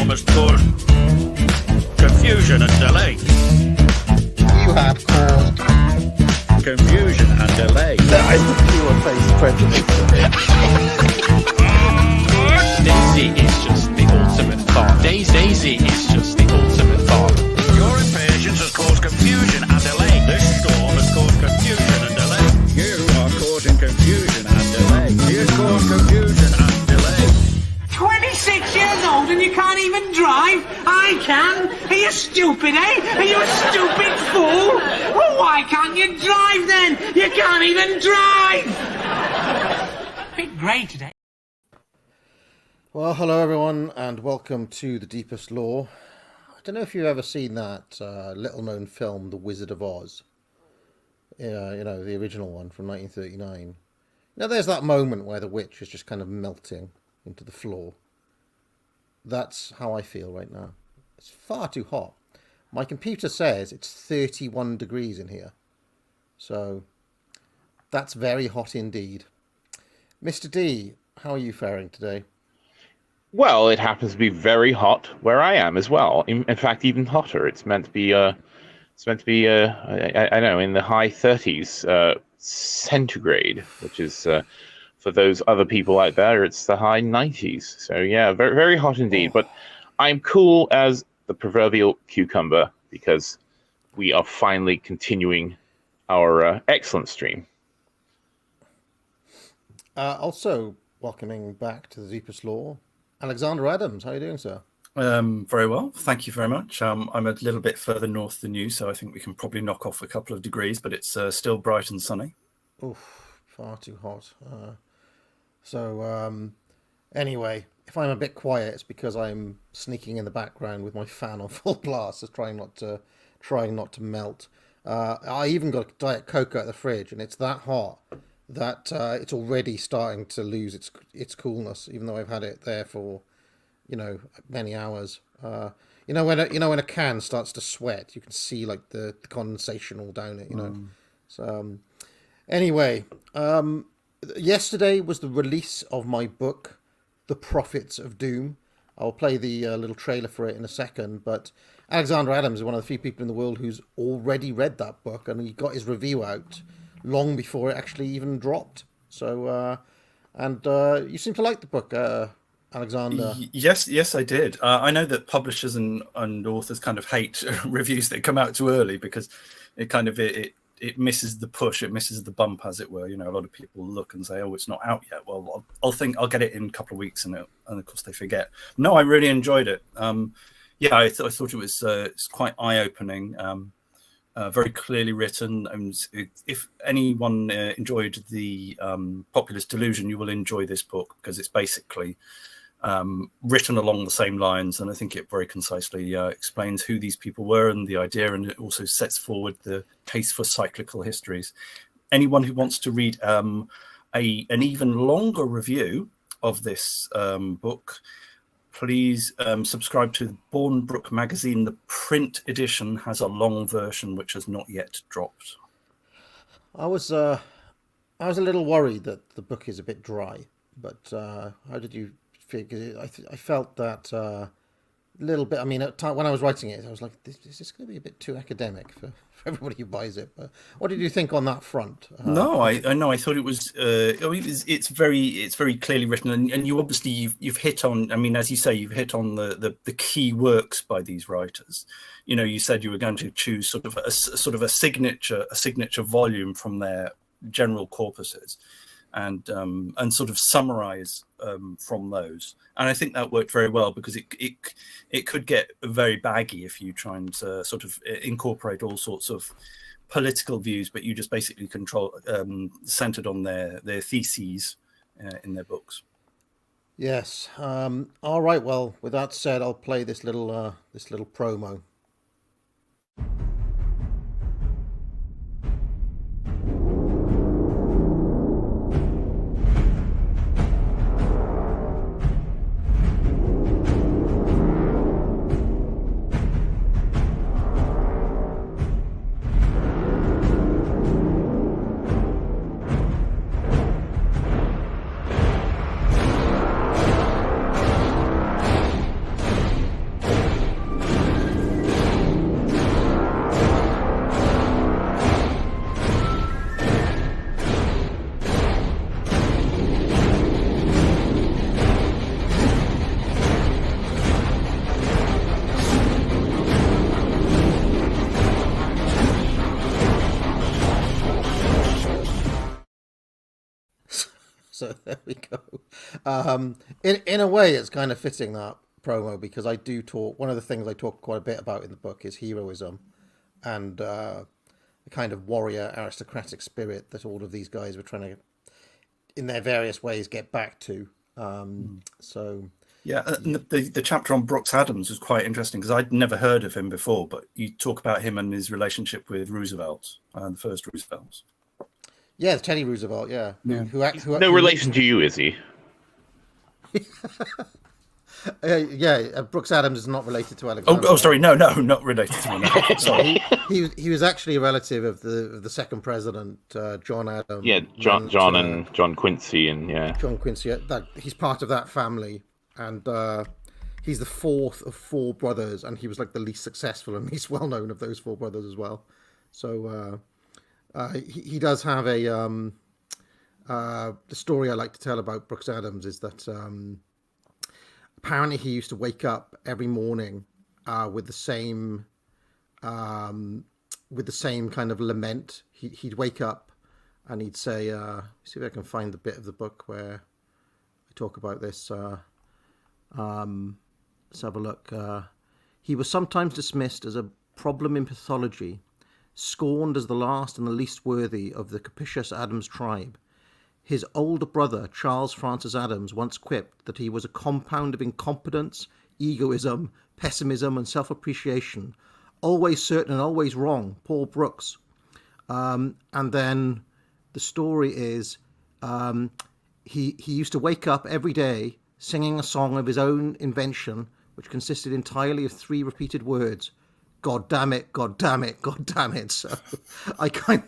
storm has caused confusion and delay. You have caused Confusion and delay. I think you will face prejudice. Daisy is just the ultimate thought. Daisy is just the ultimate thought. Your impatience has caused confusion and delay. This storm has caused confusion and delay. You are causing confusion and delay. He has caused confusion and delay. 26 years old and you can't even drive? I can. Are you stupid, eh? Are you a stupid fool? Well, why can't you drive then? You can't even drive! Bit grey today. Well, hello everyone, and welcome to The Deepest Lore. I don't know if you've ever seen that little-known film, The Wizard of Oz. Yeah, you know, the original one from 1939. Now, there's that moment where the witch is just kind of melting into the floor. That's how I feel right now. It's far too hot. My computer says it's 31 degrees in here. So, that's very hot indeed. Mr. D, how are you faring today? Well, it happens to be very hot where I am as well. In fact, even hotter. It's meant to be. I know, in the high 30s centigrade, which is for those other people out there, it's the high 90s. So yeah, very very hot indeed. But I'm cool as the proverbial cucumber because we are finally continuing our excellent stream. Also, welcoming back to The Deepest Lore, Alexander Adams. How are you doing, sir? Very well, thank you very much. I'm a little bit further north than you, so I think we can probably knock off a couple of degrees, but it's still bright and sunny. Oof, far too hot. Anyway, if I'm a bit quiet, it's because I'm sneaking in the background with my fan on full blast, just trying not to melt. I even got a Diet Coke out of the fridge, and it's that hot that it's already starting to lose its coolness, even though I've had it there for, many hours. When a can starts to sweat, you can see like the condensation all down it. So anyway, yesterday was the release of my book, The Prophets of Doom. I'll play the little trailer for it in a second, but Alexander Adams is one of the few people in the world who's already read that book, and he got his review out long before it actually even dropped. So, you seem to like the book, Alexander. Yes, I did. I know that publishers and authors kind of hate reviews that come out too early because it kind of it misses the push, it misses the bump, as it were. A lot of people look and say, "Oh, it's not out yet." Well, I'll get it in a couple of weeks, and of course they forget. No, I really enjoyed it. I thought it was it's quite eye-opening. Very clearly written. If anyone enjoyed the Populist Delusion, you will enjoy this book because it's basically written along the same lines, and I think it very concisely explains who these people were and the idea, and it also sets forward the case for cyclical histories. Anyone who wants to read an even longer review of this book, please subscribe to Bournebrook magazine. The print edition has a long version which has not yet dropped. I was a little worried that the book is a bit dry, but how did you feel? 'Cause I felt that a little bit. I mean, at time when I was writing it, I was like, "Is this going to be a bit too academic for everybody who buys it?" But what did you think on that front? No, I know. I thought it was. It's very clearly written, and you obviously you've hit on. I mean, as you say, you've hit on the key works by these writers. You said you were going to choose sort of a signature volume from their general corpuses, and sort of summarize from those. And I think that worked very well because it could get very baggy if you try and sort of incorporate all sorts of political views, but you just basically centered on their theses in their books. Yes. All right. Well, with that said, I'll play this little promo. So there we go. In a way, it's kind of fitting that promo because I do talk. One of the things I talk quite a bit about in the book is heroism and the kind of warrior aristocratic spirit that all of these guys were trying to, in their various ways, get back to. So yeah, and the chapter on Brooks Adams was quite interesting because I'd never heard of him before, but you talk about him and his relationship with Roosevelt, the first Roosevelts. yeah, Teddy Roosevelt, yeah. No relation to you, is he? Brooks Adams is not related to Alexander. Oh, sorry, no, not related to him. Sorry. He was actually a relative of the second president, John Adams. Yeah, John and John Quincy, and John Quincy. He's part of that family, and he's the fourth of four brothers, and he was like the least successful and least well known of those four brothers as well. So he does have a the story I like to tell about Brooks Adams is that apparently he used to wake up every morning with the same kind of lament. He'd wake up and he'd say, see if I can find the bit of the book where I talk about this. Let's have a look. He was sometimes dismissed as a problem in pathology, scorned as the last and the least worthy of the capricious Adams tribe. His older brother, Charles Francis Adams, once quipped that he was a compound of incompetence, egoism, pessimism, and self-appreciation. Always certain and always wrong, Paul Brooks. And then the story is he used to wake up every day singing a song of his own invention, which consisted entirely of 3 repeated words. God damn it, God damn it, God damn it. So I find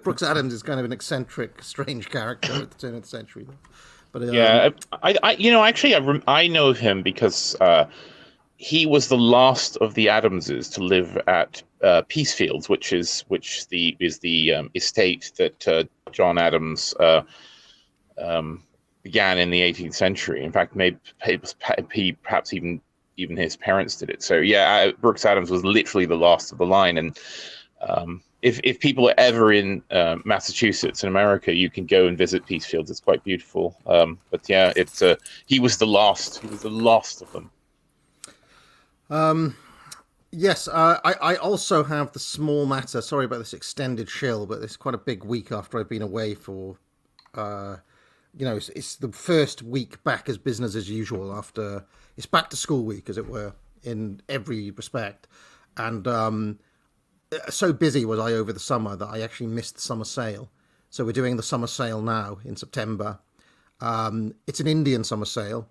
Brooks Adams is kind of an eccentric, strange character at the turn of the century. But I know of him because he was the last of the Adamses to live at Peacefields, which is the estate that John Adams began in the 18th century. In fact, maybe perhaps even his parents did it. So yeah, Brooks Adams was literally the last of the line. And if people are ever in Massachusetts in America, you can go and visit Peacefields. It's quite beautiful. But yeah, he was the last. He was the last of them. Yes, I also have the small matter. Sorry about this extended shill, but it's quite a big week after I've been away for. It's the first week back as business as usual after it's back to school week, as it were, in every respect. And so busy was I over the summer that I actually missed the summer sale. So we're doing the summer sale now in September. It's an Indian summer sale,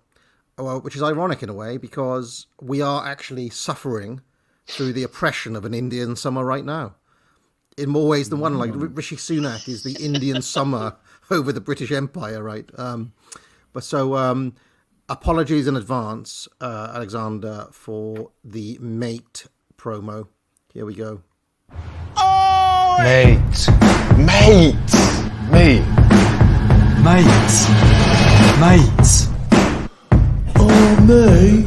which is ironic in a way because we are actually suffering through the oppression of an Indian summer right now. In more ways than one, like Rishi Sunak is the Indian summer over the British Empire, right? Apologies in advance, Alexander, for the mate promo. Here we go. Oh! Mate. Me. Mate. Oh, me. Mate. Oh, me.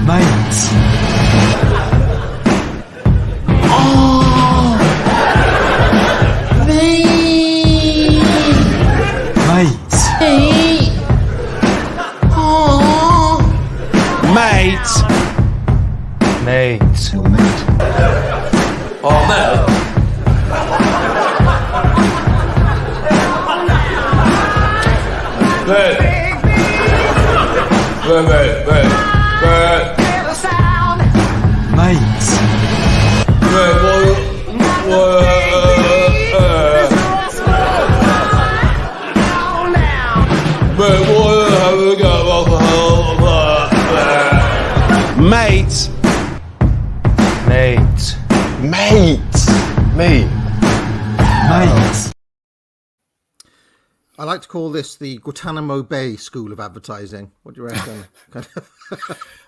Mate. Oh, Mate. your mate. Oh, mate. Mate. I like to call this the Guantanamo Bay School of Advertising. What do you reckon?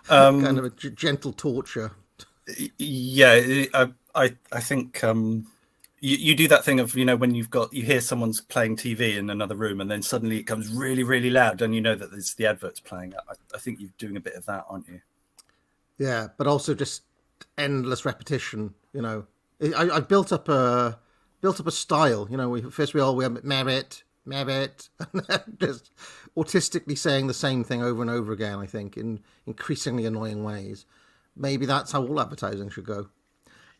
kind of a gentle torture. Yeah, I think you do that thing of, when you hear someone's playing TV in another room and then suddenly it comes really, really loud and you know that there's the adverts playing. I think you're doing a bit of that, aren't you? Yeah, but also just endless repetition. I built up a built up a style. You know, we all went merit, merit, and then just autistically saying the same thing over and over again. I think in increasingly annoying ways. Maybe that's how all advertising should go.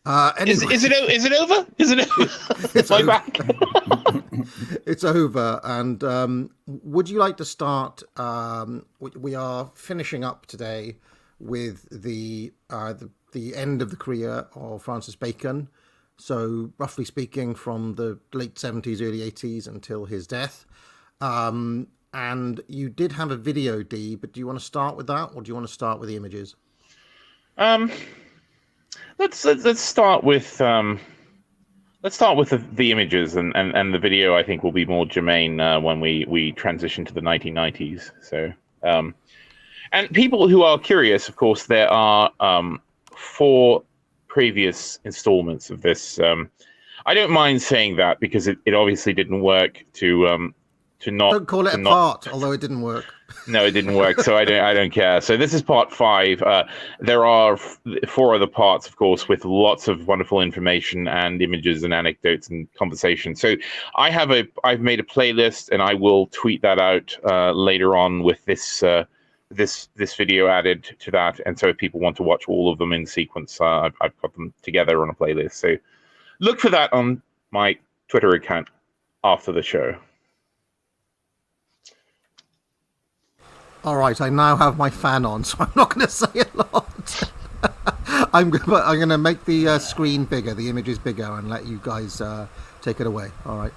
Anyway, Is it over? Is it over? It's My over. back. It's over. And would you like to start? We are finishing up today with the end of the career of Francis Bacon. So, roughly speaking, from the late 70s, early 80s until his death. And you did have a video, Dee, but do you want to start with that, or do you want to start with the images? Let's start with the images, and the video I think will be more germane when we transition to the 1990s. So, and people who are curious, of course, there are 4 previous installments of this. I don't mind saying that because it obviously didn't work to not. Don't call it a part, although it didn't work. No, it didn't work, so I don't care. So this is part 5. There are 4 other parts, of course, with lots of wonderful information and images and anecdotes and conversation. So I've made a playlist, and I will tweet that out later on with this video added to that. And so if people want to watch all of them in sequence, I've got them together on a playlist. So look for that on my Twitter account after the show. All right, I now have my fan on, so I'm not going to say a lot. I'm going to make the screen bigger, the images bigger, and let you guys take it away. All right.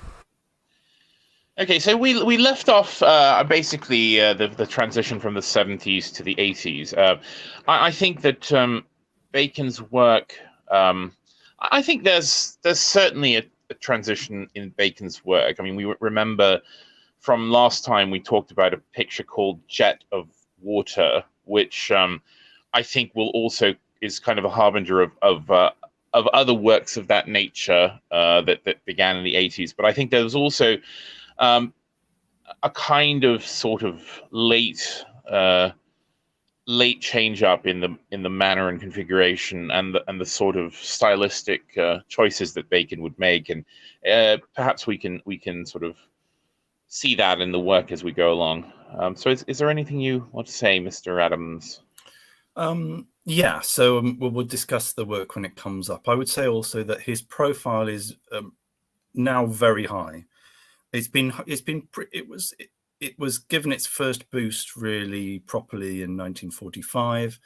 Okay, so we left off basically the transition from the 70s to the 80s. I think that Bacon's work. I think there's certainly a transition in Bacon's work. I mean, we remember. From last time, we talked about a picture called Jet of Water, which I think is kind of a harbinger of other works of that nature that began in the 80s. But I think there was also a kind of sort of late change up in the manner and configuration and the sort of stylistic choices that Bacon would make, and perhaps we can sort of see that in the work as we go along. So is there anything you want to say, Mr. Adams? Yeah, so we'll discuss the work when it comes up. I would say also that his profile is now very high. It was given its first boost really properly in 1945.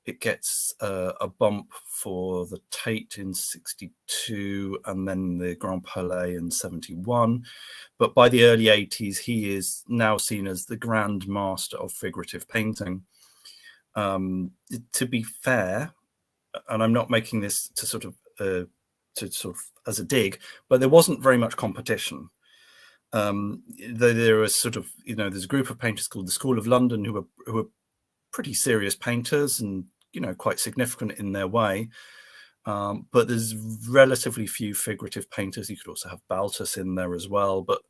It gets a bump for the Tate in 62 and then the Grand Palais in 71. But by the early 80s, he is now seen as the grand master of figurative painting. To be fair, and I'm not making this to sort of as a dig, but there wasn't very much competition. There was sort of, there's a group of painters called the School of London who were pretty serious painters and quite significant in their way, but there's relatively few figurative painters. You could also have Baltus in there as well, but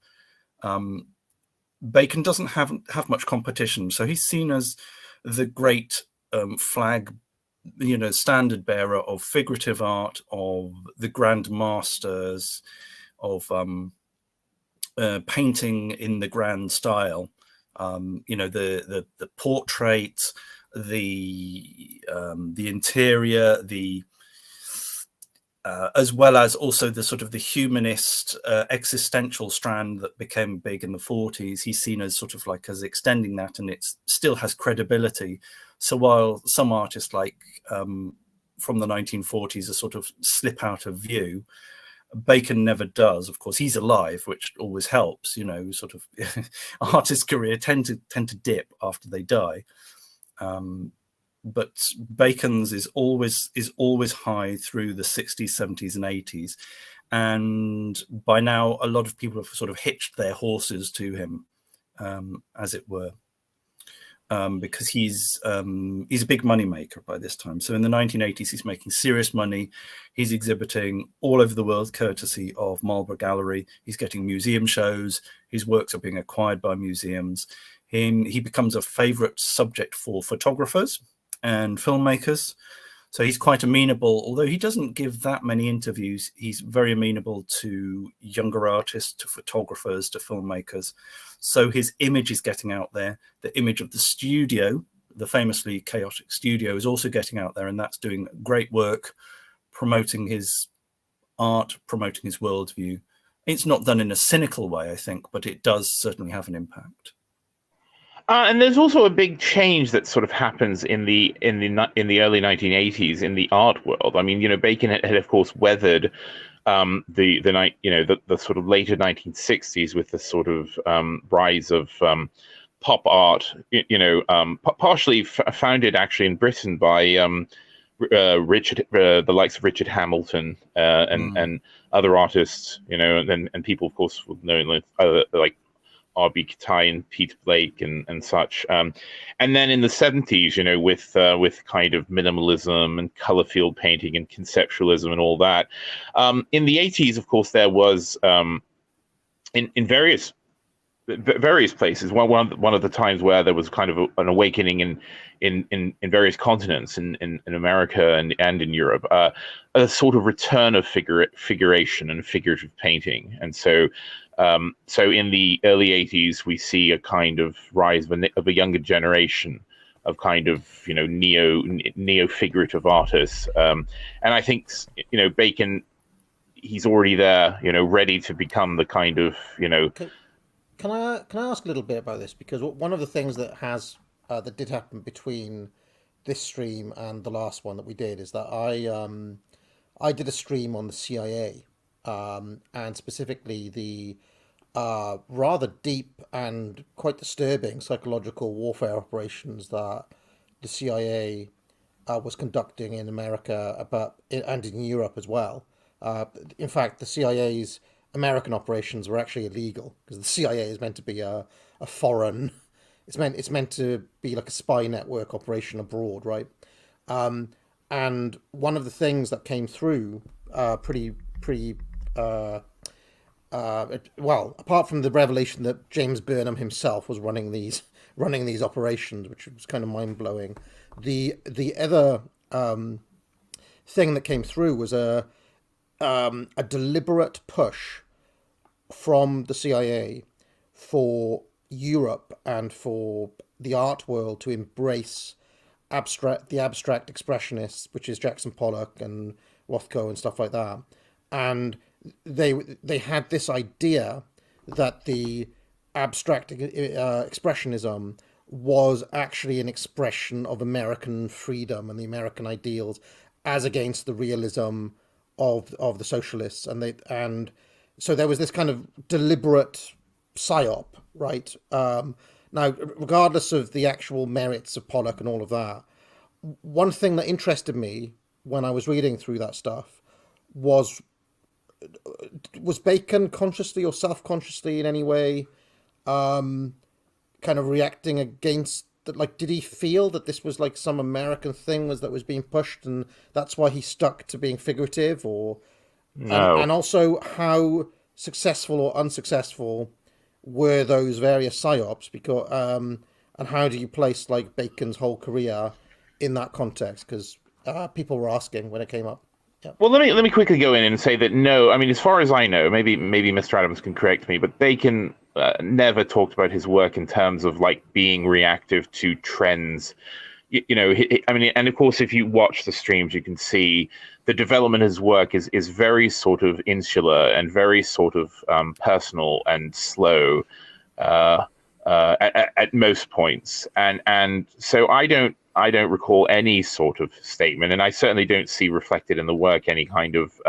Bacon doesn't have much competition, so he's seen as the great flag, standard bearer of figurative art, of the grand masters of painting in the grand style. The portrait, the interior, as well as also the sort of the humanist existential strand that became big in the 40s. He's seen as sort of like as extending that, and it still has credibility. So while some artists like from the 1940s are sort of slip out of view, Bacon never does. Of course, he's alive, which always helps. Sort of artists' career tend to dip after they die. But Bacon's is always high through the 60s, 70s, and 80s, and by now a lot of people have sort of hitched their horses to him, as it were, because he's a big money maker by this time. So in the 1980s, he's making serious money. He's exhibiting all over the world, courtesy of Marlborough Gallery. He's getting museum shows. His works are being acquired by museums. He becomes a favorite subject for photographers and filmmakers. So he's quite amenable, although he doesn't give that many interviews. He's very amenable to younger artists, to photographers, to filmmakers. So his image is getting out there. The image of the studio, the famously chaotic studio, is also getting out there, and that's doing great work promoting his art, promoting his worldview. It's not done in a cynical way, I think, but it does certainly have an impact. And there's also a big change that sort of happens in the early 1980s in the art world. I mean, Bacon had of course weathered the sort of later 1960s with the sort of rise of pop art. Partially founded actually in Britain by Richard, the likes of Richard Hamilton and other artists. And people of course will know like R.B. Kitai and Pete Blake and such. And then in the 70s, with kind of minimalism and color field painting and conceptualism and all that. In the 80s, of course, there was in various places. One of the times where there was kind of an awakening in various continents, in America and in Europe, a sort of return of figuration and figurative painting. And so in the early 80s, we see a kind of rise of a younger generation of kind of neo figurative artists, and I think Bacon, he's already there, ready to become the kind of Can I ask a little bit about this, because one of the things that that did happen between this stream and the last one that we did is that I did a stream on the CIA, and specifically the rather deep and quite disturbing psychological warfare operations that the CIA was conducting in America and in Europe as well. In fact, the CIA's American operations were actually illegal, because the CIA is meant to be a foreign. It's meant to be like a spy network operation abroad, right? And one of the things that came through well, apart from the revelation that James Burnham himself was running these operations, which was kind of mind blowing, the other thing that came through was a deliberate push from the CIA for Europe and for the art world to embrace the abstract expressionists, which is Jackson Pollock and Rothko and stuff like that. And they had this idea that the abstract expressionism was actually an expression of American freedom and the American ideals, as against the realism of the socialists, and so there was this kind of deliberate psyop, right? Now, regardless of the actual merits of Pollock and all of that, one thing that interested me when I was reading through that stuff was Bacon consciously or self-consciously in any way kind of reacting against that? Like, did he feel that this was like some American thing that was being pushed, and that's why he stuck to being figurative? Or no. And also, how successful or unsuccessful were those various psyops? Because and how do you place like Bacon's whole career in that context? Because people were asking when it came up. Yeah. Well, let me quickly go in and say that no, I mean, as far as I know, maybe Mr. Adams can correct me, but Bacon never talked about his work in terms of like being reactive to trends. I mean, and of course, if you watch the streams, you can see the development of his work is very sort of insular and very sort of personal and slow at most points, and so I don't recall any sort of statement, and I certainly don't see reflected in the work any kind of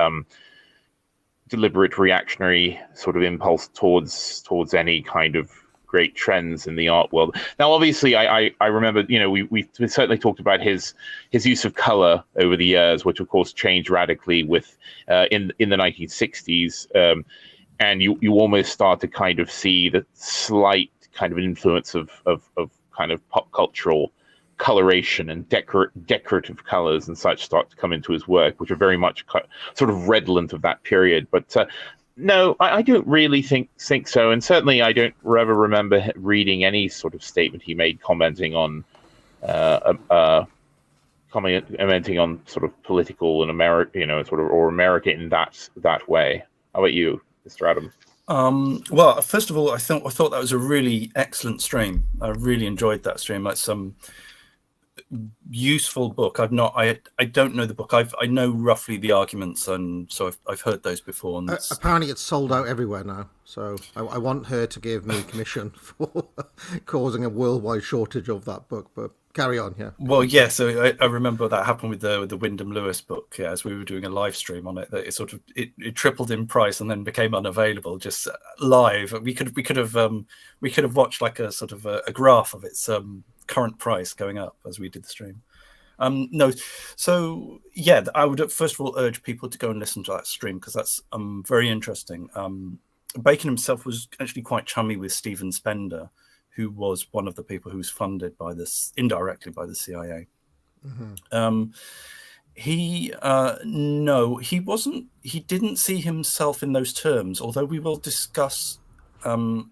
deliberate reactionary sort of impulse towards any kind of great trends in the art world. Now, obviously, I remember, we've certainly talked about his use of color over the years, which of course changed radically with in the 1960s, and you almost start to kind of see the slight kind of influence of kind of pop cultural coloration and decorative colors and such start to come into his work, which are very much sort of redolent of that period. But no, I don't really think so, and certainly I don't ever remember reading any sort of statement he made commenting on commenting on sort of political and America, sort of, or America in that way. How about you, Mr. Adam? Well, first of all, I thought that was a really excellent stream. I really enjoyed that stream. Like some useful book. I don't know the book. I know roughly the arguments, and so I've heard those before. And apparently, it's sold out everywhere now. So I want her to give me commission for causing a worldwide shortage of that book. But carry on, yeah. Well, yeah. So I remember that happened with the Wyndham Lewis book. Yeah, as we were doing a live stream on it, that it tripled in price and then became unavailable just live. We could have watched like a sort of a graph of its current price going up as we did the stream. No, so yeah, I would first of all urge people to go and listen to that stream because that's very interesting. Bacon himself was actually quite chummy with Stephen Spender, who was one of the people who was funded by this indirectly by the CIA. Mm-hmm. He wasn't. He didn't see himself in those terms. Although we will discuss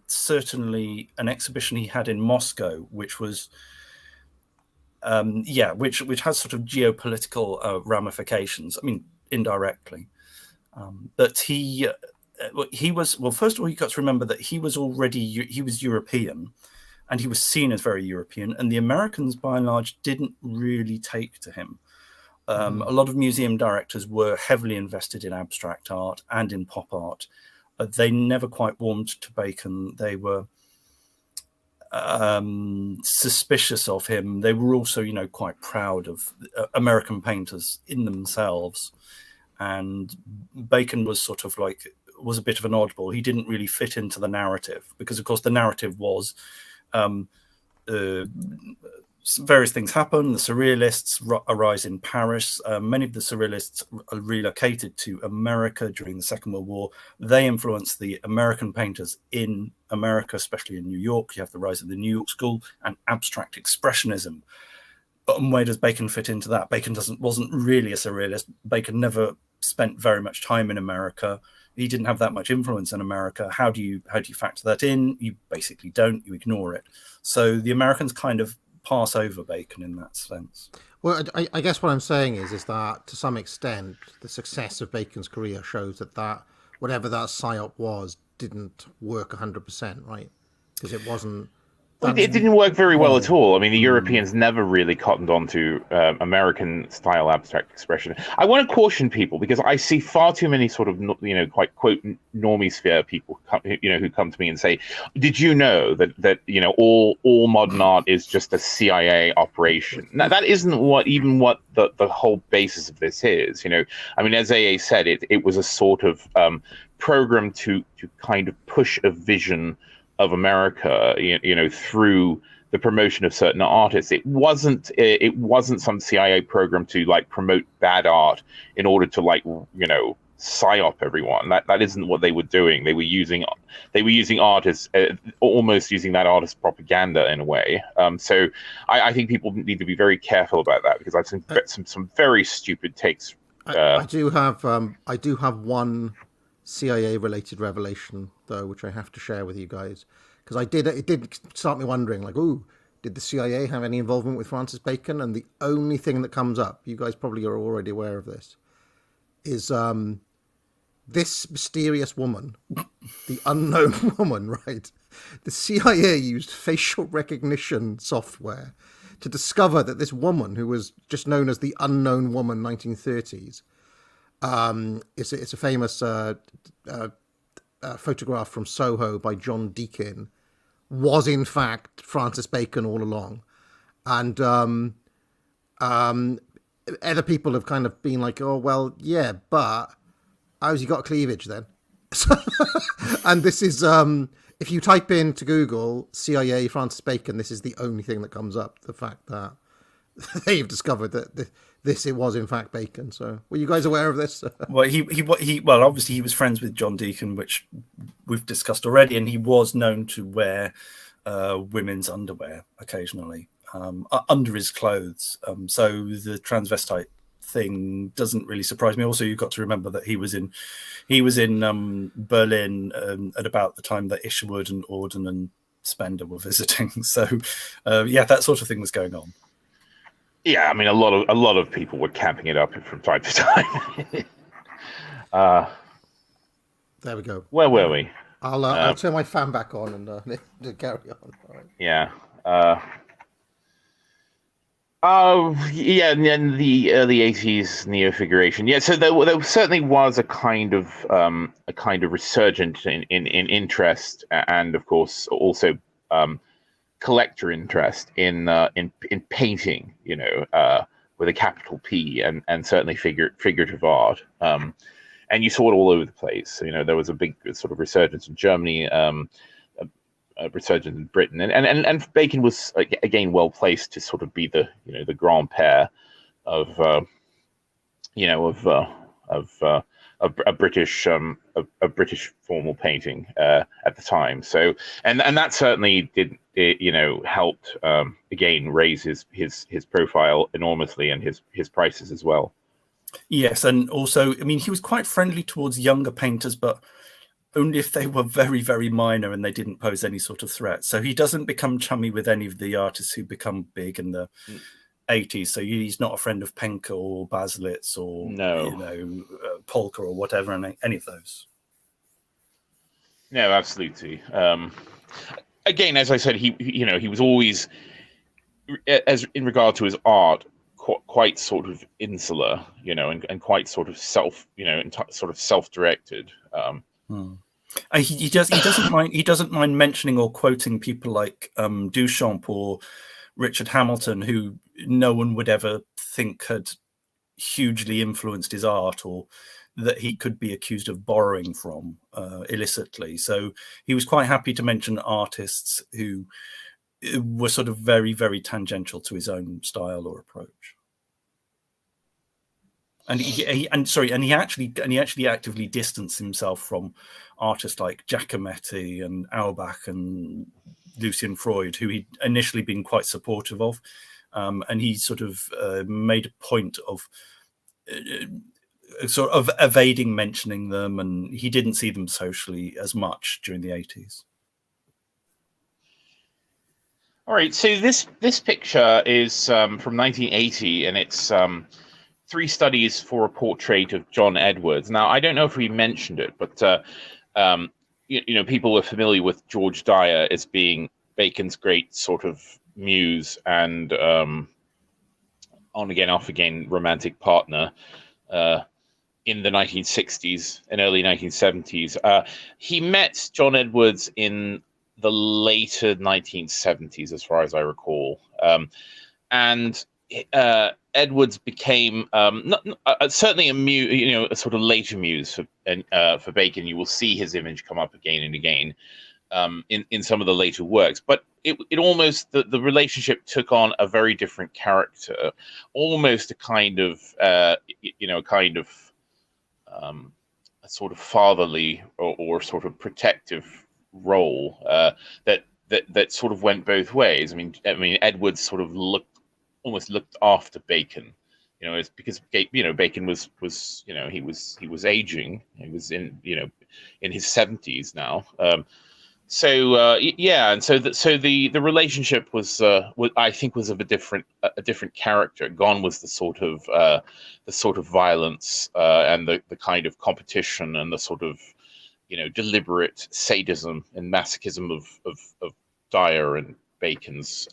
certainly an exhibition he had in Moscow, which was, which has sort of geopolitical ramifications. I mean, indirectly, but he was, well, first of all, you got to remember that he was European, and he was seen as very European, and the Americans, by and large, didn't really take to him. A lot of museum directors were heavily invested in abstract art and in pop art. They never quite warmed to Bacon. They were suspicious of him. They were also, quite proud of American painters in themselves. And Bacon was sort of was a bit of an oddball. He didn't really fit into the narrative because, of course, the narrative was various things happen. The Surrealists arise in Paris. Many of the Surrealists are relocated to America during the Second World War. They influence the American painters in America, especially in New York. You have the rise of the New York School and abstract expressionism. And where does Bacon fit into that? Bacon wasn't really a Surrealist. Bacon never spent very much time in America. He didn't have that much influence in America. How do you factor that in? You basically don't. You ignore it. So the Americans kind of pass over Bacon in that sense. Well, I guess what I'm saying is that to some extent the success of Bacon's career shows that whatever that psyop was didn't work 100%, right? Because it wasn't. It didn't work very well at all. I mean, the Europeans never really cottoned on to American-style abstract expression. I want to caution people because I see far too many sort of, quite quote normie sphere people, who come to me and say, "Did you know that all modern art is just a CIA operation?" Now, that isn't what the whole basis of this is. I mean, as AA said, it was a sort of program to kind of push a vision of America, through the promotion of certain artists. It wasn't some CIA program to promote bad art in order to psyop everyone. That isn't what they were doing. They were using art as almost using that art as propaganda in a way. So I think people need to be very careful about that because I've seen some very stupid takes. I do have one CIA related revelation though, which I have to share with you guys, because it did start me wondering, did the CIA have any involvement with Francis Bacon? And the only thing that comes up, you guys probably are already aware of this, is this mysterious woman, the unknown woman, right? The CIA used facial recognition software to discover that this woman, who was just known as the Unknown Woman 1930s, it's a famous photograph from Soho by John Deakin, was in fact Francis Bacon all along. And other people have kind of been like, oh, well, yeah, but how's he got cleavage then? And this is, if you type into Google CIA Francis Bacon, this is the only thing that comes up, the fact that they've discovered that it was in fact Bacon. So were you guys aware of this? Well, well, obviously he was friends with John Deacon, which we've discussed already, and he was known to wear women's underwear occasionally under his clothes. So the transvestite thing doesn't really surprise me. Also, you've got to remember that he was in Berlin at about the time that Isherwood and Auden and Spender were visiting. So that sort of thing was going on. Yeah, I mean, a lot of people were camping it up from time to time. There we go. Where were we? I'll turn my fan back on and carry on. All right. Yeah. Oh, yeah, and the early '80s neo-figuration. Yeah, so there certainly was a kind of resurgence in interest, and of course also collector interest in painting. With a capital P, and certainly figurative art. And you saw it all over the place. There was a big sort of resurgence in Germany. A resurgence in Britain, and Bacon was again well placed to sort of be the grand père of a British formal painting at the time. So and that certainly did helped again raise his profile enormously, and his prices as well. Yes, and also, I mean, he was quite friendly towards younger painters, but only if they were very, very minor and they didn't pose any sort of threat. So he doesn't become chummy with any of the artists who become big in the 80s. So he's not a friend of Penka or Baselitz or Polka or whatever, and any of those. No, absolutely. Again, as I said, he was always, as in regard to his art, quite sort of insular, and quite sort of self-directed. He doesn't mind mentioning or quoting people like Duchamp or Richard Hamilton, who no one would ever think had hugely influenced his art, or that he could be accused of borrowing from illicitly. So he was quite happy to mention artists who were sort of very, very tangential to his own style or approach. And he actually actively distanced himself from artists like Giacometti and Auerbach and Lucian Freud, who he'd initially been quite supportive of, and he sort of made a point of sort of evading mentioning them, and he didn't see them socially as much during the 80s. All right, so this picture is from 1980, and it's 3 studies for a portrait of John Edwards. Now, I don't know if we mentioned it, but people were familiar with George Dyer as being Bacon's great sort of muse and on again, off again romantic partner in the 1960s and early 1970s. He met John Edwards in the later 1970s, as far as I recall, and Edwards became certainly a muse, a sort of later muse for Bacon. You will see his image come up again and again in some of the later works, but it almost the relationship took on a very different character, almost a kind of a sort of fatherly or sort of protective role that sort of went both ways. I mean, Edwards sort of almost looked after Bacon, it's because Bacon was he was aging. He was in his 70s now. And so the relationship was I think was of a different character. Gone was the sort of violence and the kind of competition and the sort of deliberate sadism and masochism of Dyer and Bacon's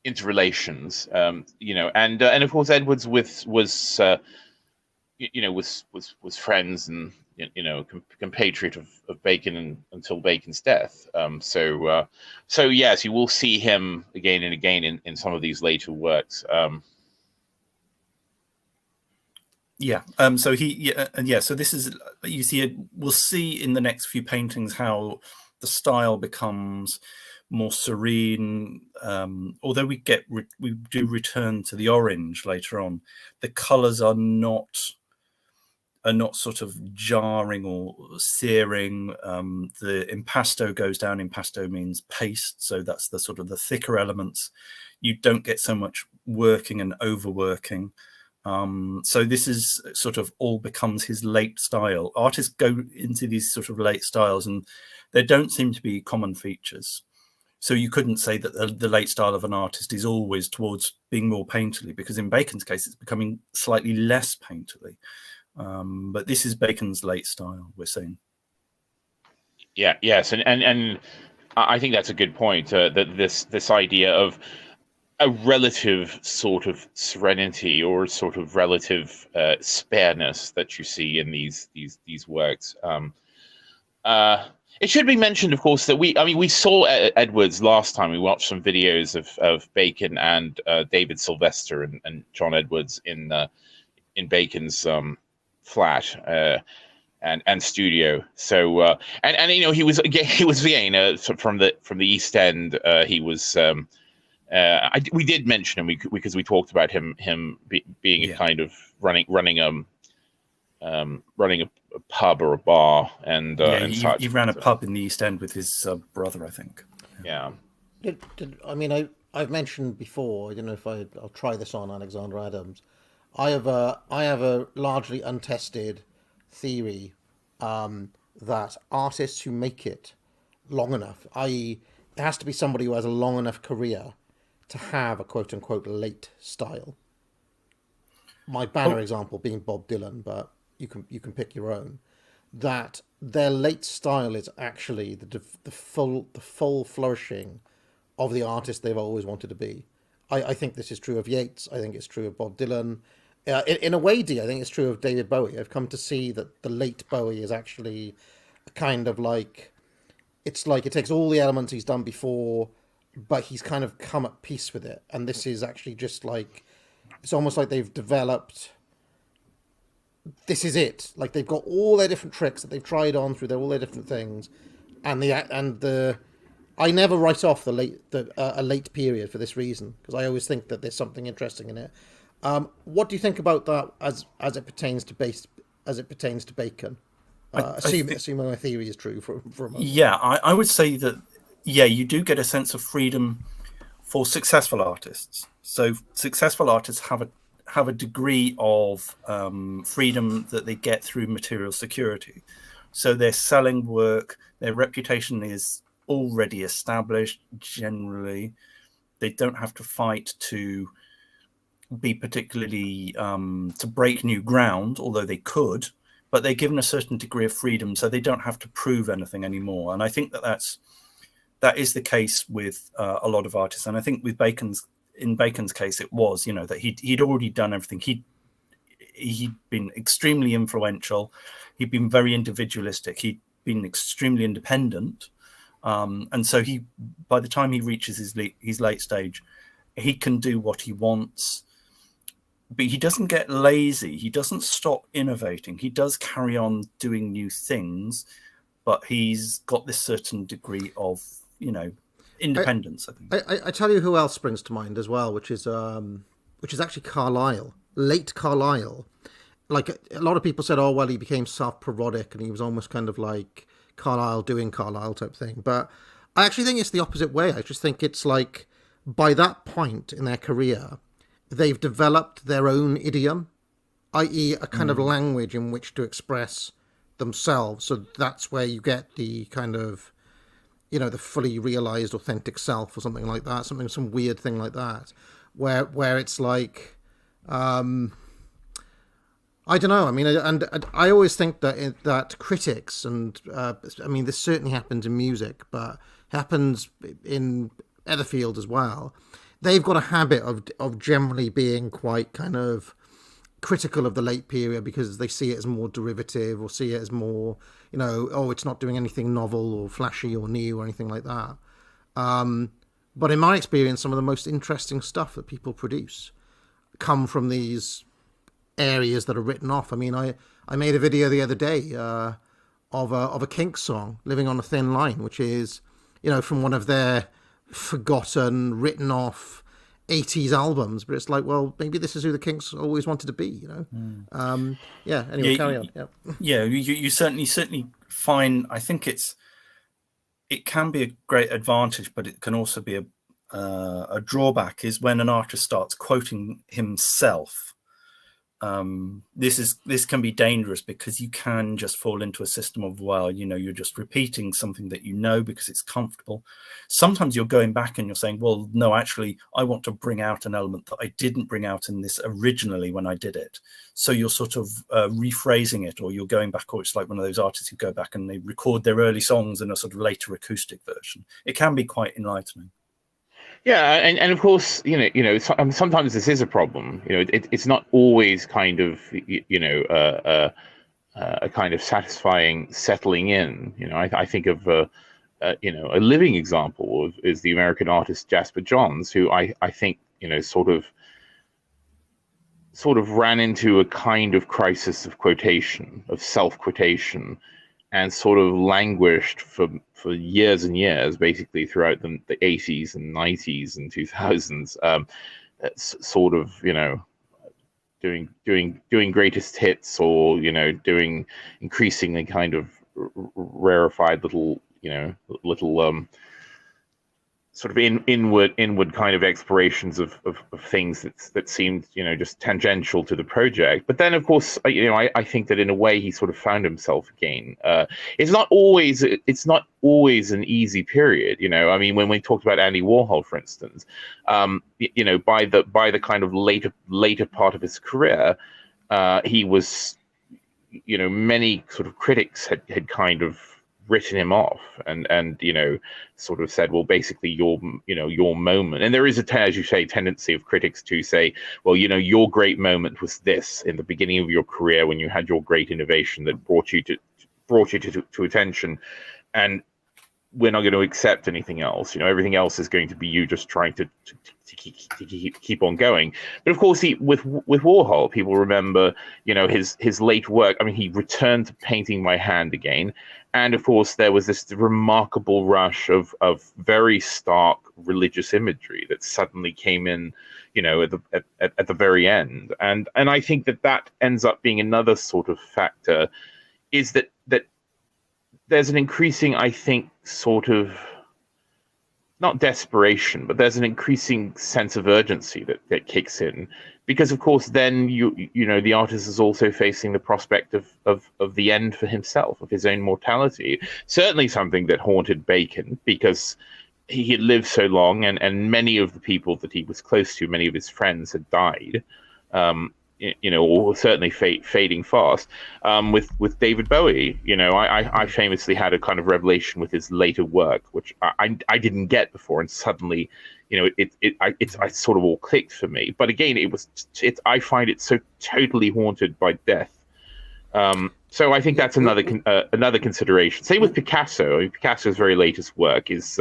interrelations, and of course Edwards was friends and compatriot of Bacon until Bacon's death. So yes, you will see him again and again in some of these later works. So this is, you see, we'll see in the next few paintings how the style becomes more serene. Although we do return to the orange later on, the colors are not sort of jarring or searing. The impasto goes down. Impasto means paste, so that's the sort of the thicker elements. You don't get so much working and overworking. So this is sort of all becomes his late style. Artists go into these sort of late styles and there don't seem to be common features. So you couldn't say that the late style of an artist is always towards being more painterly, because in Bacon's case, it's becoming slightly less painterly. But this is Bacon's late style, we're saying. Yeah, yes, and I think that's a good point. That this idea of a relative sort of serenity or sort of relative spareness that you see in these works. It should be mentioned, of course, that we saw Edwards last time. We watched some videos of Bacon and David Sylvester and John Edwards in Bacon's flat and studio. So and he was again from the East End. He was. We did mention him because we talked about him being a kind of running a pub or a bar and such. He ran a pub in the East End with his brother, I think. Yeah. I've mentioned before. I don't know if I'll try this on Alexander Adams. I have a largely untested theory that artists who make it long enough, i.e., it has to be somebody who has a long enough career to have a quote unquote late style. My banner example being Bob Dylan, but you can pick your own. That their late style is actually the full flourishing of the artist they've always wanted to be. I think this is true of Yeats. I think it's true of Bob Dylan. In a way, I think it's true of David Bowie. I've come to see that the late Bowie is actually kind of like, it's like it takes all the elements he's done before, but he's kind of come at peace with it. And this is actually just like, it's almost like they've developed, this is it. Like they've got all their different tricks that they've tried on through all their different things. I never write off a late period for this reason, because I always think that there's something interesting in it. What do you think about that as it pertains to Bacon? Assuming my theory is true for a moment. Yeah, I would say that, you do get a sense of freedom for successful artists. So successful artists have a degree of freedom that they get through material security. So they're selling work, their reputation is already established generally. They don't have to fight to be particularly to break new ground, although they could, but they're given a certain degree of freedom, so they don't have to prove anything anymore. And I think that is the case with a lot of artists. And I think with Bacon's case, it was, that he'd already done everything. He'd been extremely influential. He'd been very individualistic. He'd been extremely independent. And so by the time he reaches his late stage, he can do what he wants, but he doesn't get lazy. He doesn't stop innovating. He does carry on doing new things, but he's got this certain degree of, independence. I think. I tell you who else springs to mind as well, which is actually Carlyle, late Carlyle. Like a lot of people said, oh well, he became self-parodic and he was almost kind of like Carlyle doing Carlyle type thing. But I actually think it's the opposite way. I just think it's like by that point in their career, they've developed their own idiom, i.e. a kind of language in which to express themselves. So that's where you get the kind of, the fully realized authentic self or something like that, some weird thing like that, where it's like, I don't know. I mean, and I always think that critics, and this certainly happens in music, but happens in other fields as well. They've got a habit of generally being quite kind of critical of the late period because they see it as more derivative or see it as more, it's not doing anything novel or flashy or new or anything like that. But in my experience, some of the most interesting stuff that people produce come from these areas that are written off. I mean, I made a video the other day of a Kinks song, "Living on a Thin Line," which is, from one of their forgotten, written off 80s albums, but it's like, well, maybe this is who the Kinks always wanted to be, Anyway, carry on. You certainly find, I think it can be a great advantage, but it can also be a drawback, is when an artist starts quoting himself this can be dangerous because you can just fall into a system of, well, you're just repeating something that because it's comfortable. Sometimes you're going back and you're saying, well, no, actually, I want to bring out an element that I didn't bring out in this originally when I did it. So you're sort of rephrasing it, or you're going back, or it's like one of those artists who go back and they record their early songs in a sort of later acoustic version. It can be quite enlightening. Yeah, and of course, sometimes this is a problem. It's not always kind of, a kind of satisfying settling in. I think of a living example is the American artist Jasper Johns, who I think sort of ran into a kind of crisis of quotation, of self-quotation, and sort of languished for years and years, basically throughout the 80s and 90s and 2000s, sort of, doing greatest hits, or, doing increasingly kind of rarefied little sort of inward kind of explorations of things that seemed just tangential to the project. But then of course I think that in a way he sort of found himself again. It's not always an easy period. I mean, when we talked about Andy Warhol, for instance, by the kind of later part of his career, he was, many sort of critics had kind of written him off and sort of said, well, basically your moment. And there is as you say, tendency of critics to say, well, your great moment was this in the beginning of your career when you had your great innovation that brought you to attention, and we're not going to accept anything else. Everything else is going to be you just trying to keep on going. But of course, with Warhol, people remember, his late work. I mean, he returned to painting by hand again, and of course, there was this remarkable rush of very stark religious imagery that suddenly came in, at the very end. And I think that ends up being another sort of factor, is that there's an increasing, I think, sort of, not desperation, but there's an increasing sense of urgency that kicks in, because of course then the artist is also facing the prospect of the end for himself, of his own mortality. Certainly something that haunted Bacon, because he had lived so long, and many of the people that he was close to, many of his friends, had died. Or certainly fading fast. With David Bowie, I famously had a kind of revelation with his later work, which I didn't get before, and suddenly, I sort of all clicked for me. But again, I find it so totally haunted by death. So I think that's another consideration. Same with Picasso. I mean, Picasso's very latest work is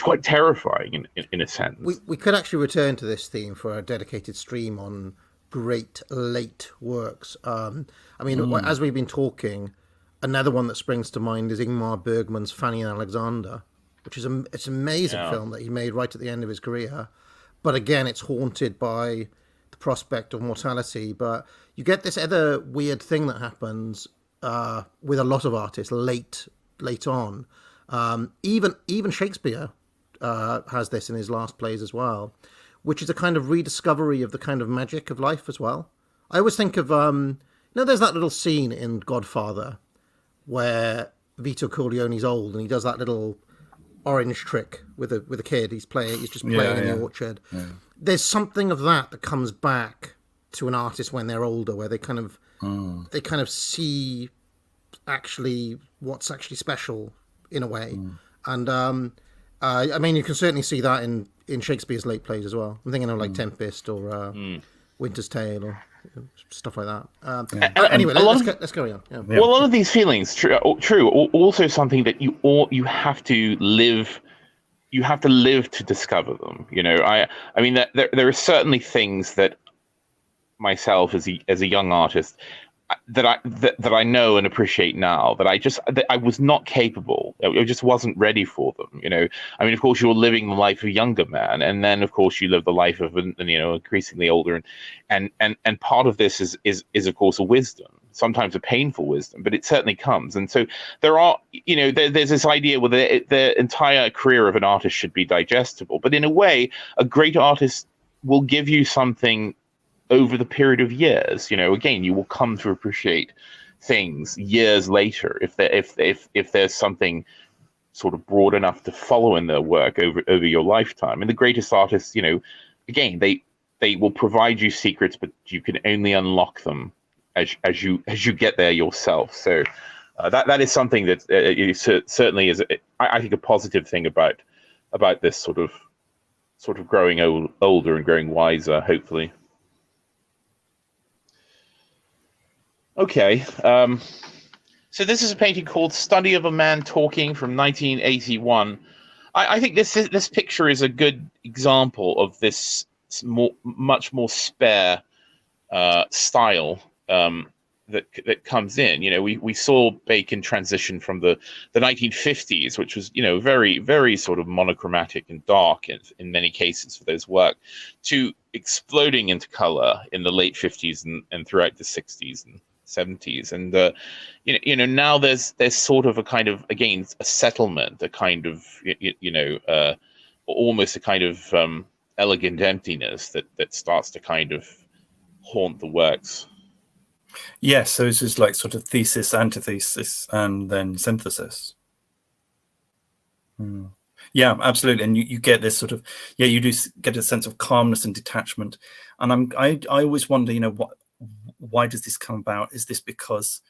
quite terrifying in a sense. We could actually return to this theme for a dedicated stream on great late works. As we've been talking, another one that springs to mind is Ingmar Bergman's Fanny and Alexander, which is it's an amazing film that he made right at the end of his career. But again, it's haunted by the prospect of mortality. But you get this other weird thing that happens with a lot of artists late on. Even Shakespeare has this in his last plays as well, which is a kind of rediscovery of the kind of magic of life as well. I always think of, there's that little scene in Godfather where Vito Corleone's old and he does that little orange trick with a kid. He's just playing in the orchard. Yeah. There's something of that comes back to an artist when they're older, where they kind of see actually what's actually special in a way. And you can certainly see that in Shakespeare's late plays as well. I'm thinking of like Tempest or Winter's Tale or stuff like that. Anyway, let's carry on. Yeah. Well, a lot of these feelings, true. Also, something that you have to live. You have to live to discover them. I mean, there are certainly things that myself as a young artist that I know and appreciate now that I was not capable. I just wasn't ready for them. I mean, of course, you're living the life of a younger man, and then of course you live the life of an increasingly older, and part of this is of course a wisdom, sometimes a painful wisdom, but it certainly comes. And so there are, there's this idea where the entire career of an artist should be digestible, but in a way, a great artist will give you something over the period of years. Again, you will come to appreciate things years later if there's something sort of broad enough to follow in their work over your lifetime. And the greatest artists, again, they will provide you secrets, but you can only unlock them as you get there yourself. So that is something that certainly is, I think, a positive thing about this sort of growing older and growing wiser, hopefully. Okay. So this is a painting called "Study of a Man Talking" from 1981. I think this picture is a good example of this much more spare style that comes in. We saw Bacon transition from the 1950s, which was very, very sort of monochromatic and dark in many cases for those work, to exploding into color in the late 50s and throughout the 60s and 70s. And now there's sort of a kind of, again, a settlement, a kind of almost a kind of elegant emptiness that starts to kind of haunt the works. Yes, so it's just like sort of thesis, antithesis, and then synthesis. Yeah, absolutely. And you get this sort of, you do get a sense of calmness and detachment. And I always wonder, why does this come about? Is this because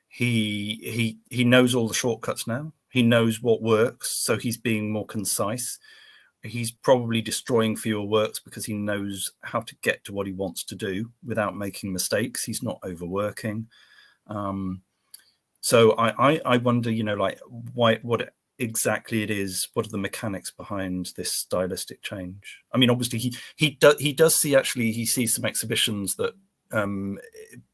he knows all the shortcuts now? He knows what works, so he's being more concise. He's probably destroying fewer works because he knows how to get to what he wants to do without making mistakes. He's not overworking. So I wonder, like, what exactly it is. What are the mechanics behind this stylistic change? I mean, obviously he does see, actually, he sees some exhibitions that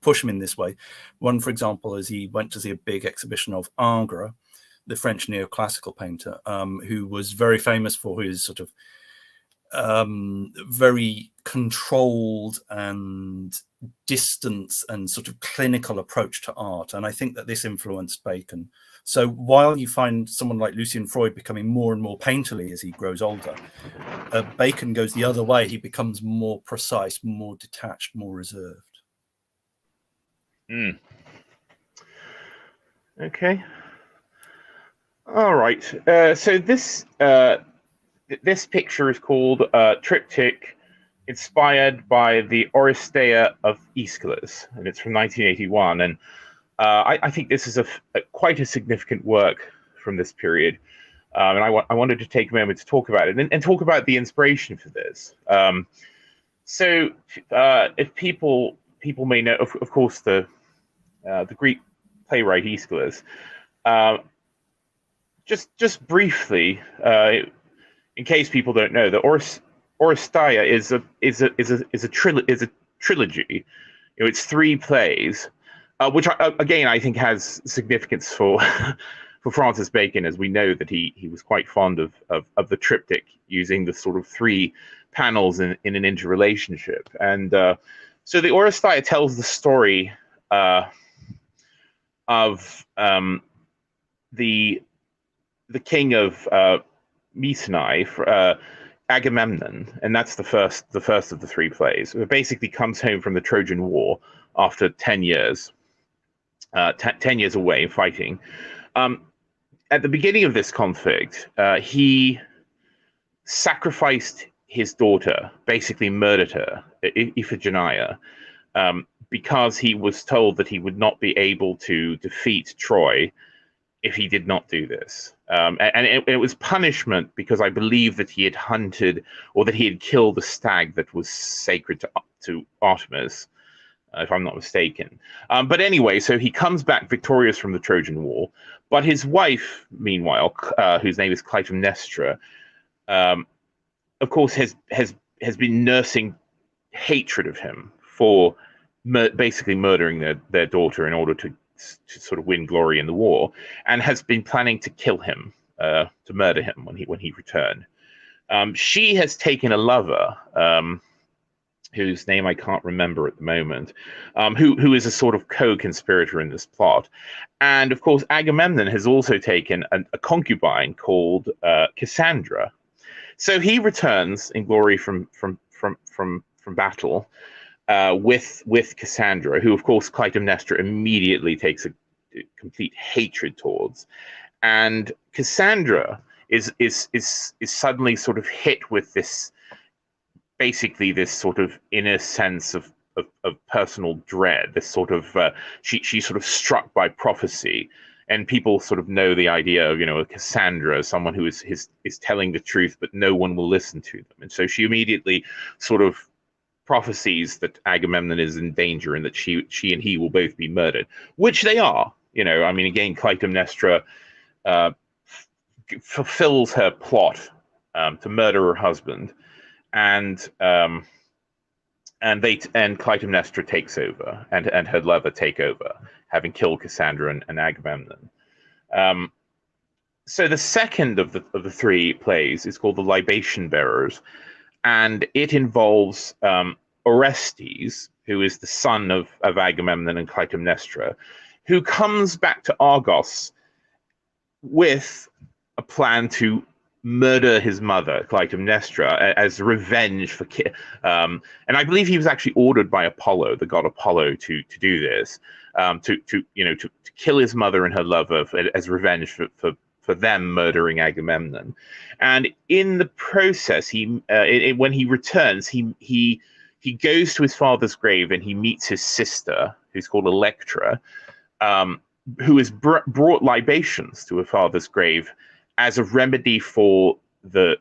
push him in this way. One, for example, is he went to see a big exhibition of Ingres, the French neoclassical painter, who was very famous for his sort of very controlled and distant and sort of clinical approach to art. And I think that this influenced Bacon. So while you find someone like Lucian Freud becoming more and more painterly as he grows older, Bacon goes the other way. He becomes more precise, more detached, more reserved. Okay. All right. So this picture is called Triptych, inspired by the Oresteia of Aeschylus, and it's from 1981. And I think this is quite a significant work from this period. And I wanted to take a moment to talk about it and talk about the inspiration for this. So if people may know, of course, the Greek playwright Aeschylus. Just briefly, in case people don't know, the Oresteia is a trilogy. It's 3 plays, which again I think has significance for for Francis Bacon, as we know that he was quite fond of the triptych, using the sort of 3 panels in an interrelationship. And so the Oresteia tells the story of the king of Mycenae, Agamemnon, and that's the first of the 3 plays. It basically comes home from the Trojan War after 10 years, 10 years away fighting. At the beginning of this conflict, he sacrificed his daughter, basically murdered her, Iphigenia, because he was told that he would not be able to defeat Troy if he did not do this. And it was punishment because I believe that he had hunted, or that he had killed a stag that was sacred to Artemis, if I'm not mistaken. But anyway, so he comes back victorious from the Trojan War, but his wife, meanwhile, whose name is Clytemnestra, of course, has been nursing hatred of him for basically murdering their daughter in order to sort of win glory in the war, and has been planning to kill him, to murder him when he returned. She has taken a lover, whose name I can't remember at the moment, who is a sort of co-conspirator in this plot. And of course, Agamemnon has also taken a concubine called Cassandra. So he returns in glory from battle, with Cassandra, who of course Clytemnestra immediately takes a complete hatred towards, and Cassandra is suddenly sort of hit with this, basically this sort of inner sense of personal dread. This sort of she's sort of struck by prophecy, and people sort of know the idea of, a Cassandra, someone who is telling the truth, but no one will listen to them, and so she immediately sort of prophesies that Agamemnon is in danger and that she and he will both be murdered, which they are. I mean, again, Clytemnestra fulfills her plot to murder her husband, and Clytemnestra takes over, and her lover take over, having killed Cassandra and Agamemnon. So the second of the three plays is called The Libation Bearers, and it involves Orestes, who is the son of Agamemnon and Clytemnestra, who comes back to Argos with a plan to murder his mother, Clytemnestra, as revenge for and I believe he was actually ordered by Apollo, the god Apollo, to do this, to kill his mother and her lover as revenge for them murdering Agamemnon. And in the process, when he returns, he goes to his father's grave and he meets his sister, who's called Electra, who has brought libations to her father's grave as a remedy for the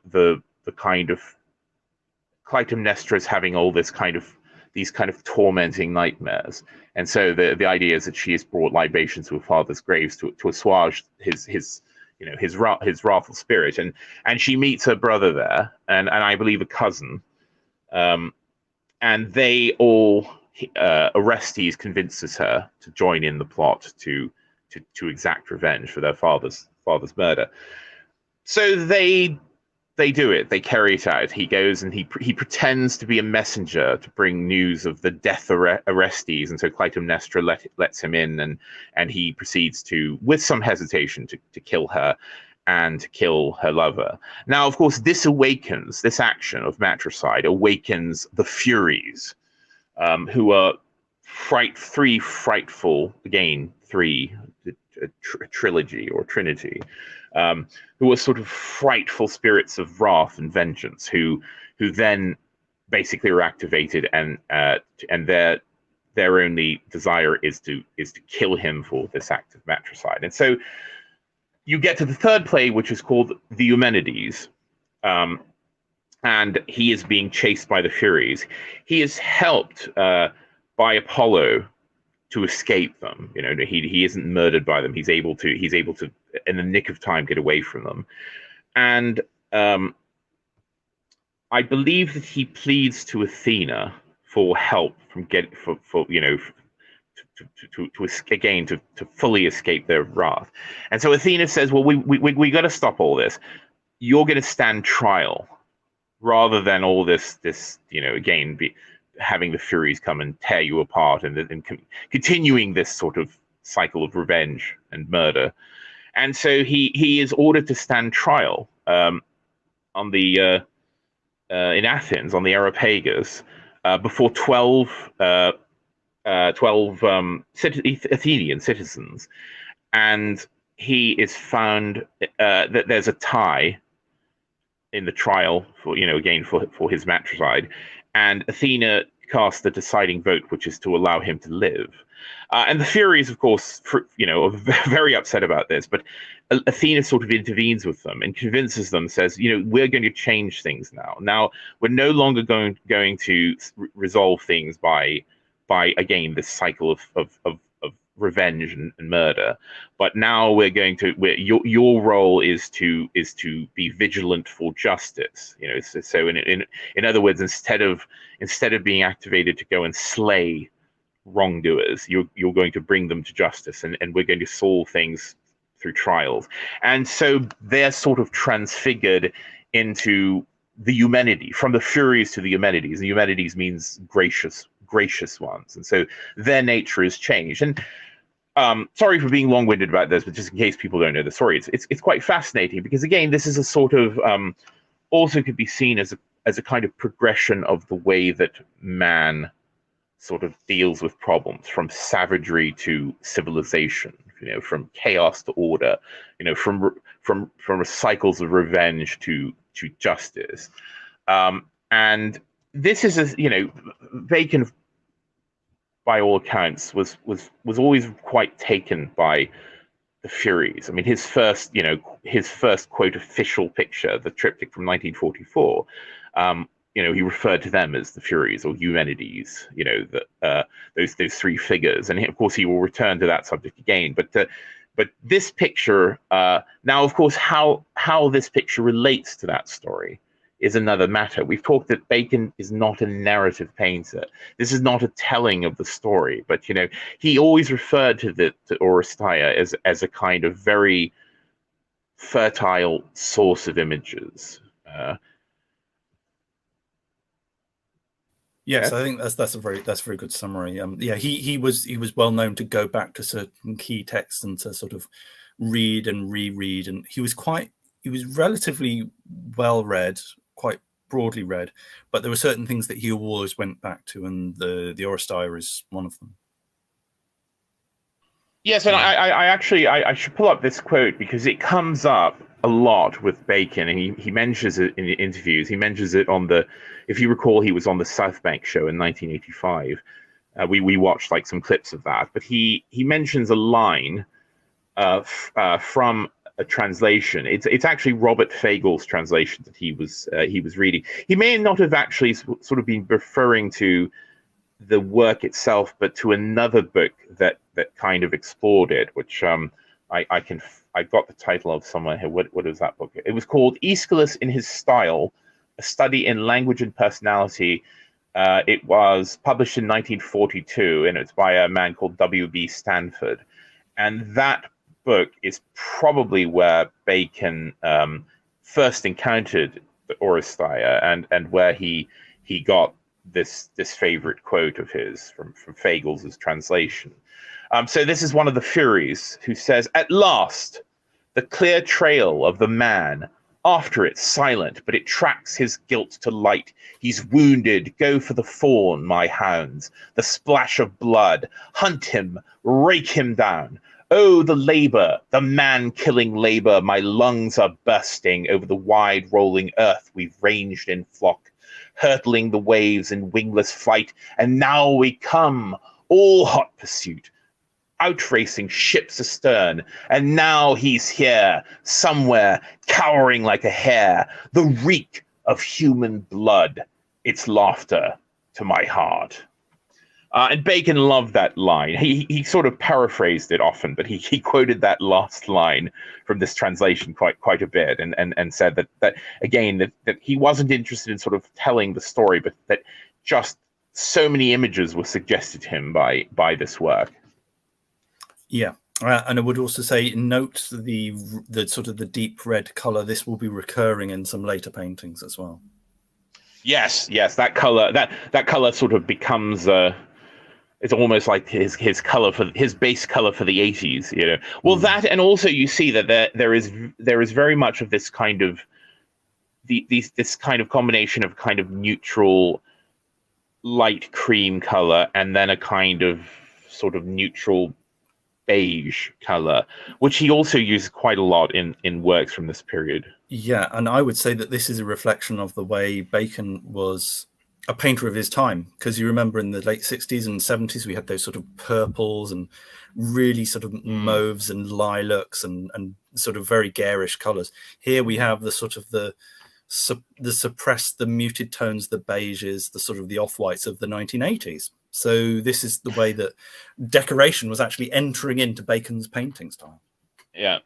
kind of Clytemnestra's having all these kind of tormenting nightmares. And so the idea is that she has brought libations to her father's graves to assuage his wrathful spirit. And she meets her brother there, and I believe a cousin, and they all Orestes convinces her to join in the plot to exact revenge for their father's murder. So they do it. They carry it out. He goes and he pretends to be a messenger to bring news of the death of Orestes, and so Clytemnestra lets him in, and he proceeds to, with some hesitation, to kill her and to kill her lover. Now, of course, this action of matricide awakens the Furies, who are three, a trilogy or trinity, who are sort of frightful spirits of wrath and vengeance, who then basically are activated, and their only desire is to kill him for this act of matricide. And so you get to the third play, which is called The Eumenides, and he is being chased by the Furies. He is helped by Apollo to escape them. He isn't murdered by them. He's able to in the nick of time get away from them. And I believe that he pleads to Athena for help from to fully escape their wrath. And so Athena says, well, we got to stop all this. You're going to stand trial rather than all this having the Furies come and tear you apart, and continuing this sort of cycle of revenge and murder. And so he is ordered to stand trial in Athens on the Areopagus before 12 Athenian citizens, and he is found that there's a tie in the trial for his matricide, and Athena casts the deciding vote, which is to allow him to live. And the Furies, of course, are very upset about this, but Athena sort of intervenes with them and convinces them, says, we're going to change things now. Now, we're no longer going to resolve things by again, this cycle of revenge and murder, but now we're going to, your role is to be vigilant for justice. So in other words, instead of being activated to go and slay wrongdoers, you're going to bring them to justice, and we're going to solve things through trials. And so they're sort of transfigured into the Eumenides, from the Furies to the Eumenides. The Eumenides means gracious ones, and so their nature is changed. And sorry for being long-winded about this, but just in case people don't know the story, it's quite fascinating, because again, this is a sort of also could be seen as a kind of progression of the way that man sort of deals with problems from savagery to civilization, from chaos to order, from cycles of revenge to justice. And this is Bacon, by all accounts, was always quite taken by the Furies. I mean, his first quote official picture, the triptych from 1944. He referred to them as the Furies or Eumenides. Those three figures, and of course he will return to that subject again. But this picture now, of course, how this picture relates to that story is another matter. We've talked that Bacon is not a narrative painter. This is not a telling of the story, but he always referred to Oresteia as a kind of very fertile source of images. Yes, Yes? I think that's a very good summary. He was well known to go back to certain key texts and to sort of read and reread, and he was relatively well read, quite broadly read, but there were certain things that he always went back to, and the Oresteia is one of them. Yes, and I should pull up this quote because it comes up a lot with Bacon, and he mentions it in the interviews. He mentions it if you recall, he was on the South Bank show in 1985. We watched like some clips of that, but he mentions a line from a translation. It's actually Robert Fagel's translation that he was reading. He may not have actually sort of been referring to the work itself, but to another book that kind of explored it, which I got the title of somewhere here. What is that book? It was called Aeschylus in His Style, A Study in Language and Personality. It was published in 1942, and it's by a man called W.B. Stanford. And that book is probably where Bacon first encountered the Oresteia, and where he got this favorite quote of his from Fagel's translation. So this is one of the Furies who says, "At last, the clear trail of the man, after it silent, but it tracks his guilt to light. He's wounded, go for the fawn, my hounds, the splash of blood, hunt him, rake him down. Oh, the labor, the man-killing labor, my lungs are bursting over the wide rolling earth we've ranged in flock, hurtling the waves in wingless flight, and now we come, all hot pursuit, outracing ships astern, and now he's here, somewhere, cowering like a hare, the reek of human blood, its laughter to my heart." And Bacon loved that line. He sort of paraphrased it often, but he quoted that last line from this translation quite a bit, and said that again that he wasn't interested in sort of telling the story, but that just so many images were suggested to him by this work. Yeah, and I would also say note the sort of the deep red color. This will be recurring in some later paintings as well. Yes, that color sort of becomes it's almost like his color for his base color for the 80s, Well, that, and also you see that there is very much of this kind of this kind of combination of kind of neutral light cream color and then a kind of sort of neutral beige color, which he also uses quite a lot in works from this period. Yeah, and I would say that this is a reflection of the way Bacon was a painter of his time, because you remember in the late 60s and 70s we had those sort of purples and really sort of mauves and lilacs and sort of very garish colors. Here we have the sort of the suppressed, the muted tones, the beiges, the sort of the off-whites of the 1980s. So this is the way that decoration was actually entering into Bacon's painting style. Yeah.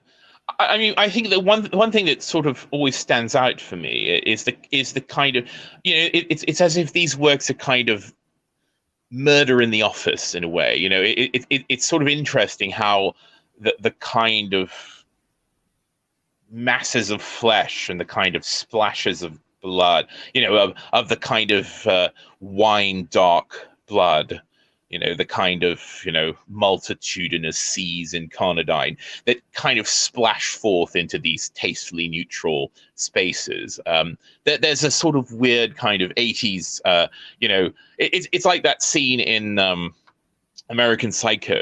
I mean, I think that one thing that sort of always stands out for me is the kind of, it's as if these works are kind of Murder in the Office in a way. It's sort of interesting how the kind of masses of flesh and the kind of splashes of blood, of the kind of wine dark blood the kind of multitudinous seas in Carnadine that kind of splash forth into these tastefully neutral spaces. There's a sort of weird kind of 80s, it's like that scene in American Psycho,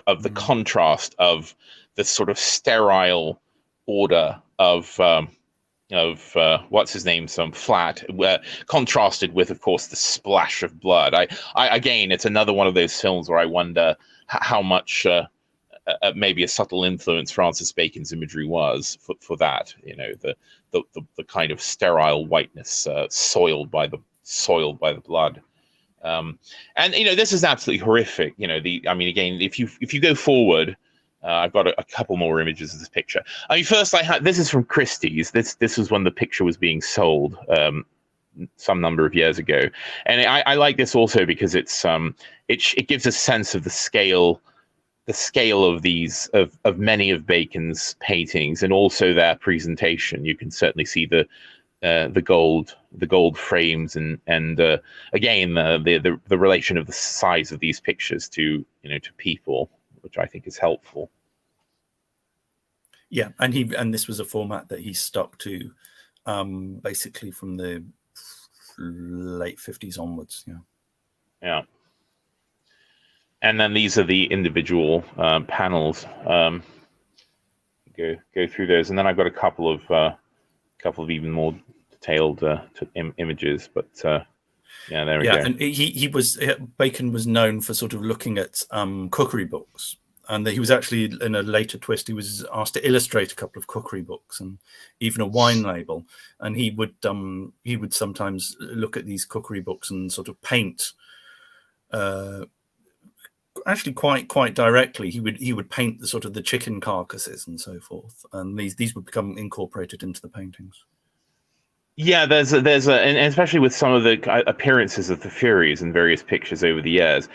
of the contrast of the sort of sterile order of what's his name, some flat, contrasted with, of course, the splash of blood. I again, it's another one of those films where I wonder how much maybe a subtle influence Francis Bacon's imagery was for that. The kind of sterile whiteness soiled by the blood. And this is absolutely horrific. Again, if you go forward. I've got a couple more images of this picture. First this is from Christie's. This was when the picture was being sold some number of years ago, and I like this also because it gives a sense of the scale of these of many of Bacon's paintings, and also their presentation. You can certainly see the gold frames and again the relation of the size of these pictures to people, which I think is helpful. Yeah, and this was a format that he stuck to basically from the late 50s onwards. Yeah. And then these are the individual panels. Go through those, and then I've got a couple of even more detailed images, but yeah, there we go. And Bacon was known for sort of looking at cookery books, and he was actually, in a later twist, he was asked to illustrate a couple of cookery books and even a wine label. And he would sometimes look at these cookery books and sort of paint. Actually, quite directly, he would paint the sort of the chicken carcasses and so forth, and these would become incorporated into the paintings. Yeah, there's and especially with some of the appearances of the Furies in various pictures over the years,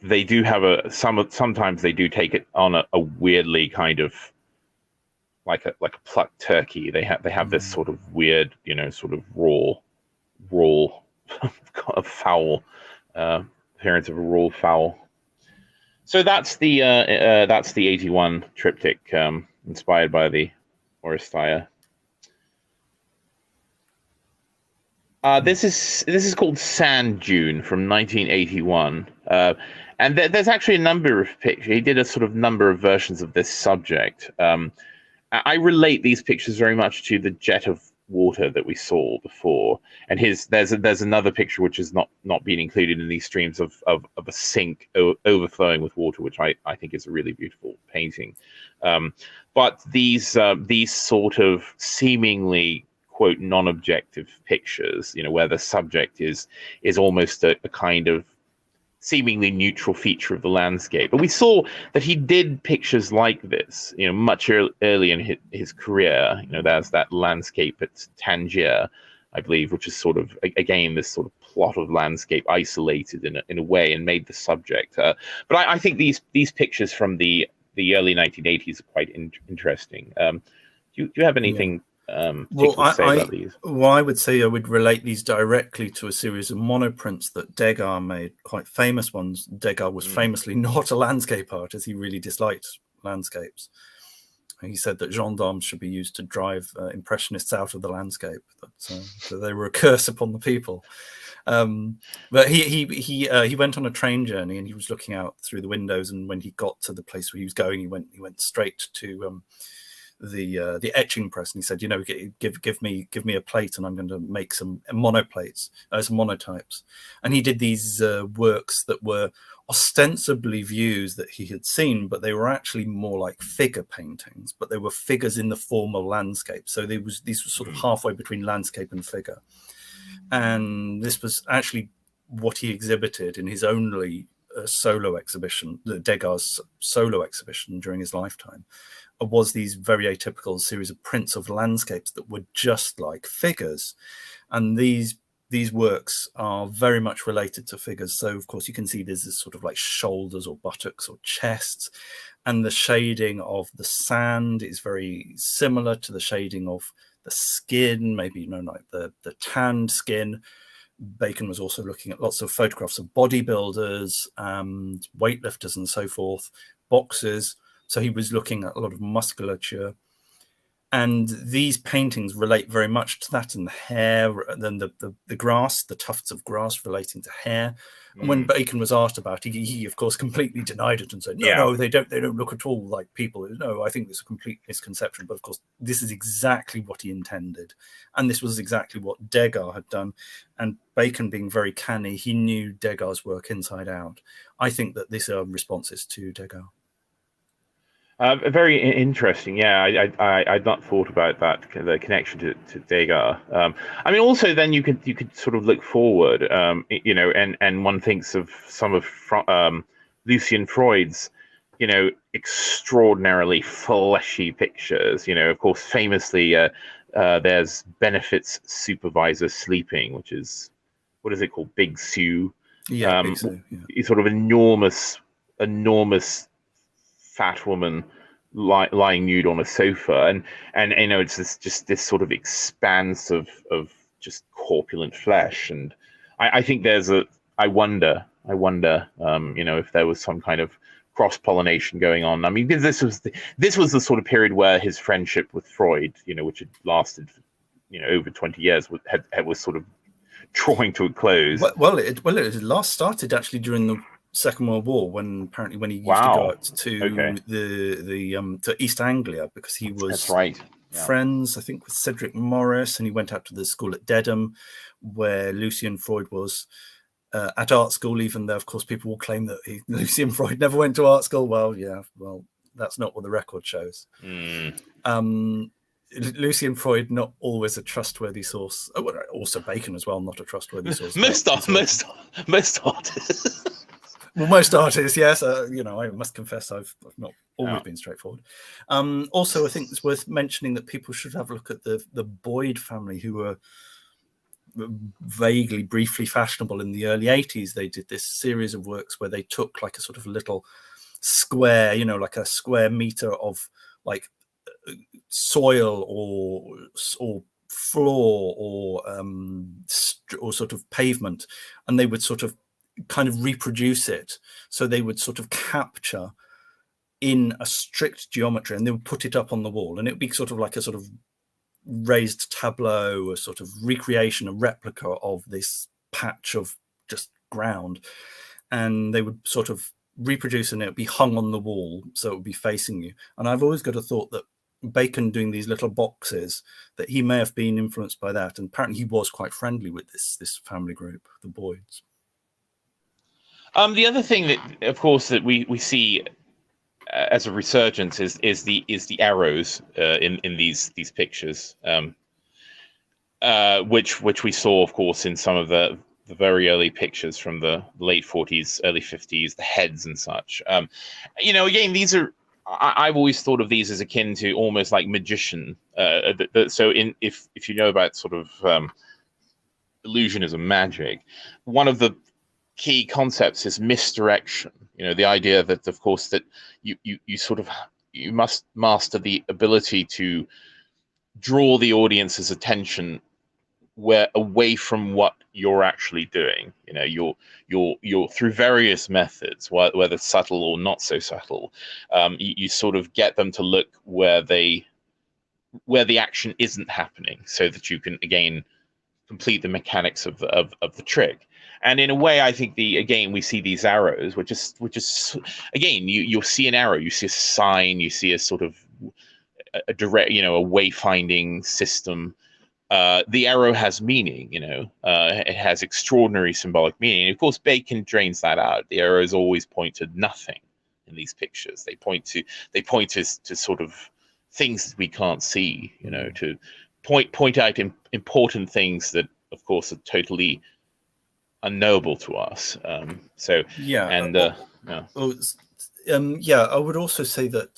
they do have sometimes they do take it on a weirdly kind of like a plucked turkey. They have this sort of weird, sort of raw fowl appearance of a raw fowl. So that's the 81 triptych inspired by the Oresteia. This is called Sand Dune from 1981, and there's actually a number of pictures. He did a sort of number of versions of this subject. I relate these pictures very much to the jet of water that we saw before, and there's another picture which is not being included in these streams of a sink overflowing with water, which I think is a really beautiful painting. But these sort of seemingly quote non-objective pictures, where the subject is almost a kind of seemingly neutral feature of the landscape. But we saw that he did pictures like this, much early in his career. There's that landscape at Tangier, I believe, which is sort of again this sort of plot of landscape isolated in a way and made the subject. But I think these pictures from the early 1980s are quite interesting. Do you have anything? Yeah. I would say I would relate these directly to a series of monoprints that Degas made, quite famous ones. Degas was famously not a landscape artist. He really disliked landscapes. He said that gendarmes should be used to drive impressionists out of the landscape, that they were a curse upon the people. But he went on a train journey, and he was looking out through the windows, and when he got to the place where he was going, he went straight to the etching press, and he said, give me a plate, and I'm going to make some monoplates, some monotypes. And he did these works that were ostensibly views that he had seen, but they were actually more like figure paintings, but they were figures in the form of landscape. So these were sort of halfway between landscape and figure. And this was actually what he exhibited in his only solo exhibition, the Degas solo exhibition during his lifetime, was these very atypical series of prints of landscapes that were just like figures. And these works are very much related to figures. So of course you can see there's this sort of like shoulders or buttocks or chests, and the shading of the sand is very similar to the shading of the skin, maybe like the tanned skin. Bacon was also looking at lots of photographs of bodybuilders and weightlifters and so forth, boxers. So he was looking at a lot of musculature. And these paintings relate very much to that, and the hair, then the grass, the tufts of grass relating to hair. And when Bacon was asked about it, he of course completely denied it and said, no, they don't look at all like people. No, I think it's a complete misconception. But of course, this is exactly what he intended. And this was exactly what Degas had done. And Bacon, being very canny, he knew Degas' work inside out. I think that these are responses to Degas. Very interesting. Yeah, I'd not thought about that, the connection to Degas. I mean, also then you could sort of look forward, and one thinks of some of Lucian Freud's, extraordinarily fleshy pictures. Of course, famously, there's Benefit's Supervisor Sleeping, which is, what is it called, Big Sue. Yeah, Big Sue. Yeah. It's sort of enormous fat woman lying nude on a sofa, and it's just this sort of expanse of just corpulent flesh, and I think I wonder if there was some kind of cross-pollination going on. I mean, this was the sort of period where his friendship with Freud, which had lasted over 20 years, was sort of drawing to a close. Well, it last started actually during the Second World War, when he used to go out to to East Anglia, because he was friends, I think, with Cedric Morris, and he went out to the school at Dedham, where Lucian Freud was at art school. Even though, of course, people will claim that Lucian Freud never went to art school. Well, that's not what the record shows. Lucian Freud, not always a trustworthy source. Also Bacon as well, not a trustworthy source. Most artists. Well, most artists, yes. I must confess I've not always been straightforward. Also, I think it's worth mentioning that people should have a look at the Boyd family, who were vaguely, briefly fashionable in the early 80s. They did this series of works where they took like a sort of little square, like a square meter of like soil or floor or sort of pavement, and they would sort of kind of reproduce it. So they would sort of capture in a strict geometry, and they would put it up on the wall, and it would be sort of like a sort of raised tableau, a sort of recreation, a replica of this patch of just ground, and they would sort of reproduce, and it would be hung on the wall, so it would be facing you. And I've always got a thought that Bacon doing these little boxes, that he may have been influenced by that, and apparently he was quite friendly with this family group, the Boyds. The other thing that, of course, that we see as a resurgence is the arrows in these pictures, which we saw, of course, in some of the very early pictures from the late 40s, early 50s, the heads and such. Again, these are. I've always thought of these as akin to almost like magician. So if you know about sort of illusionism, magic, one of the key concepts is misdirection. The idea that, of course, that you must master the ability to draw the audience's attention away from what you're actually doing. You're through various methods, whether subtle or not so subtle. You sort of get them to look where the action isn't happening, so that you can again complete the mechanics of the trick. And in a way, I think we see these arrows, which is again, you'll see an arrow, you see a sign, you see a sort of a direct, a wayfinding system. The arrow has meaning, it has extraordinary symbolic meaning. And of course, Bacon drains that out. The arrows always point to nothing in these pictures. They point to sort of things that we can't see, to point out important things that, of course, are totally unknowable to us. I would also say that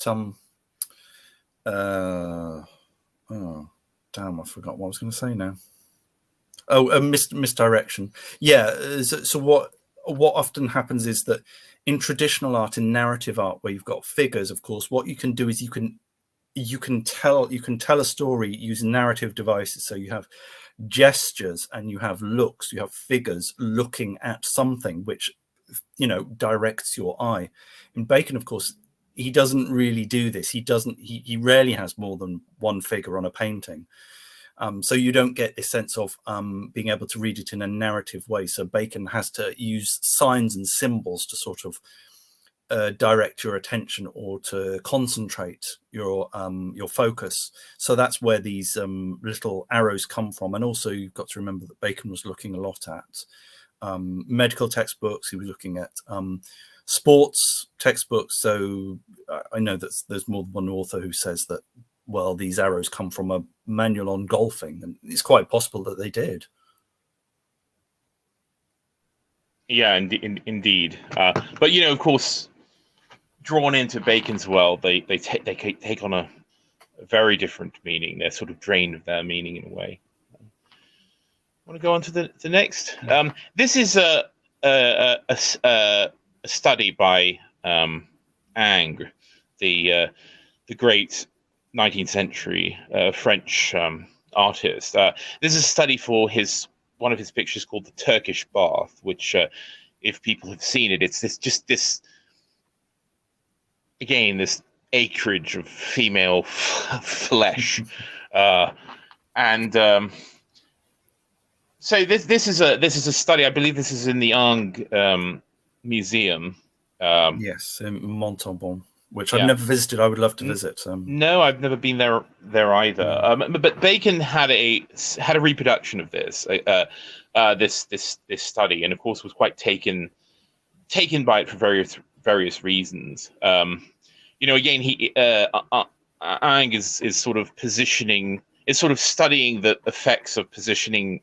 damn, I forgot what I was going to say now. Misdirection. Yeah. So what often happens is that in traditional art, in narrative art, where you've got figures, of course, what you can do is you can tell a story using narrative devices. So you have gestures and you have looks, you have figures looking at something which, directs your eye. In Bacon, of course, he doesn't really do this. He rarely has more than one figure on a painting. So you don't get this sense of being able to read it in a narrative way. So Bacon has to use signs and symbols to sort of direct your attention or to concentrate your focus. So that's where these little arrows come from. And also you've got to remember that Bacon was looking a lot at medical textbooks. He was looking at sports textbooks. So I know that there's more than one author who says that, well, these arrows come from a manual on golfing, and it's quite possible that they did. Yeah, indeed. But of course, drawn into Bacon's world, they take on a very different meaning. They're sort of drained of their meaning in a way. Want to go on to the next? This is a study by Ingres, the great 19th century French artist. This is a study for one of his pictures called the Turkish Bath, which, if people have seen it, it's this again, this acreage of female flesh, and so this is a study. I believe this is in the Ingres Museum. Yes, in Montauban, which I've never visited. I would love to visit. No, I've never been there either. But Bacon had a reproduction of this study, and of course was quite taken by it for various reasons. Again, Ingres is sort of studying the effects of positioning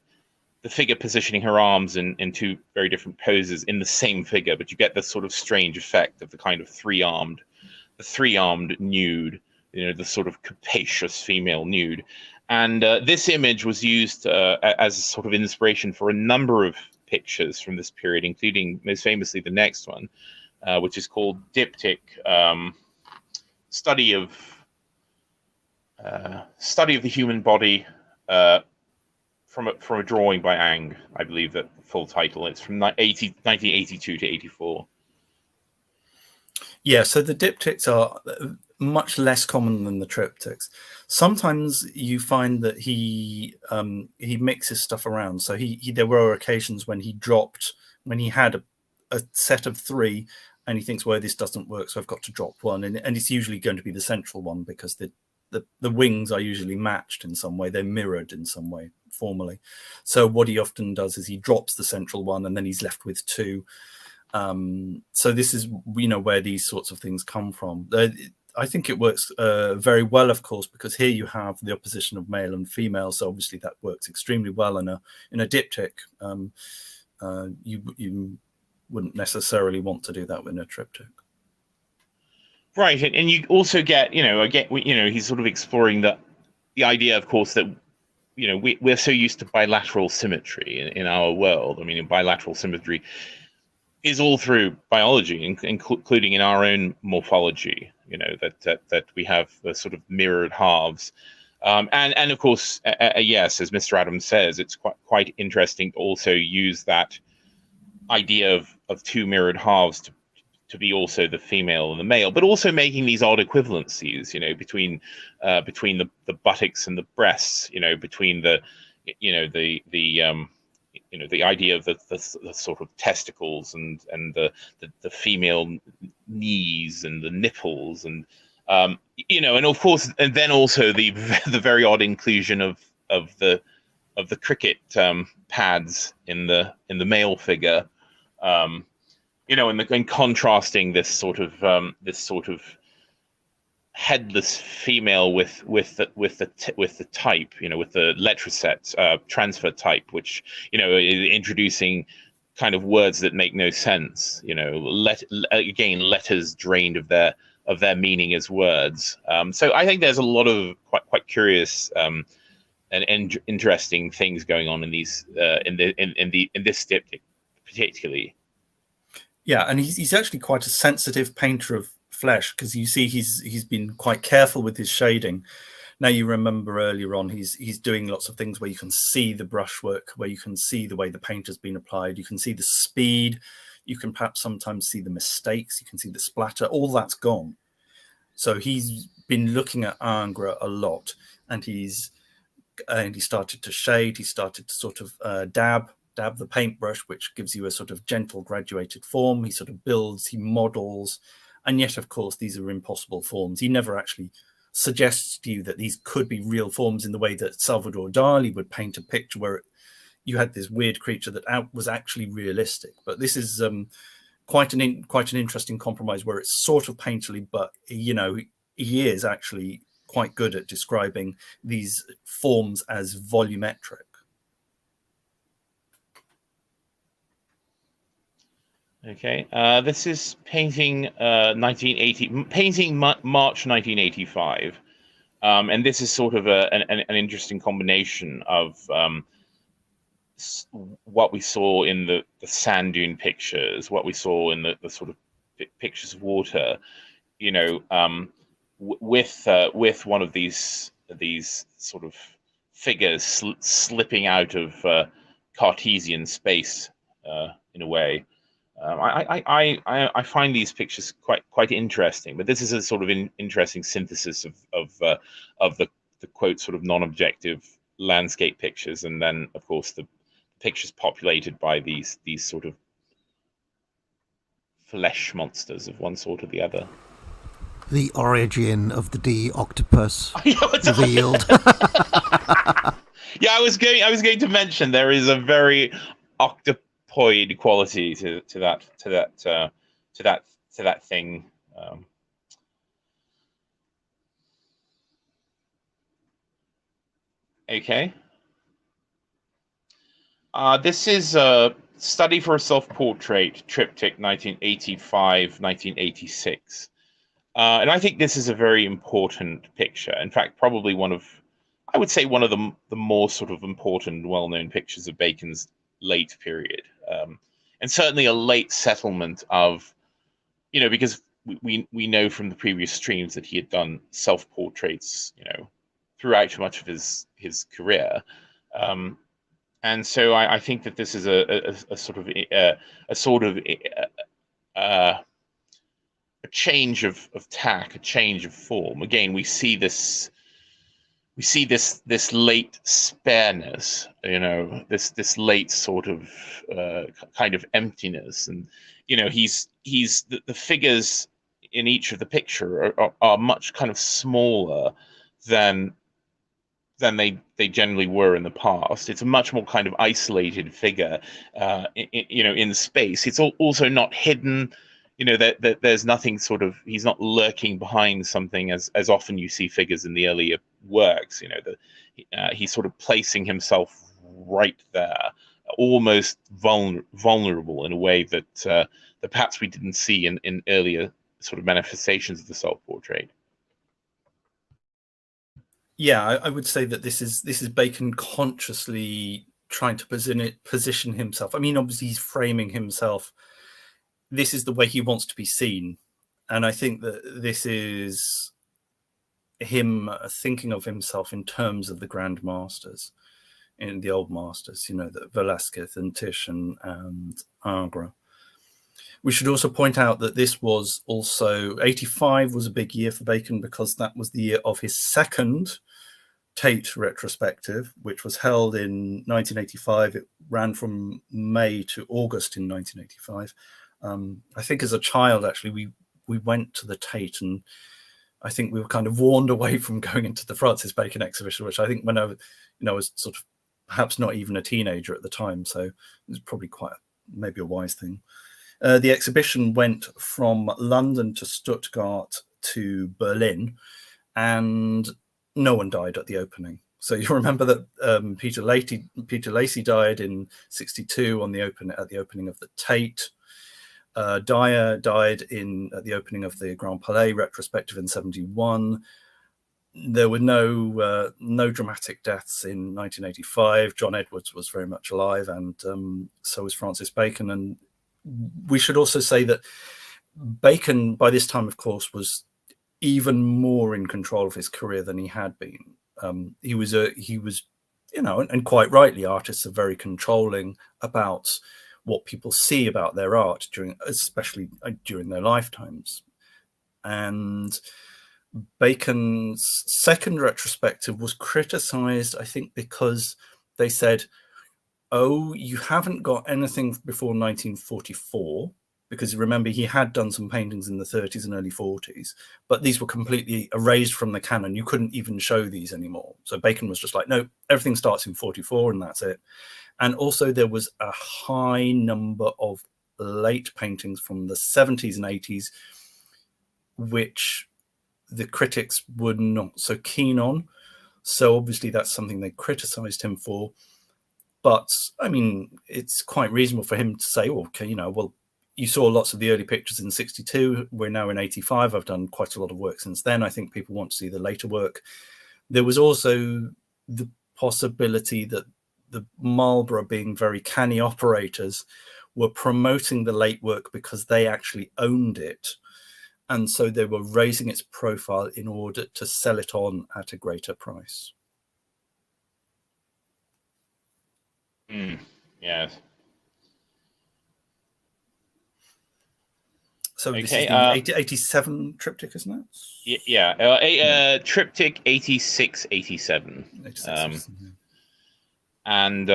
the figure positioning her arms in two very different poses in the same figure, but you get this sort of strange effect of the kind of three-armed nude, the sort of capacious female nude. And this image was used as a sort of inspiration for a number of pictures from this period, including most famously the next one, which is called Diptych, study of the human body from a drawing by Ingres. I believe that the full title. It's from 1982 to 84. Yeah, so the diptychs are much less common than the triptychs. Sometimes you find that he mixes stuff around. So there were occasions when he had a set of three, and he thinks, well, this doesn't work, so I've got to drop one, and it's usually going to be the central one because the wings are usually matched in some way. They're mirrored in some way formally. So what he often does is he drops the central one, and then he's left with two. So this is where these sorts of things come from. I think it works very well, of course, because here you have the opposition of male and female. So obviously that works extremely well in a diptych. You wouldn't necessarily want to do that in a triptych. Right, and you also get, he's sort of exploring the idea, of course, that we're so used to bilateral symmetry in our world. I mean, bilateral symmetry is all through biology, including in our own morphology. That we have the sort of mirrored halves, and of course, yes, as Mr. Adams says, it's quite interesting to also use that idea of two mirrored halves to be also the female and the male, but also making these odd equivalencies, between the buttocks and the breasts, between the idea of the sort of testicles and the female knees and the nipples and and of course, and then also the very odd inclusion of the cricket pads in the male figure. And contrasting this sort of headless female with the type, with the letraset transfer type, which is introducing kind of words that make no sense. Letters drained of their meaning as words. So I think there's a lot of quite curious and interesting things going on in these in this diptych particularly. Yeah, and he's actually quite a sensitive painter of flesh, because you see he's been quite careful with his shading. Now you remember earlier on, he's doing lots of things where you can see the brushwork, where you can see the way the paint has been applied, you can see the speed, you can perhaps sometimes see the mistakes, you can see the splatter, all that's gone. So he's been looking at Ingres a lot, and he started to shade, he started to sort of dab the paintbrush, which gives you a sort of gentle graduated form. He sort of builds, he models, and yet, of course, these are impossible forms. He never actually suggests to you that these could be real forms in the way that Salvador Dali would paint a picture where you had this weird creature that was actually realistic. But this is quite an interesting compromise where it's sort of painterly, but you know, he is actually quite good at describing these forms as volumetric. Okay, this is painting 1980, painting March 1985, and this is sort of an interesting combination of what we saw in the sand dune pictures, what we saw in the sort of pictures of water, you know, with one of these sort of figures slipping out of Cartesian space in a way. I find these pictures quite interesting, but this is a sort of interesting synthesis of the quote sort of non-objective landscape pictures, and then of course the pictures populated by these sort of flesh monsters of one sort or the other. The origin of the D octopus revealed. Yeah, I was going to mention there is a very octopoid quality to that thing. Okay. This is a Study for a Self-Portrait, Triptych 1985-1986. And I think this is a very important picture. In fact, probably I would say one of the more sort of important, well-known pictures of Bacon's late period. And certainly a late settlement of, you know, because we know from the previous streams that he had done self-portraits, you know, throughout much of his career. And so I think that this is a change of tack, a change of form. Again, we see this late spareness, you know, this late sort of kind of emptiness, and you know, the figures in each of the picture are much kind of smaller than they generally were in the past. It's a much more kind of isolated figure, you know, in space. It's also not hidden. You know, that there's nothing sort of, he's not lurking behind something as often you see figures in the earlier works. You know, he's sort of placing himself right there, almost vulnerable in a way that perhaps we didn't see in earlier sort of manifestations of the self-portrait. Yeah, I would say that this is Bacon consciously trying to position himself. I mean, obviously he's framing himself. This is the way he wants to be seen, and I think that this is him thinking of himself in terms of the grand masters, in the old masters, you know, the Velázquez and Titian and Ingres. We should also point out that this was also 85 was a big year for Bacon, because that was the year of his second Tate retrospective, which was held in 1985. It ran from May to August in 1985. I think as a child, actually, we went to the Tate, and I think we were kind of warned away from going into the Francis Bacon exhibition, which I think when I was sort of perhaps not even a teenager at the time, so it was probably maybe a wise thing. The exhibition went from London to Stuttgart to Berlin, and no one died at the opening. So you remember that Peter Lacey died in '62 at the opening of the Tate. Dyer died at the opening of the Grand Palais retrospective in '71. There were no dramatic deaths in 1985. John Edwards was very much alive, and so was Francis Bacon. And we should also say that Bacon, by this time, of course, was even more in control of his career than he had been. He was, you know, and quite rightly, artists are very controlling about what people see about their art especially during their lifetimes. And Bacon's second retrospective was criticized, I think, because they said, oh, you haven't got anything before 1944, because remember, he had done some paintings in the 30s and early 40s, but these were completely erased from the canon. You couldn't even show these anymore. So Bacon was just like, no, everything starts in 44 and that's it. And also there was a high number of late paintings from the 70s and 80s, which the critics were not so keen on. So obviously that's something they criticized him for. But I mean, it's quite reasonable for him to say, oh, okay, you know, well, you saw lots of the early pictures in 62. We're now in 85. I've done quite a lot of work since then. I think people want to see the later work. There was also the possibility that the Marlborough, being very canny operators, were promoting the late work because they actually owned it. And so they were raising its profile in order to sell it on at a greater price. Yes. So this Okay, is the 87 triptych, isn't it? Yeah. Triptych 86, 87. 86, And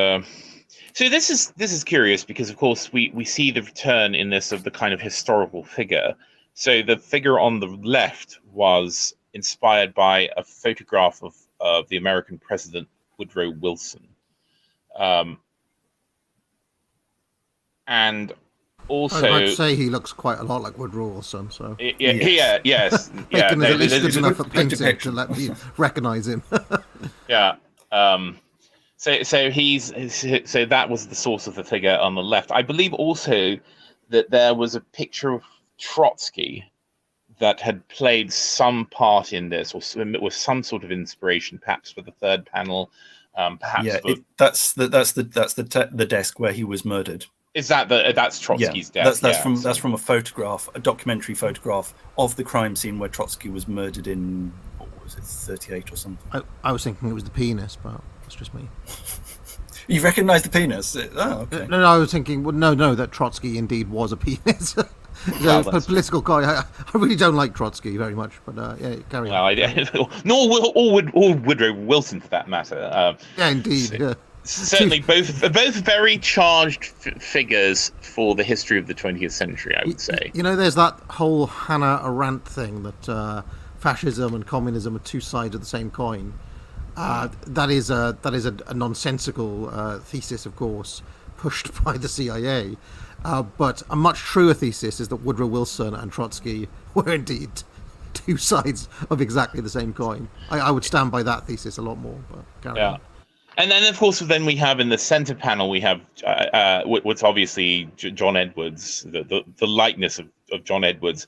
so this is curious because, of course, we see the return in this of the kind of historical figure. So the figure on the left was inspired by a photograph of the American president Woodrow Wilson, and also I'd say he looks quite a lot like Woodrow Wilson. So yes. Bacon is at least there's good a enough at painting to let me recognise him. Yeah. So that was the source of the figure on the left. I believe also that there was a picture of Trotsky that had played some part in this, or was some sort of inspiration, perhaps for the third panel. Perhaps that's the desk where he was murdered. Is that's Trotsky's desk? That's from a photograph, a documentary photograph of the crime scene where Trotsky was murdered in, what was it, 38 or something. I was thinking it was the penis, but that's just me. You recognise the penis? Oh, okay. No, I was thinking, that Trotsky indeed was a penis. A political guy. I really don't like Trotsky very much, but carry on. Nor Woodrow Wilson, for that matter. Yeah, indeed. Certainly, both very charged figures for the history of the 20th century, I would say. You know, there's that whole Hannah Arendt thing that fascism and communism are two sides of the same coin. That is a nonsensical thesis, of course, pushed by the CIA. But a much truer thesis is that Woodrow Wilson and Trotsky were indeed two sides of exactly the same coin. I would stand by that thesis a lot more. But carry on. And then, of course, we have in the center panel, we have what's obviously John Edwards, the likeness of John Edwards,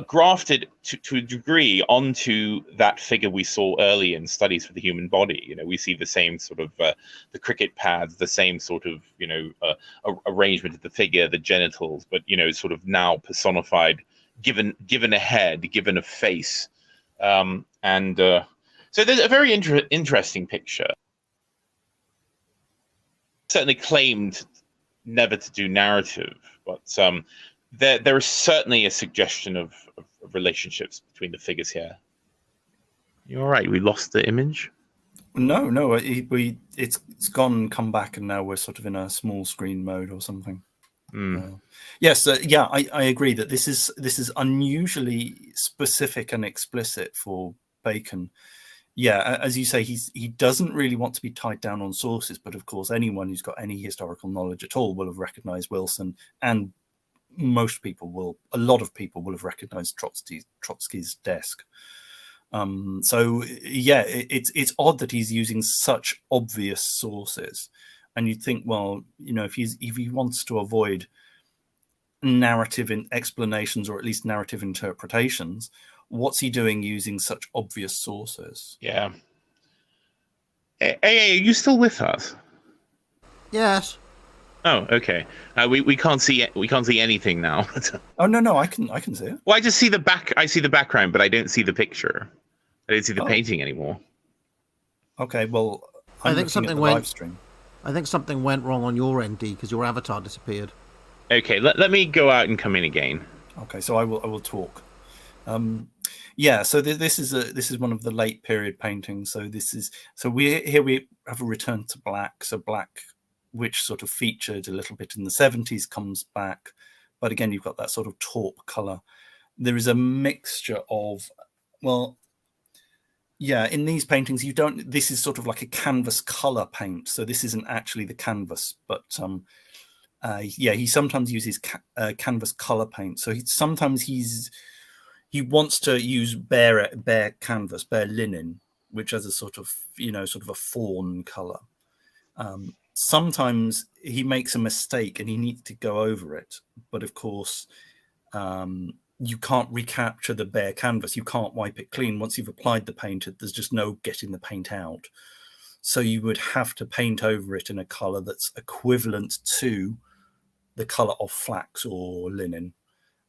grafted to a degree onto that figure we saw early in Studies for the Human Body. You know, we see the same sort of the cricket pads, the same sort of arrangement of the figure, the genitals, but sort of now personified, given a head, given a face, so there's a very interesting picture. Certainly claimed never to do narrative, but there is certainly a suggestion of relationships between the figures here. You all right? We lost the image? No, it's gone, come back, and now we're sort of in a small screen mode or something. Yes, I agree that this is unusually specific and explicit for Bacon. Yeah, as you say, he doesn't really want to be tied down on sources, but of course, anyone who's got any historical knowledge at all will have recognized Wilson, and a lot of people will have recognized Trotsky's desk. So yeah, it's odd that he's using such obvious sources, and you'd think, well, if he wants to avoid narrative explanations, or at least narrative interpretations, what's he doing using such obvious sources? Yeah. Hey, are you still with us? Yes. Oh, okay. We can't see anything now. Oh no, I can see it. Well, I just see the back. I see the background, but I don't see the picture. I don't see the Oh. painting anymore. Okay, well, I I'm think looking something at the went. live stream. I think something went wrong on your end, D, because your avatar disappeared. Okay, let me go out and come in again. Okay, so I will talk. Yeah, so this is one of the late period paintings. So we have a return to black. So black, which sort of featured a little bit in the 70s, comes back, but again you've got that sort of taupe color. There is a mixture of, well, yeah, in these paintings you don't. This is sort of like a canvas color paint. So this isn't actually the canvas, but yeah, he sometimes uses canvas color paint. So sometimes he wants to use bare canvas, bare linen, which has a sort of a fawn color. Sometimes he makes a mistake and he needs to go over it, but of course you can't recapture the bare canvas. You can't wipe it clean. Once you've applied the paint, there's just no getting the paint out. So you would have to paint over it in a color that's equivalent to the color of flax or linen.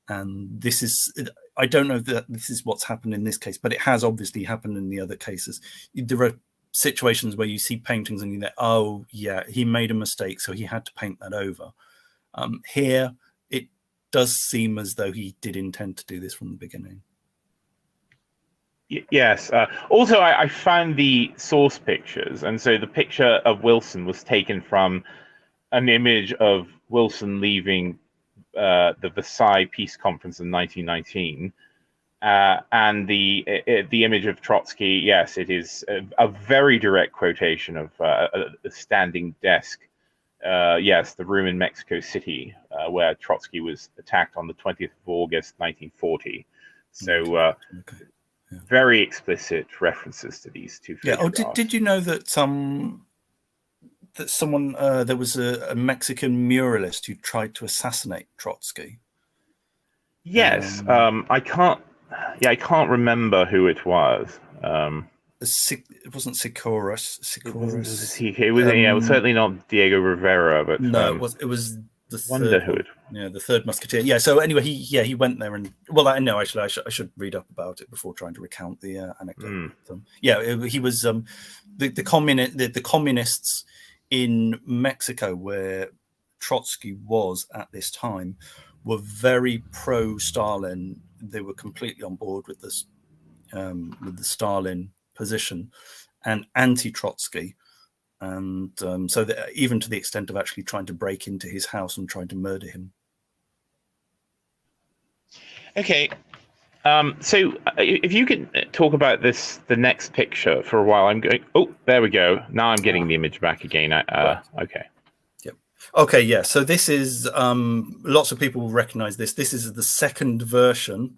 And this is, I don't know that this is what's happened in this case, but it has obviously happened in the other cases. There are situations where you see paintings and you think, oh yeah, he made a mistake, so he had to paint that over. Here, it does seem as though he did intend to do this from the beginning. Yes. Also, I found the source pictures, and so the picture of Wilson was taken from an image of Wilson leaving the Versailles Peace Conference in 1919, and the image of Trotsky. Yes, it is a very direct quotation of a standing desk. Yes, the room in Mexico City where Trotsky was attacked on the 20th of August, 1940. So. Okay. Yeah. Very explicit references to these two photographs. Yeah. Oh, did you know that that someone there was a Mexican muralist who tried to assassinate Trotsky? Yes. I can't remember who it was. It wasn't Sicoris. It was certainly not Diego Rivera, but no, it was the third one. Yeah, the third Musketeer. Yeah. So anyway, he went there and I know actually I should read up about it before trying to recount the anecdote. He was the communists in Mexico, where Trotsky was at this time, were very pro-Stalin. They were completely on board with this with the Stalin position and anti-Trotsky. And so that even to the extent of actually trying to break into his house and trying to murder him. Okay. So if you could talk about the next picture for a while, I'm going. Oh, there we go. Now I'm getting the image back again. Okay. Yep. Okay. Yeah. So this is lots of people will recognize this. This is the second version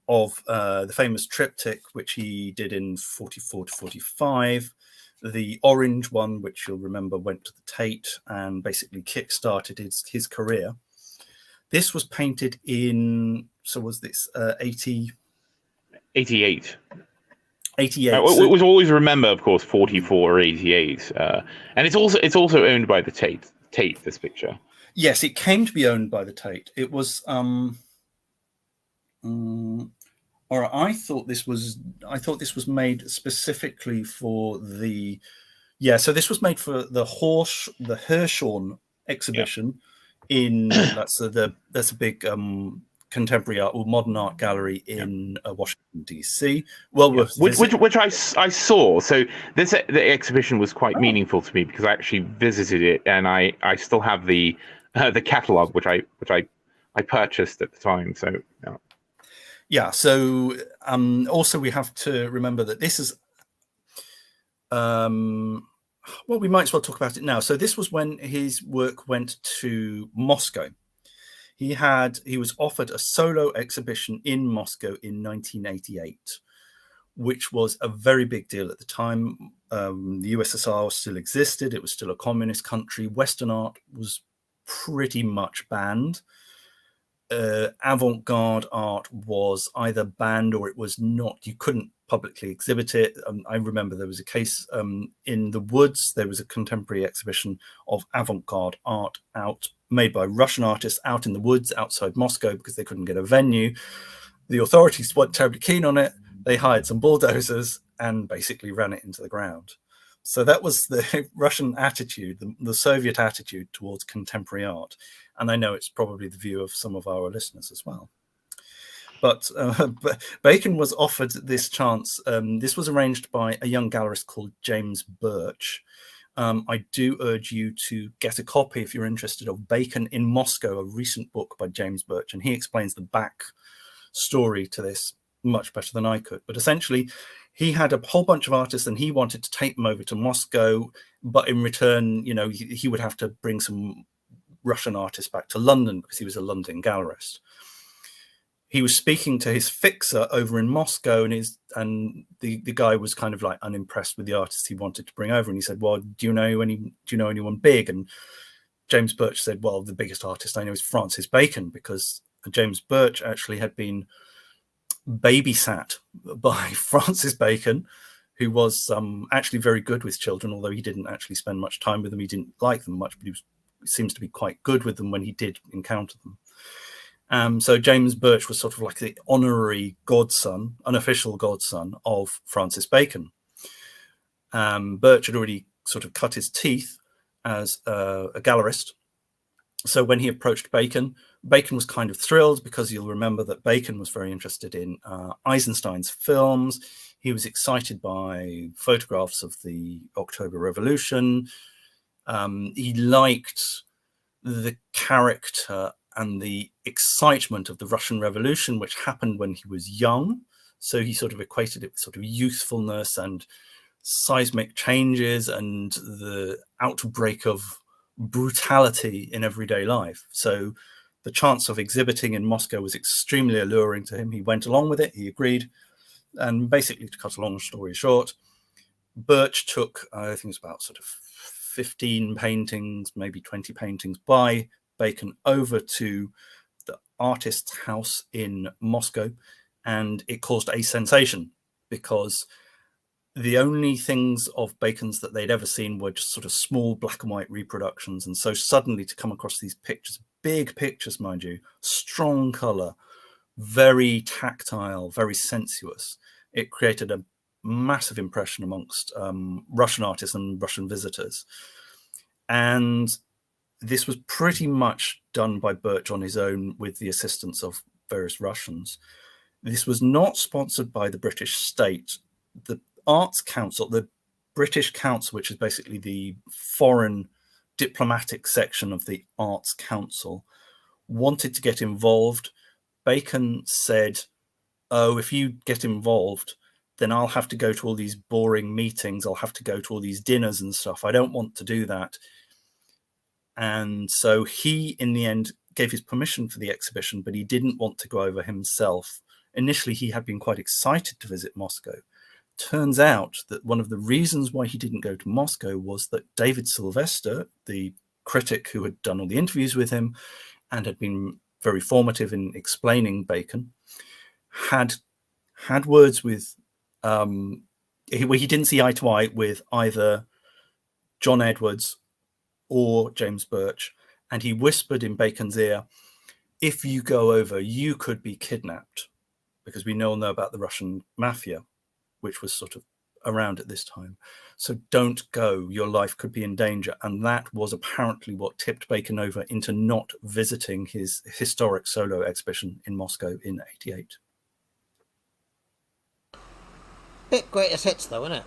of the famous triptych, which he did in 44 to 45. The orange one, which you'll remember, went to the Tate and basically kick-started his career. This was painted in, so was this 88? 88. So, we always remember, of course, 44 or 88. And it's also owned by the Tate, this picture. Yes, it came to be owned by the Tate. It was or I thought this was made specifically for the, so this was made for the Hirshhorn exhibition in that's a big contemporary art or modern art gallery in Washington DC. Which I saw. So the exhibition was quite meaningful to me because I actually visited it, and I still have the catalog which I purchased at the time. So yeah. Yeah. So also we have to remember that this is we might as well talk about it now. So this was when his work went to Moscow. He was offered a solo exhibition in Moscow in 1988, which was a very big deal at the time. The USSR still existed. It was still a communist country. Western art was pretty much banned. Avant-garde art was either banned or it was not. You couldn't publicly exhibit it. I remember there was a case in the woods. There was a contemporary exhibition of avant-garde art made by Russian artists out in the woods outside Moscow because they couldn't get a venue. The authorities weren't terribly keen on it. They hired some bulldozers and basically ran it into the ground. So that was the Russian attitude, the Soviet attitude towards contemporary art. And I know it's probably the view of some of our listeners as well. But Bacon was offered this chance. This was arranged by a young gallerist called James Birch. I do urge you to get a copy if you're interested of Bacon in Moscow, a recent book by James Birch, and he explains the back story to this much better than I could. But essentially, he had a whole bunch of artists and he wanted to take them over to Moscow, but in return, he would have to bring some Russian artists back to London because he was a London gallerist. He was speaking to his fixer over in Moscow, and the guy was kind of like unimpressed with the artists he wanted to bring over. And he said, "Well, do you know anyone big?" And James Birch said, "Well, the biggest artist I know is Francis Bacon," because James Birch actually had been babysat by Francis Bacon, who was actually very good with children, although he didn't actually spend much time with them. He didn't like them much, but he seems to be quite good with them when he did encounter them. So James Birch was sort of like the honorary godson, unofficial godson of Francis Bacon. Birch had already sort of cut his teeth as a gallerist. So when he approached Bacon, Bacon was kind of thrilled because you'll remember that Bacon was very interested in Eisenstein's films. He was excited by photographs of the October Revolution. He liked the character and the excitement of the Russian Revolution, which happened when he was young. So he sort of equated it with sort of youthfulness and seismic changes and the outbreak of brutality in everyday life. So the chance of exhibiting in Moscow was extremely alluring to him. He went along with it, he agreed. And basically, to cut a long story short, Birch took, I think it's about sort of 15 paintings, maybe 20 paintings by Bacon over to the artist's house in Moscow, and it caused a sensation because the only things of Bacon's that they'd ever seen were just sort of small black and white reproductions. And so suddenly to come across these pictures, big pictures, mind you, strong color, very tactile, very sensuous, it created a massive impression amongst Russian artists and Russian visitors. And this was pretty much done by Birch on his own with the assistance of various Russians. This was not sponsored by the British state. The Arts Council, the British Council, which is basically the foreign diplomatic section of the Arts Council, wanted to get involved. Bacon said, "Oh, if you get involved, then I'll have to go to all these boring meetings. I'll have to go to all these dinners and stuff. I don't want to do that." And so he, in the end, gave his permission for the exhibition, but he didn't want to go over himself. Initially, he had been quite excited to visit Moscow. Turns out that one of the reasons why he didn't go to Moscow was that David Sylvester, the critic who had done all the interviews with him and had been very formative in explaining Bacon, had words with, he didn't see eye to eye with either John Edwards or James Birch, and he whispered in Bacon's ear, "If you go over, you could be kidnapped," because we all know about the Russian mafia, which was sort of around at this time. "So don't go, your life could be in danger." And that was apparently what tipped Bacon over into not visiting his historic solo exhibition in Moscow in '88. Bit greatest hits though, isn't it?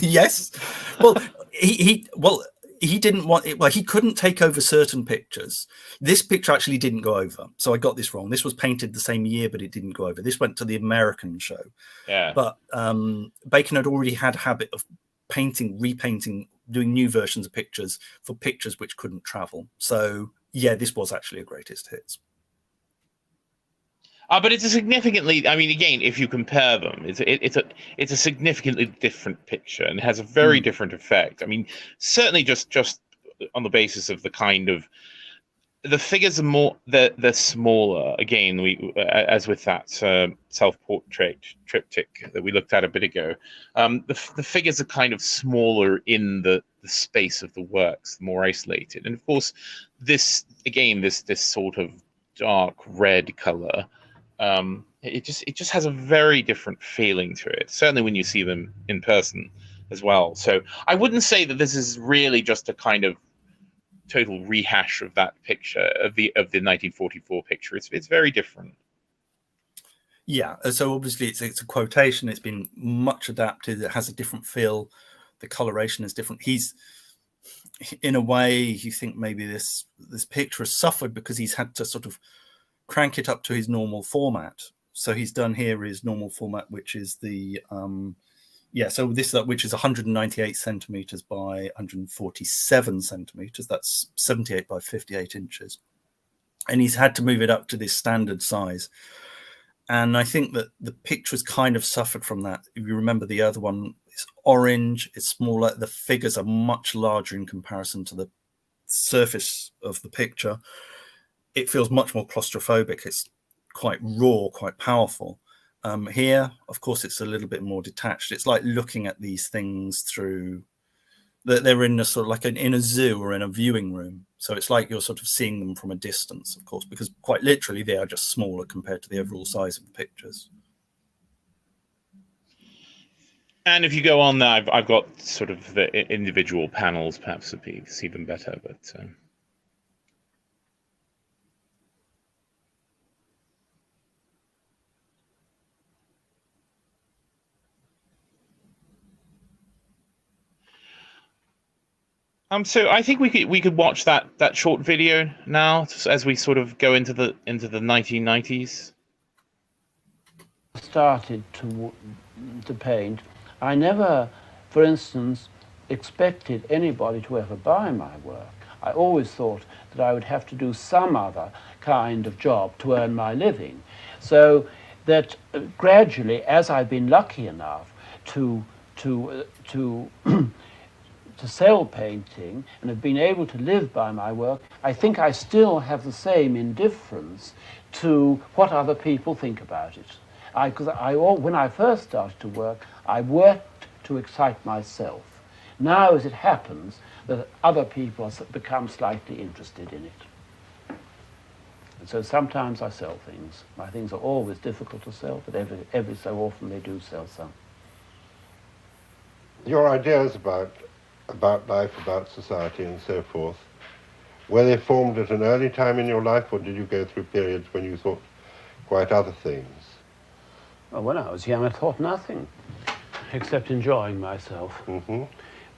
Yes. Well, he didn't want it. Well, he couldn't take over certain pictures. This picture actually didn't go over. So I got this wrong. This was painted the same year, but it didn't go over. This went to the American show. Yeah. But Bacon had already had a habit of painting, repainting, doing new versions of pictures for pictures which couldn't travel. So yeah, this was actually a greatest hits. But it's a significantly, I mean, again, if you compare them, it's a significantly different picture and has a very different effect. I mean, certainly just on the basis of the kind of the figures are more they're smaller. Again, we as with that self-portrait triptych that we looked at a bit ago, the figures are kind of smaller in the space of the works, more isolated. And of course, this again, this sort of dark red color, it just has a very different feeling to it. Certainly when you see them in person as well. So I wouldn't say that this is really just a kind of total rehash of that picture of the 1944 picture. It's very different. Yeah, so obviously it's a quotation. It's been much adapted. It has a different feel. The coloration is different. He's, in a way, you think maybe this picture has suffered because he's had to sort of crank it up to his normal format. So he's done here his normal format, which is the so this which is 198 centimeters by 147 centimeters. That's 78 by 58 inches, and he's had to move it up to this standard size. And I think that the picture's kind of suffered from that. If you remember, the other one is orange, it's smaller, the figures are much larger in comparison to the surface of the picture. It feels much more claustrophobic. It's quite raw, quite powerful. Here, of course, it's a little bit more detached. It's like looking at these things through, they're in a sort of like in a zoo or in a viewing room. So it's like you're sort of seeing them from a distance, of course, because quite literally they are just smaller compared to the overall size of the pictures. And if you go on there, I've got sort of the individual panels, perhaps to see them better, but. So I think we could watch that short video now as we sort of go into the 1990s. Started to paint, I never, for instance, expected anybody to ever buy my work. I always thought that I would have to do some other kind of job to earn my living. So that gradually, as I've been lucky enough to sell painting and have been able to live by my work, I think I still have the same indifference to what other people think about it. Because when I first started to work, I worked to excite myself. Now, as it happens, that other people become slightly interested in it. And so sometimes I sell things. My things are always difficult to sell, but every so often they do sell some. Your ideas about life, about society and so forth, were they formed at an early time in your life, or did you go through periods when you thought quite other things? Well, when I was young, I thought nothing except enjoying myself. Mm-hmm.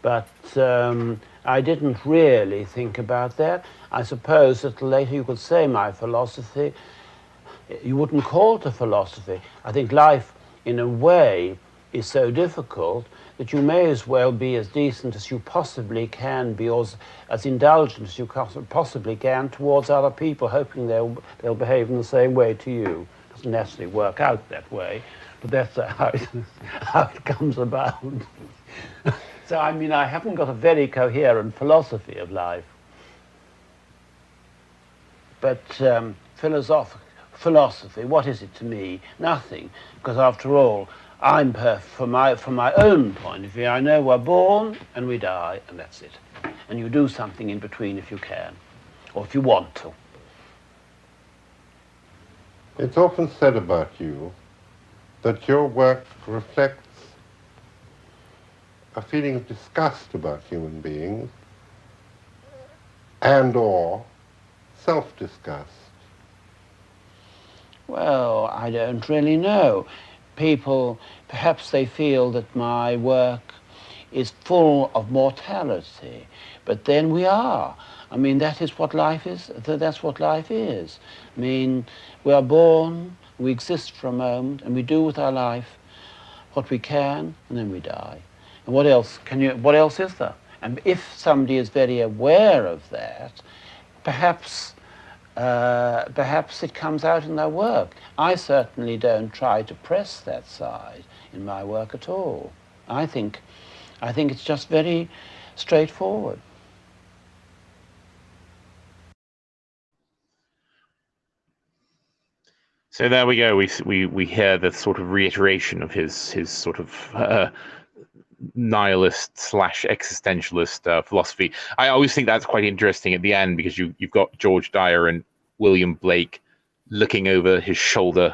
But I didn't really think about that. I suppose that later you could say my philosophy, you wouldn't call it a philosophy. I think life, in a way, is so difficult that you may as well be as decent as you possibly can be, or as indulgent as you possibly can towards other people, hoping they'll behave in the same way to you. It doesn't necessarily work out that way, but that's how it comes about. So, I mean, I haven't got a very coherent philosophy of life. But philosophy, what is it to me? Nothing, because after all, I'm from my own point of view, I know we're born and we die, and that's it. And you do something in between if you can, or if you want to. It's often said about you that your work reflects a feeling of disgust about human beings and or self-disgust. Well, I don't really know. People, perhaps they feel that my work is full of mortality, but then we are. I mean, that is what life is. That's what life is. I mean, we are born, we exist for a moment, and we do with our life what we can, and then we die. And what else is there? And if somebody is very aware of that, perhaps it comes out in their work. I certainly don't try to press that side in my work at all. I think it's just very straightforward. So there we go. We hear the sort of reiteration of his sort of nihilist slash existentialist philosophy. I always think that's quite interesting at the end, because you've got George Dyer and William Blake looking over his shoulder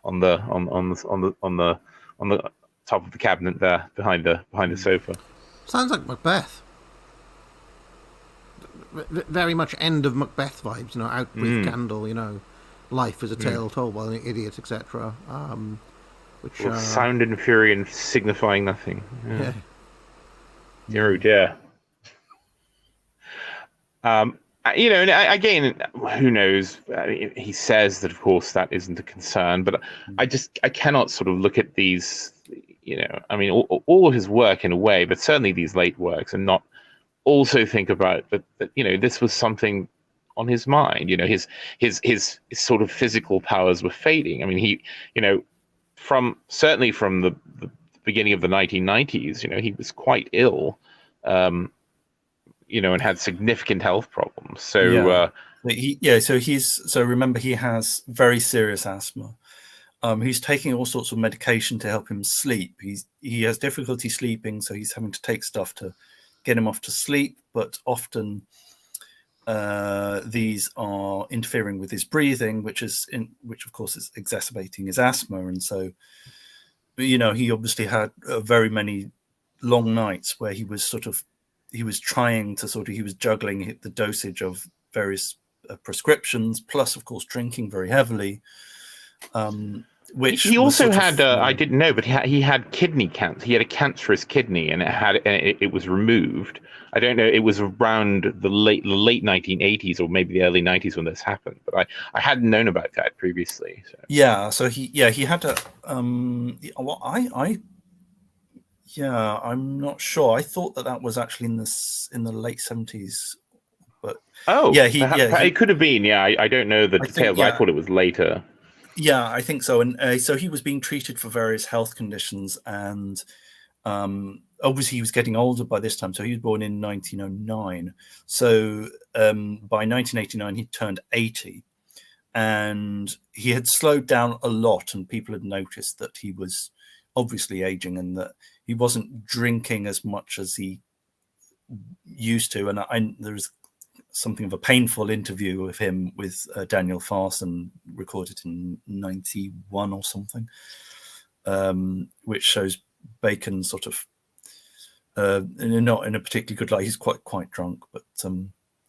on the top of the cabinet there behind the sofa. Sounds like Macbeth. Very much end of Macbeth vibes, you know, out brief candle, you know, life is a tale told by an idiot, etc. Which sound and fury and signifying nothing. yeah. Oh dear. You know, and again, who knows? I mean, he says that, of course, that isn't a concern, but I cannot sort of look at these. You know, I mean, all of his work in a way, but certainly these late works, and not also think about that. You know, this was something on his mind. You know, his sort of physical powers were fading. I mean, he, you know, certainly from the beginning of the 1990s, you know, he was quite ill. You know, and had significant health problems. So so remember, he has very serious asthma. He's taking all sorts of medication to help him sleep. He has difficulty sleeping, so he's having to take stuff to get him off to sleep. But often these are interfering with his breathing, which of course is exacerbating his asthma. And so, you know, he obviously had very many long nights where he was juggling the dosage of various prescriptions, plus of course drinking very heavily. Which he also had I didn't know, but he had kidney cancer. He had a cancerous kidney, and it was removed. I don't know. It was around the late 1980s or maybe the early 90s when this happened, but I hadn't known about that previously. So. So he had a I'm not sure. I thought that was actually in the late 70s, but it could have been. Yeah, I don't know the details. I thought it was later. Yeah, I think so. And so he was being treated for various health conditions, and obviously he was getting older by this time. So he was born in 1909. So by 1989 he turned 80, and he had slowed down a lot, and people had noticed that he was obviously aging, and that he wasn't drinking as much as he used to. And there was something of a painful interview of him with Daniel Farson, recorded in 91 or something, which shows Bacon sort of not in a particularly good light. He's quite drunk, but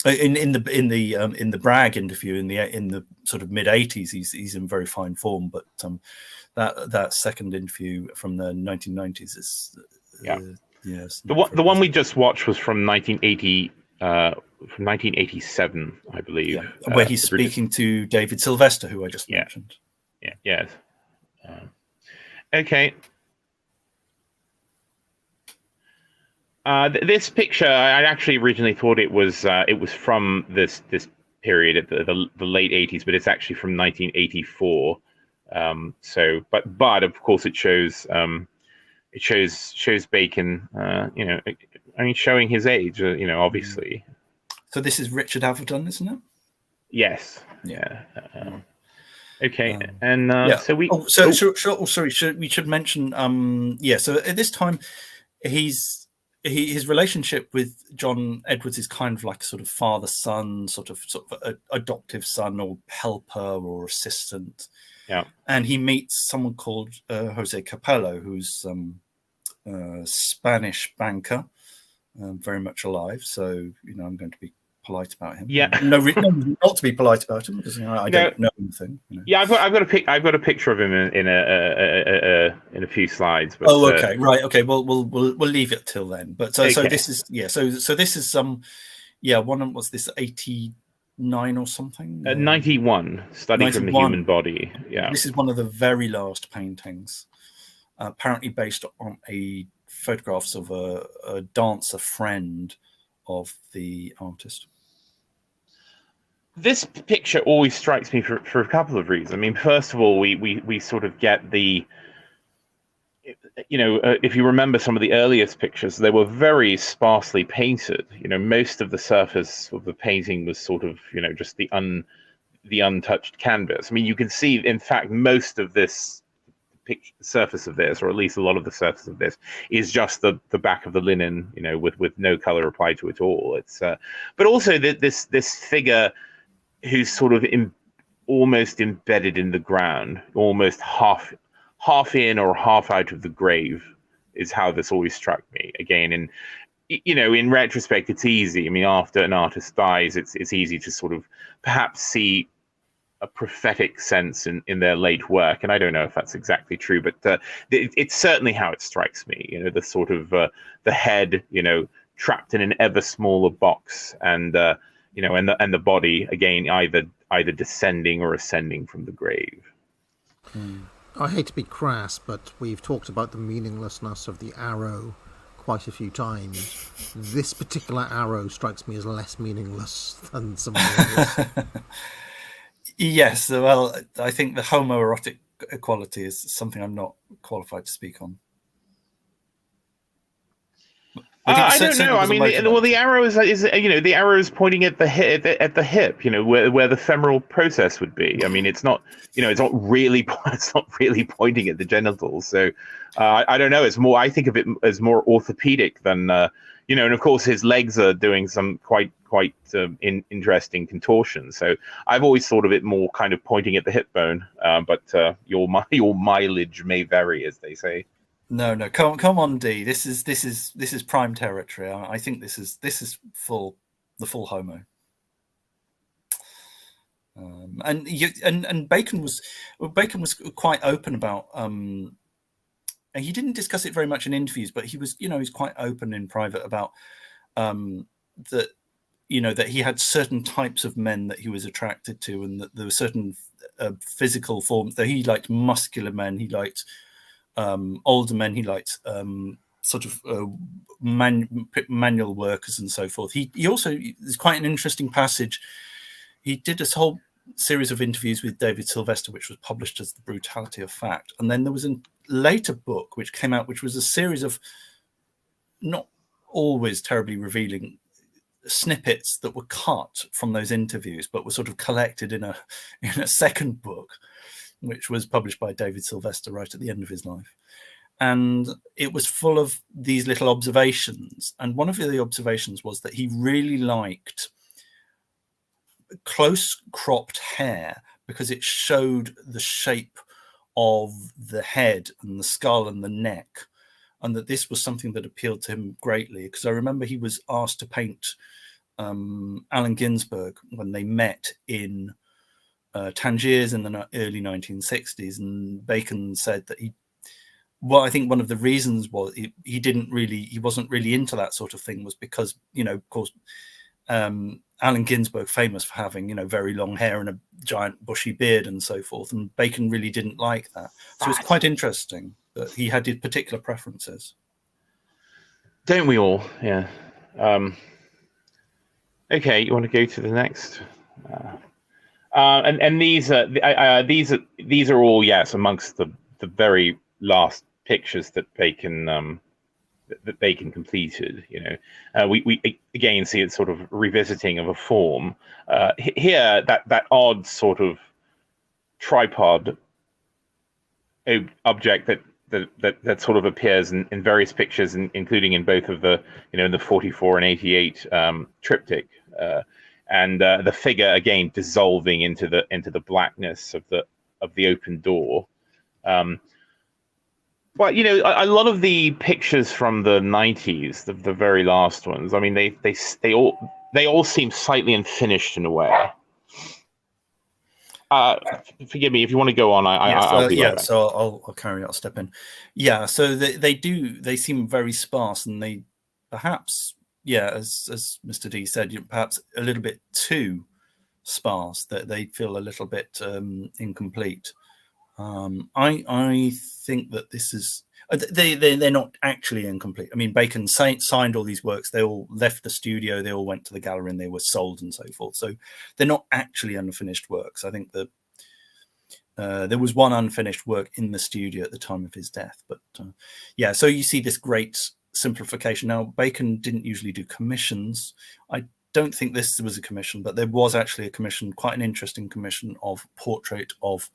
in the Bragg interview in the sort of mid 80s, he's in very fine form. But that second interview from the 1990s is yes. The one we just watched was from 1980. From 1987, I believe, where he's speaking to David Sylvester, who I just mentioned. Yes. Okay. This picture, I actually originally thought it was from this period at the late 80s, but it's actually from 1984. But of course it shows Bacon, you know, I mean, showing his age, you know, obviously. So this is Richard Avedon, isn't it? Yes. Yeah. Okay. And so we. We should mention. So at this time, his relationship with John Edwards is kind of like a sort of father-son, sort of adoptive son or helper or assistant. Yeah. And he meets someone called Jose Capello, who's a Spanish banker. Very much alive, so you know I'm going to be polite about him. Yeah, no reason not to be polite about him, because you know, I don't know anything. You know. Yeah, I've got a picture of him in a few slides. But, okay, right, okay. Well, we'll leave it till then. But so this is So this is one was this 89 or something. 91. Study 91. From the Human Body. Yeah, this is one of the very last paintings, apparently based on photographs of a dancer friend of the artist. This picture always strikes me for a couple of reasons. I mean, first of all, we sort of get the, you know, if you remember some of the earliest pictures, they were very sparsely painted. You know, most of the surface of the painting was sort of, you know, just the the untouched canvas. I mean, you can see, in fact, most of this surface of this, or at least a lot of the surface of this, is just the back of the linen, you know, with no color applied to it at all. It's but also this figure who's sort of almost embedded in the ground, almost half in or half out of the grave, is how this always struck me. Again, and you know, in retrospect, it's easy. I mean, after an artist dies, it's easy to sort of perhaps see a prophetic sense in their late work, and I don't know if that's exactly true, but it's certainly how it strikes me. You know, the sort of the head, you know, trapped in an ever smaller box, and you know, and the body again either descending or ascending from the grave. I hate to be crass, but we've talked about the meaninglessness of the arrow quite a few times. This particular arrow strikes me as less meaningless than some of the others. Yes, well, I think the homoerotic quality is something I'm not qualified to speak on. I don't know. I mean, the arrow is you know, the arrow is pointing at the hip, you know, where the femoral process would be. I mean, it's not, you know, it's not really pointing at the genitals. So I don't know. It's more, I think of it as more orthopedic than you know, and of course his legs are doing some quite interesting contortions. So I've always thought of it more kind of pointing at the hip bone. But your mileage may vary, as they say. No, come on, D. This is prime territory. I think this is the full homo. And Bacon was quite open about. And he didn't discuss it very much in interviews, but he was, you know, he's quite open in private about that, you know, that he had certain types of men that he was attracted to, and that there were certain physical forms that he liked. Muscular men, he liked. Older men, he liked sort of manual workers and so forth. He also, there's quite an interesting passage. He did this whole series of interviews with David Sylvester, which was published as The Brutality of Fact. And then there was a later book which came out, which was a series of not always terribly revealing snippets that were cut from those interviews, but were sort of collected in a second book, which was published by David Sylvester right at the end of his life. And it was full of these little observations. And one of the observations was that he really liked close cropped hair because it showed the shape of the head and the skull and the neck. And that this was something that appealed to him greatly. Because I remember he was asked to paint Allen Ginsberg when they met in Tangiers in the early 1960s, and Bacon said that I think one of the reasons was he wasn't really into that sort of thing was because, you know, of course, Allen Ginsberg famous for having, you know, very long hair and a giant bushy beard and so forth, and Bacon really didn't like that. So it's quite interesting that he had his particular preferences. Don't we all? Yeah. Okay, you want to go to the next? And these are all, yes, amongst the very last pictures that Bacon completed. You know, we again see it sort of revisiting of a form here, that odd sort of tripod object that sort of appears in various pictures, including in both of the, you know, in the 44 and 88 triptych. And the figure again dissolving into the blackness of the open door. Well, you know, a lot of the pictures from the 90s, the very last ones, I mean, they all seem slightly unfinished in a way. Forgive me if you want to go on. I'll be right back. So I'll carry on. I'll step in. Yeah, so they seem very sparse, and they perhaps. Yeah, as Mr. D said, perhaps a little bit too sparse, that they feel a little bit incomplete. I think that this is they're not actually incomplete. I mean, Bacon signed all these works. They all left the studio. They all went to the gallery and they were sold and so forth. So they're not actually unfinished works. I think that there was one unfinished work in the studio at the time of his death. But so you see this great simplification. Now, Bacon didn't usually do commissions. I don't think this was a commission, but there was actually a commission, quite an interesting commission of portrait of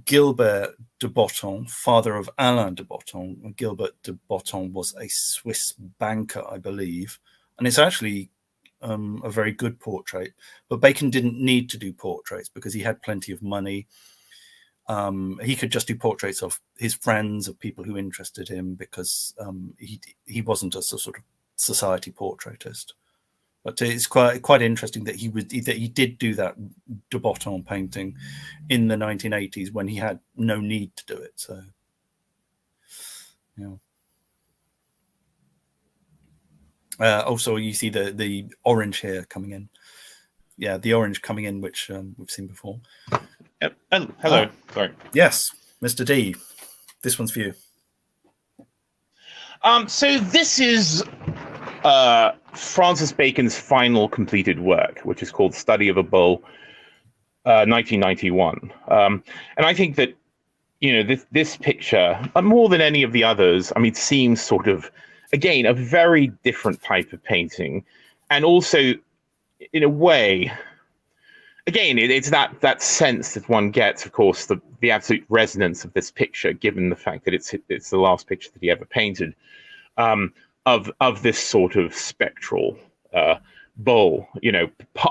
Gilbert de Botton, father of Alain de Botton. Gilbert de Botton was a Swiss banker, I believe, and it's actually a very good portrait. But Bacon didn't need to do portraits because he had plenty of money. He could just do portraits of his friends, of people who interested him, because he wasn't a sort of society portraitist. But it's quite interesting that he did do that de Botton painting in the 1980s when he had no need to do it. So, yeah. Also, you see the orange here coming in. Yeah, the orange coming in, which we've seen before. Yep. And hello. Sorry. Yes, Mr. D. This one's for you. So this is Francis Bacon's final completed work, which is called Study of a Bull, 1991. And I think that, this picture, more than any of the others, seems sort of, again, a very different type of painting. And also, in a way, again, it's that sense that one gets, of course, the absolute resonance of this picture, given the fact that it's the last picture that he ever painted, of this sort of spectral bull,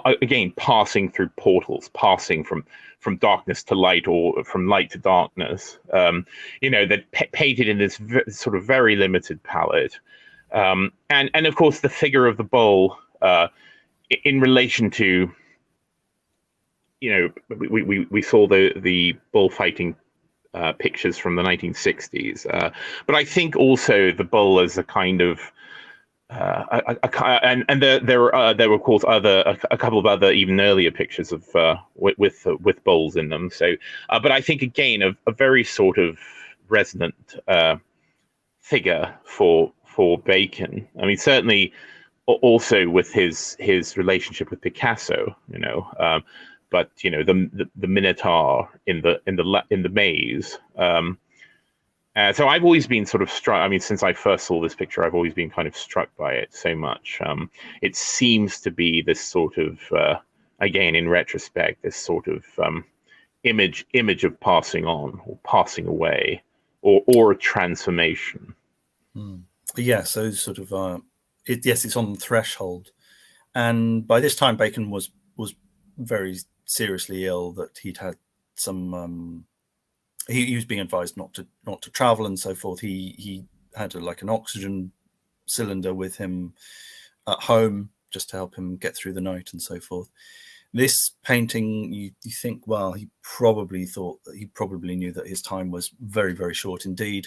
again, passing through portals, passing from darkness to light, or from light to darkness, that painted in this sort of very limited palette. And of course, the figure of the bull in relation to, we saw the bullfighting pictures from the 1960s, but I think also the bull as a kind of and there were of course a couple of other even earlier pictures of with bulls in them. So, but I think again a very sort of resonant figure for Bacon. Certainly also with his relationship with Picasso, but the Minotaur in the maze. So I've always been sort of struck. Since I first saw this picture, I've always been kind of struck by it so much. It seems to be this sort of, again, in retrospect, this sort of image of passing on or passing away, or a transformation. Yeah. So sort of, it's on the threshold, and by this time Bacon was very seriously ill. That he'd had some. He was being advised not to travel and so forth. He had an oxygen cylinder with him at home just to help him get through the night and so forth. This painting, you think, well, he probably knew that his time was very, very short indeed.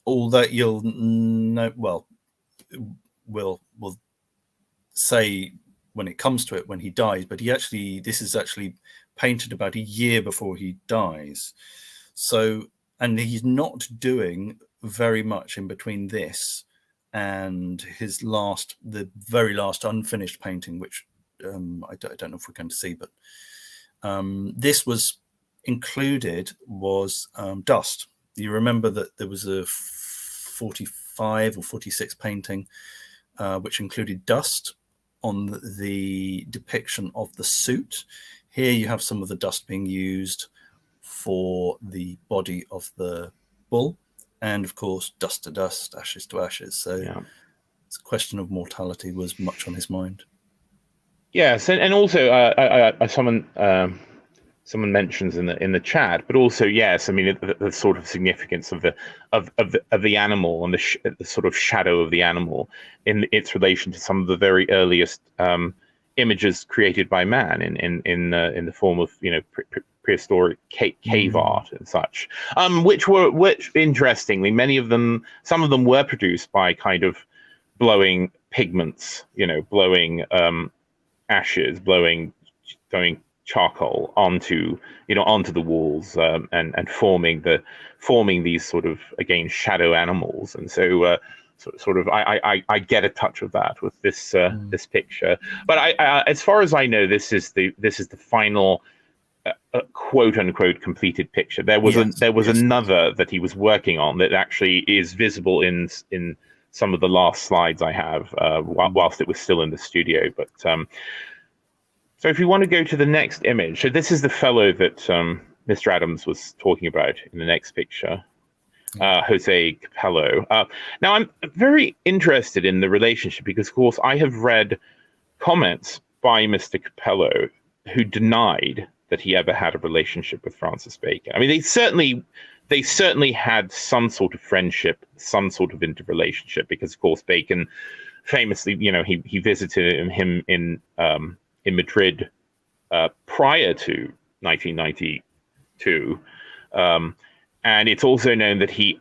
All that you'll know, well, will say when it comes to it when he dies, but this is actually painted about a year before he dies. So, and he's not doing very much in between this and the very last unfinished painting, which I don't know if we're going to see, but this was included was Dust. You remember that there was a 45 or 46 painting which included dust on the depiction of the suit. Here you have some of the dust being used for the body of the bull, and of course dust to dust, ashes to ashes. So yeah. It's a question of mortality was much on his mind. Yes, and also someone mentions in the chat, but also yes, the sort of significance of the animal and the sort of shadow of the animal in its relation to some of the very earliest images created by man in the form of prehistoric cave art and such, which interestingly some of them were produced by kind of blowing pigments, blowing ashes, blowing charcoal onto the walls, and forming these sort of, again, shadow animals. And so sort of I get a touch of that with this this picture. But I as far as I know, this is the final quote unquote completed picture. There was another that he was working on that actually is visible in some of the last slides I have whilst it was still in the studio. But so if you want to go to the next image, so this is the fellow that Mr. Adams was talking about in the next picture, Jose Capello. Now, I'm very interested in the relationship because, of course, I have read comments by Mr. Capello who denied that he ever had a relationship with Francis Bacon. I mean, they certainly had some sort of friendship, some sort of interrelationship, because, of course, Bacon famously, he visited him in Madrid prior to 1992, and it's also known that he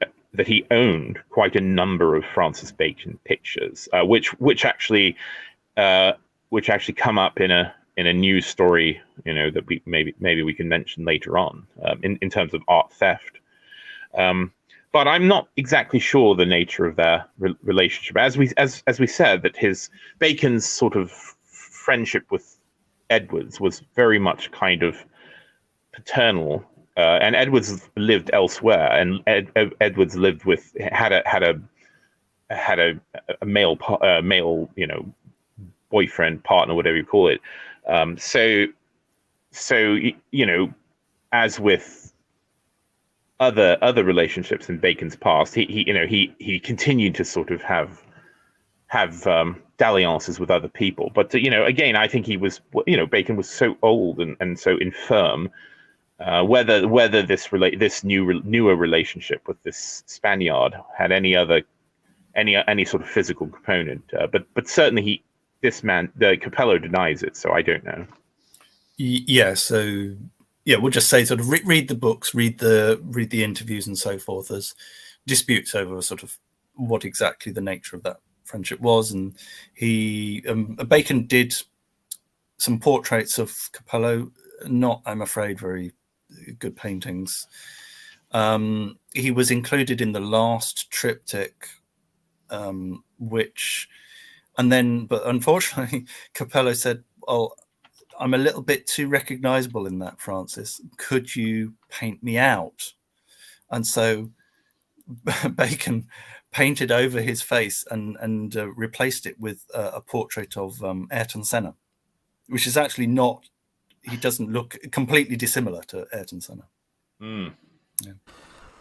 owned quite a number of Francis Bacon pictures, which actually come up in a news story, that we maybe we can mention later on, in terms of art theft. But I'm not exactly sure the nature of their relationship. As we said, that Bacon's sort of friendship with Edwards was very much kind of paternal, and Edwards lived elsewhere, and Edwards had a male boyfriend, partner, whatever you call it. So as with other relationships in Bacon's past, he continued to sort of have dalliances with other people. But again, I think Bacon was so old and so infirm. Whether this newer relationship with this Spaniard had any sort of physical component, but certainly the Capello denies it, so I don't know. Yeah, so we'll just say sort of read the books, read the interviews and so forth. There's disputes over sort of what exactly the nature of that friendship was, and Bacon did some portraits of Capello, not, I'm afraid, very good paintings. He was included in the last triptych, but unfortunately Capello said, "Oh, I'm a little bit too recognizable in that, Francis. Could you paint me out?" And so Bacon painted over his face and replaced it with a portrait of Ayrton Senna, which is actually not. He doesn't look completely dissimilar to Ayrton Senna. Mm. Yeah.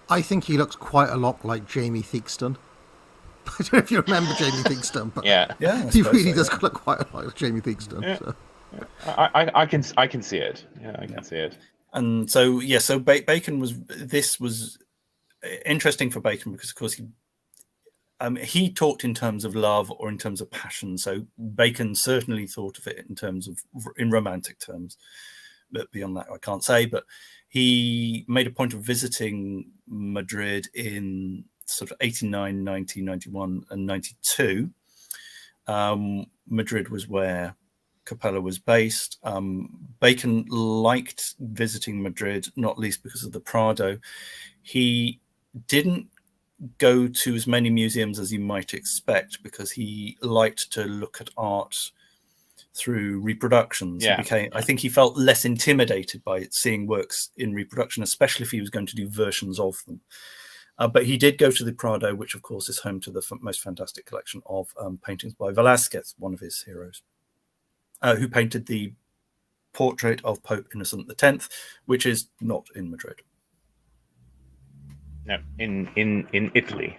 I think he looks quite a lot like Jamie Theakston. I don't know if you remember Jamie Theakston, but he really does look quite a lot like Jamie Theakston. Yeah. So. I can see it. Yeah, I can see it. And so Bacon was interesting for Bacon because, of course, he talked in terms of love or in terms of passion. So Bacon certainly thought of it in romantic terms. But beyond that, I can't say. But he made a point of visiting Madrid in sort of 89, 90, 91, and 92. Madrid was where Capello was based. Bacon liked visiting Madrid, not least because of the Prado. He didn't go to as many museums as you might expect because he liked to look at art through reproductions. I think he felt less intimidated by seeing works in reproduction, especially if he was going to do versions of them. But he did go to the Prado, which of course is home to the most fantastic collection of paintings by Velázquez, one of his heroes, who painted the portrait of Pope Innocent X, which is not in Madrid. No, in Italy.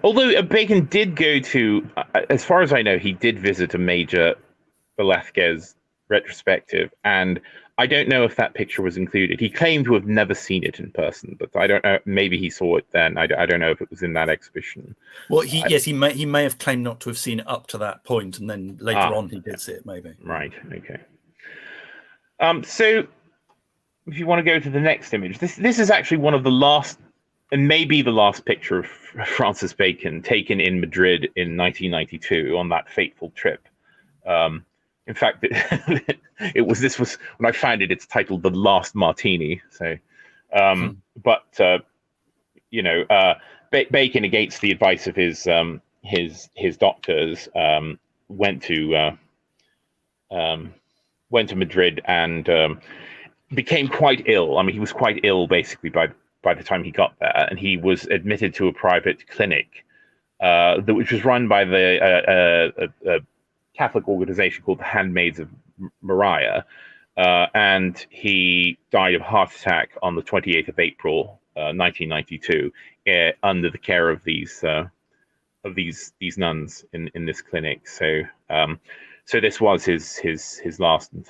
Although Bacon did go to, as far as I know, he did visit a major Velázquez retrospective, and I don't know if that picture was included. He claimed to have never seen it in person, but I don't know. Maybe he saw it then. I don't know if it was in that exhibition. Well, he may have claimed not to have seen it up to that point, and then later on he did see it. Maybe. Right. Okay. So, if you want to go to the next image, this is actually one of the last, and maybe the last picture of Francis Bacon taken in Madrid in 1992 on that fateful trip. In fact, this was when I found it. It's titled "The Last Martini." So, Bacon, against the advice of his doctors, went to Madrid and became quite ill. I mean, he was quite ill basically by the time he got there, and he was admitted to a private clinic which was run by a Catholic organization called the Handmaids of Maria, and he died of a heart attack on the 28th of April, 1992, under the care of these nuns in this clinic. So so this was his last and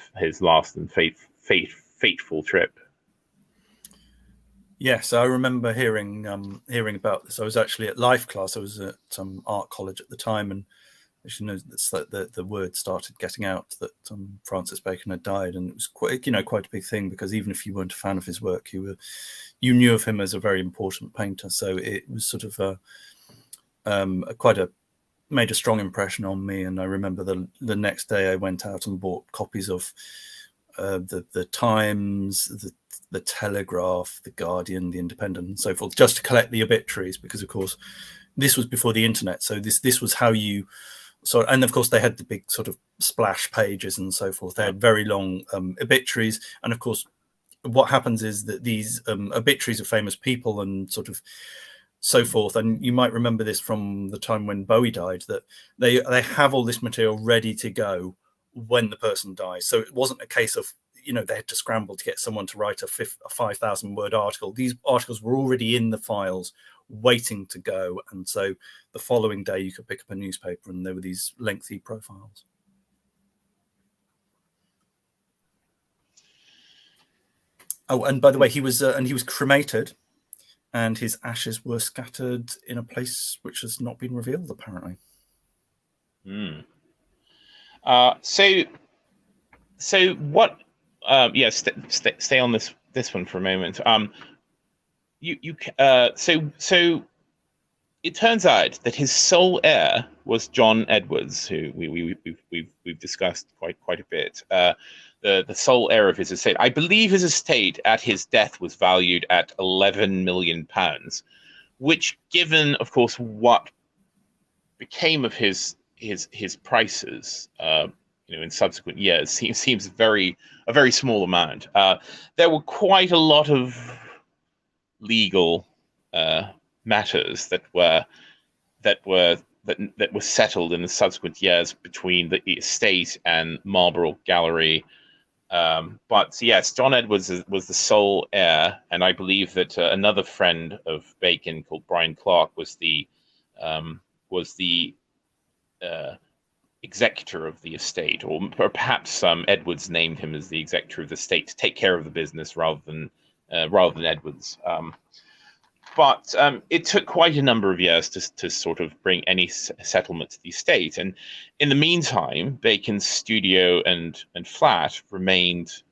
fateful trip. Yes, I remember hearing about this. I was actually at life class. I was at art college at the time, and as you know, the word started getting out that Francis Bacon had died, and it was quite a big thing, because even if you weren't a fan of his work, you knew of him as a very important painter. So it was sort of made a strong impression on me. And I remember the next day I went out and bought copies of the Times, the Telegraph, the Guardian, the Independent, and so forth, just to collect the obituaries, because of course this was before the internet. So this was how you and of course they had the big sort of splash pages and so forth. They had very long obituaries, and of course what happens is that these obituaries of famous people and sort of so forth, and you might remember this from the time when Bowie died, that they have all this material ready to go when the person dies. So it wasn't a case of they had to scramble to get someone to write a 5,000 word article. These articles were already in the files waiting to go, and so the following day you could pick up a newspaper and there were these lengthy profiles. Oh, and by the way, he was cremated, and his ashes were scattered in a place which has not been revealed, apparently. So what? Stay on this one for a moment. So it turns out that his sole heir was John Edwards, who we've discussed quite a bit. The sole heir of his estate. I believe his estate at his death was valued at £11 million, which, given, of course, what became of his prices, in subsequent years, seems a very small amount. There were quite a lot of legal matters that were settled in the subsequent years between the estate and Marlborough Gallery. But yes, John Edwards was the sole heir, and I believe that another friend of Bacon called Brian Clark was the executor of the estate, or perhaps Edwards named him as the executor of the estate to take care of the business rather than Edwards. But it took quite a number of years to sort of bring any settlement to the estate. And in the meantime, Bacon's studio and flat remained,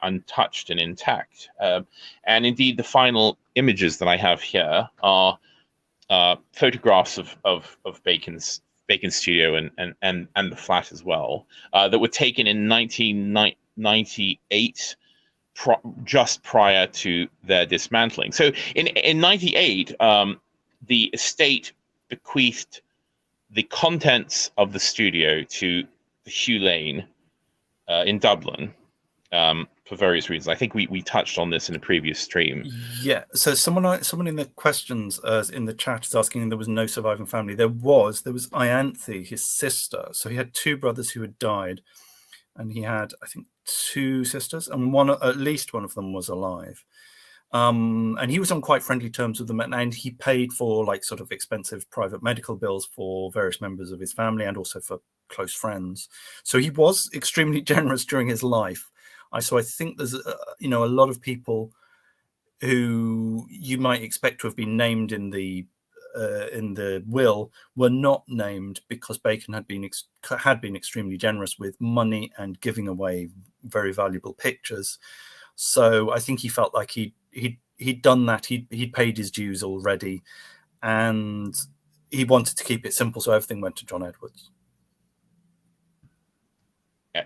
untouched and intact. And indeed, the final images that I have here are photographs of Bacon's studio and the flat as well, that were taken in 1998. Just prior to their dismantling. So in 98, the estate bequeathed the contents of the studio to the Hugh Lane in Dublin for various reasons. I think we touched on this in a previous stream. Yeah. So someone in the questions in the chat is asking, there was no surviving family. There was Ianthe, his sister. So he had two brothers who had died, and he had, I think, two sisters, and at least one of them was alive. And he was on quite friendly terms with them, and he paid for sort of expensive private medical bills for various members of his family and also for close friends. So he was extremely generous during his life. So I think there's a lot of people who you might expect to have been named in the will were not named, because Bacon had been extremely generous with money and giving away very valuable pictures. So I think he felt like he'd done that. He'd paid his dues already, and he wanted to keep it simple. So everything went to John Edwards.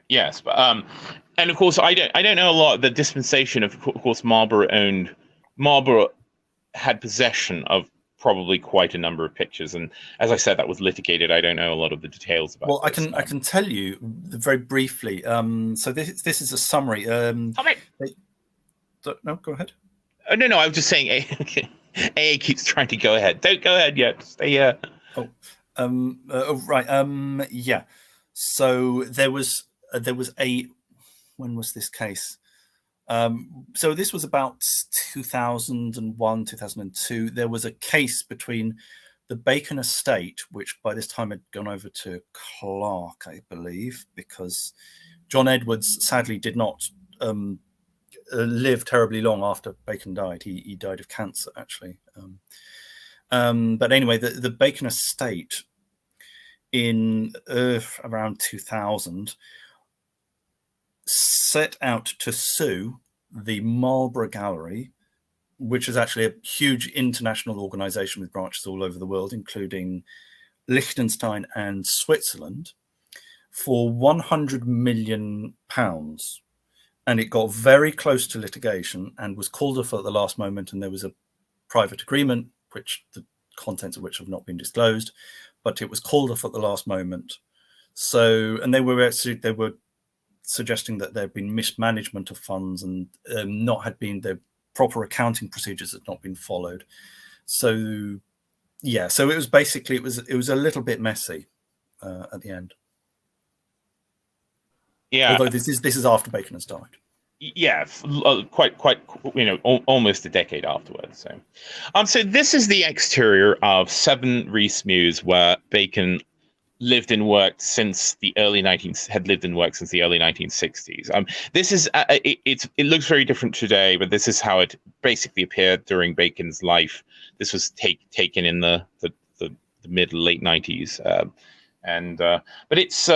Yes, but and of course I don't know a lot of the dispensation. Of course, Marlborough had possession of probably quite a number of pictures, and as I said, that was litigated. I don't know a lot of the details about. Well, this. I can tell you very briefly. So this is a summary. No, go ahead. Oh, no, I was just saying. AA keeps trying to go ahead. Don't go ahead yet. Stay here. Right. Yeah. So there was a when was this case? So this was about 2001, 2002. There was a case between the Bacon estate, which by this time had gone over to Clark, I believe, because John Edwards sadly did not live terribly long after Bacon died. He died of cancer, actually. But anyway, the Bacon estate in around 2000 set out to sue the Marlborough Gallery, which is actually a huge international organization with branches all over the world, including Liechtenstein and Switzerland, for £100 million. And it got very close to litigation and was called off at the last moment. And there was a private agreement, which the contents of which have not been disclosed, but it was called off at the last moment. So, and they were suggesting that there had been mismanagement of funds and the proper accounting procedures had not been followed. So, yeah, so it was basically it was a little bit messy at the end. Yeah. Although this is after Bacon has died. Yeah, quite, almost a decade afterwards. So this is the exterior of 7 Rees Mews, where Bacon lived and worked since the early 1960s. This is it looks very different today, but this is how it basically appeared during Bacon's life. This was taken in the mid late 90s, but it's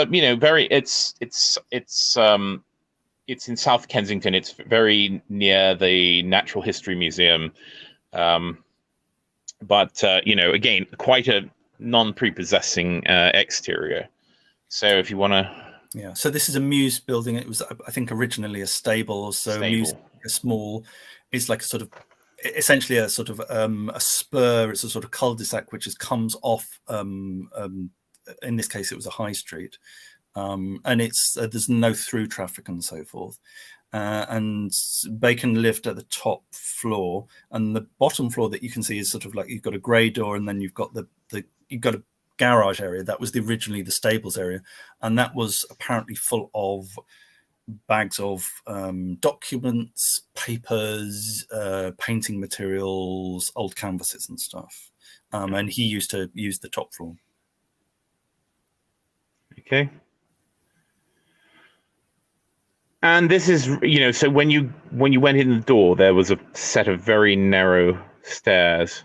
it's in South Kensington. It's very near the Natural History Museum, but again, quite a non-prepossessing exterior. So if you want to, so this is a Mews building. It was, I think, originally a stable. So Mews, a small, it's like a sort of, essentially a sort of a spur. It's a sort of cul-de-sac which comes off. In this case, it was a high street, and it's there's no through traffic and so forth. And Bacon lived at the top floor, and the bottom floor that you can see is sort of like you've got a grey door, and then you've got you've got a garage area. That was originally the stables area, and that was apparently full of bags of documents, papers, painting materials, old canvases and stuff. And he used to use the top floor. Okay. And this is, so when you went in the door, there was a set of very narrow stairs,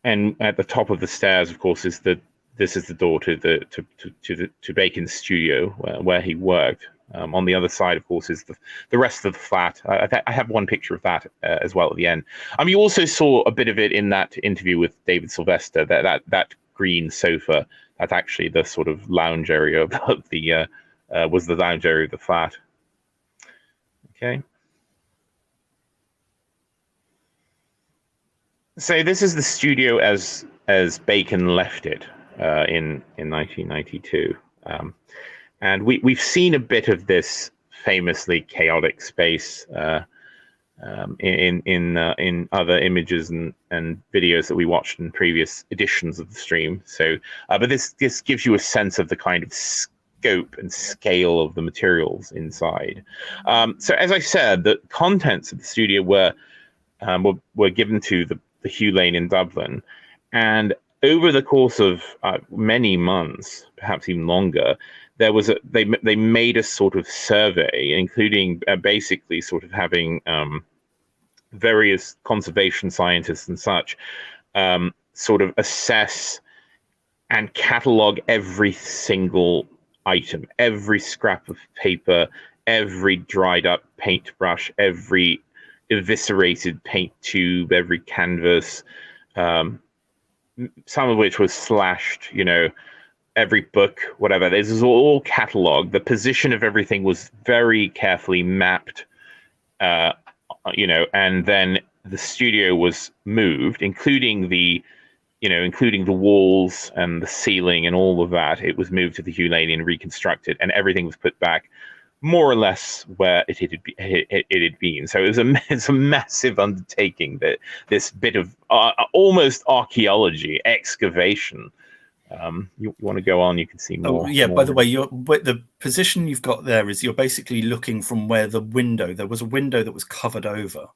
and at the top of the stairs, of course, this is the door to Bacon's studio where he worked. On the other side, of course, is the rest of the flat. I have one picture of that as well at the end. You also saw a bit of it in that interview with David Sylvester. That green sofa, that's actually the sort of lounge area of the. Was the lounge area of the flat. Okay. So this is the studio as Bacon left it in 1992, and we've seen a bit of this famously chaotic space in other images and videos that we watched in previous editions of the stream. So, but this gives you a sense of the kind of scope and scale of the materials inside. So as I said, the contents of the studio were given to the Hugh Lane in Dublin, and over the course of many months, perhaps even longer, there was they made a sort of survey, including basically sort of having various conservation scientists and such sort of assess and catalog every single item, every scrap of paper, every dried up paintbrush, every eviscerated paint tube, every canvas, some of which was slashed, every book, whatever. This is all cataloged. The position of everything was very carefully mapped, and then the studio was moved, including the walls and the ceiling and all of that. It was moved to the Hugh Lane and reconstructed, and everything was put back more or less where it had been. So it's a massive undertaking, that this bit of almost archaeology excavation. You want to go on, you can see more. Oh yeah, by the more. way, the position you've got there is you're basically looking from where there was a window that was covered over,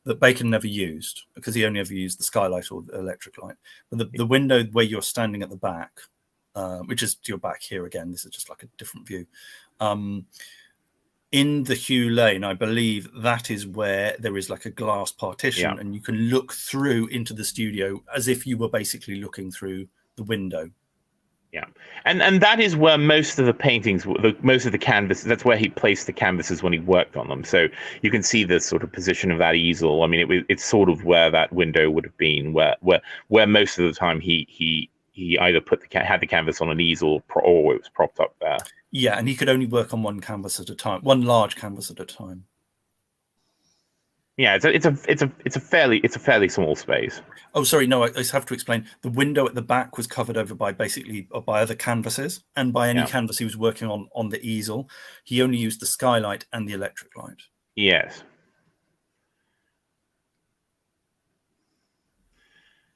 that Bacon never used, because he only ever used the skylight or the electric light. But the window where you're standing at the back, which is your back here again, this is just like a different view. In the Hugh Lane, I believe that is where there is like a glass partition, and you can look through into the studio as if you were basically looking through the window. Yeah, and that is where most of the paintings, most of the canvases, that's where he placed the canvases when he worked on them. So you can see the sort of position of that easel. I mean, it's sort of where that window would have been, where most of the time he either had the canvas on an easel or it was propped up there. Yeah, and he could only work on one canvas at a time, one large canvas at a time. Yeah, it's a fairly small space. Oh, sorry, no, I just have to explain. The window at the back was covered over by other canvases, and by any canvas he was working on the easel. He only used the skylight and the electric light. Yes.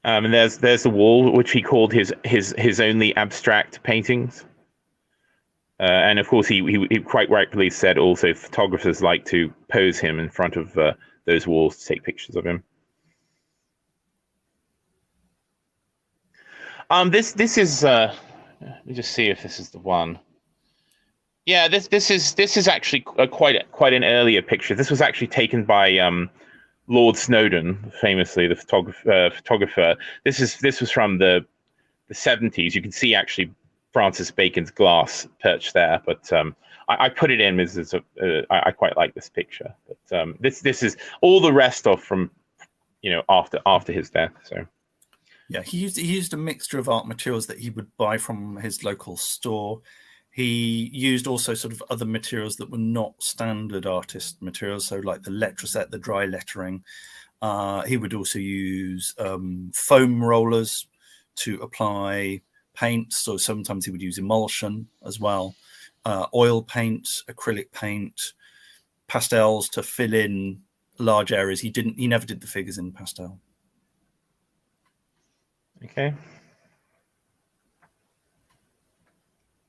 And there's the wall, which he called his only abstract paintings. And of course, he quite rightfully said also photographers like to pose him in front of those walls to take pictures of him. This is let me just see if this is the one. Yeah, this is actually quite an earlier picture. This was actually taken by Lord Snowdon, famously the photographer. This was from the 70s. You can see actually Francis Bacon's glass perched there, but I put it in as I quite like this picture. But this is all the rest of from after his death. So yeah, he used a mixture of art materials that he would buy from his local store. He used also sort of other materials that were not standard artist materials, so like the letrosette, the dry lettering. He would also use foam rollers to apply paint, so sometimes he would use emulsion as well, oil paint, acrylic paint, pastels to fill in large areas. He never did the figures in pastel. Okay.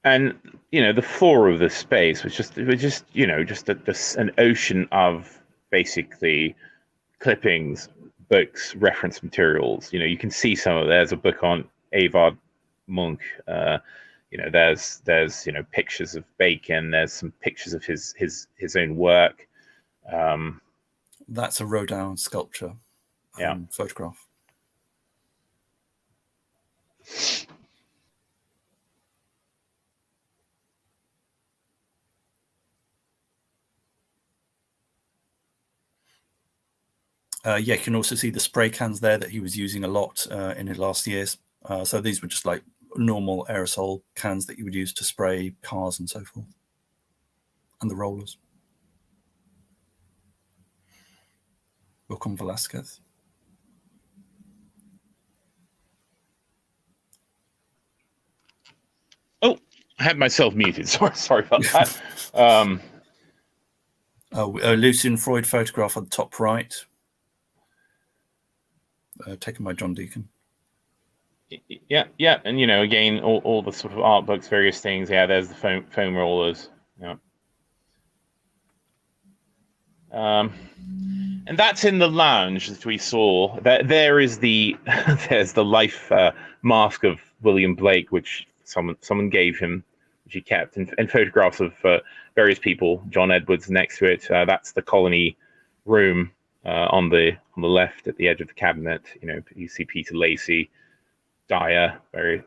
And the floor of the space was just an ocean of basically clippings, books, reference materials. You can see some of there's a book on Avard Monk. There's pictures of Bacon. There's some pictures of his own work. That's a Rodin sculpture. Photograph. You can also see the spray cans there that he was using a lot in his last years. So these were just like normal aerosol cans that you would use to spray cars and so forth. And the rollers. Welcome, Velasquez. Oh, I had myself muted. Sorry about that. Lucian Freud photograph on the top right. Taken by John Deacon. Yeah, and again, all the sort of art books, various things. Yeah, there's the foam rollers. Yeah. And that's in the lounge that we saw. There is there's the life mask of William Blake, which someone gave him, which he kept, and photographs of various people. John Edwards next to it. That's the colony room on the left at the edge of the cabinet. You see Peter Lacey, Dyer,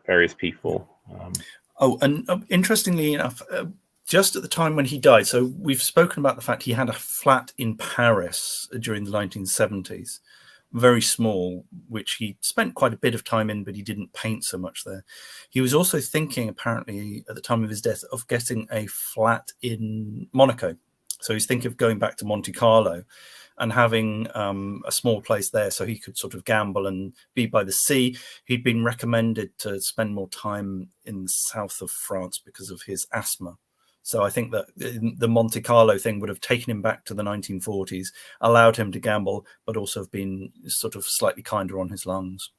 various people. And interestingly enough, just at the time when he died, so we've spoken about the fact he had a flat in Paris during the 1970s, very small, which he spent quite a bit of time in, but he didn't paint so much there. He was also thinking, apparently, at the time of his death, of getting a flat in Monaco. So he's thinking of going back to Monte Carlo and having a small place there so he could sort of gamble and be by the sea. He'd been recommended to spend more time in the south of France because of his asthma. So I think that the Monte Carlo thing would have taken him back to the 1940s, allowed him to gamble, but also have been sort of slightly kinder on his lungs.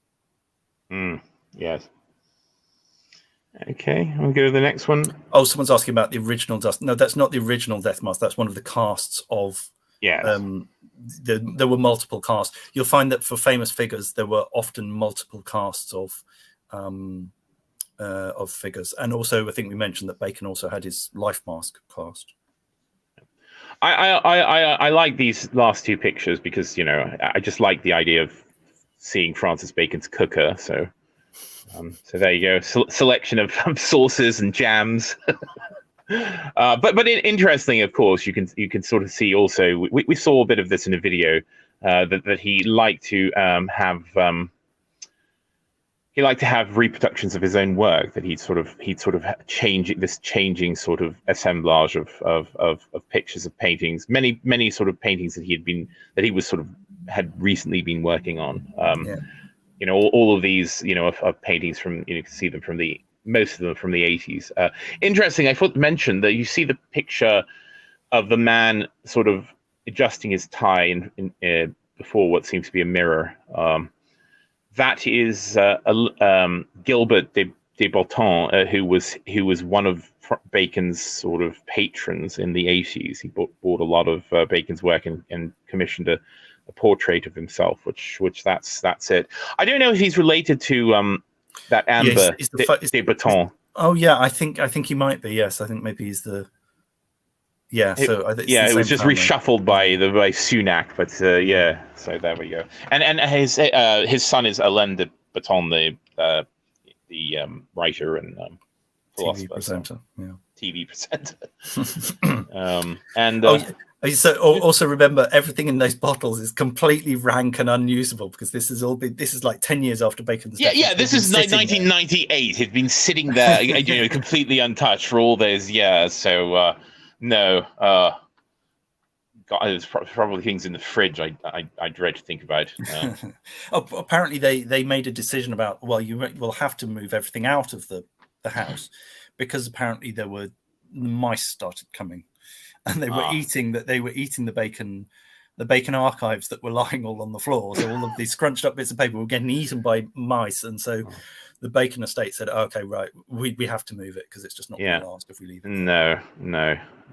Yes. Okay, I'll go to the next one. Oh, someone's asking about the original dust. No, that's not the original death mask. That's one of the casts of. Yes. There were multiple casts. You'll find that for famous figures, there were often multiple casts of figures, and also I think we mentioned that Bacon also had his life mask cast. I like these last two pictures because, you know, I just like the idea of seeing Francis Bacon's cooker. So there you go. Selection of sauces and jams. But interesting, of course, you can sort of see also. We saw a bit of this in a video that he liked to have reproductions of his own work, that he'd sort of changing sort of assemblage of pictures of paintings, many sort of paintings that he had recently been working on. You know, all of these, you know, of paintings from, you can see them from most of them from the 80s. Interesting, I thought mentioned that you see the picture of the man sort of adjusting his tie in before what seems to be a mirror. That is Gilbert de Botton, who was one of Bacon's sort of patrons in the 80s. He bought a lot of Bacon's work and commissioned a portrait of himself, which that's it. I don't know if he's related to that Amber de Botton. Oh yeah, I think he might be. Yes, I think maybe he's the. Yeah, so it was just reshuffled by Sunak, but yeah. So there we go. And his son is Alain de Botton, the writer and philosopher, TV presenter. Yeah. TV presenter. So also remember, everything in those bottles is completely rank and unusable because this is like 10 years after Bacon's death. Yeah, this is 1998. It's been sitting there, you know, completely untouched for all those years. So no, God, there's probably things in the fridge I dread to think about. Apparently they made a decision about, well, you will have to move everything out of the house because apparently the mice started coming. And they were eating the bacon archives that were lying all on the floor. So all of these scrunched up bits of paper were getting eaten by mice. And so the Bacon estate said, okay, right, we have to move it because it's just not going to last if we leave it. No.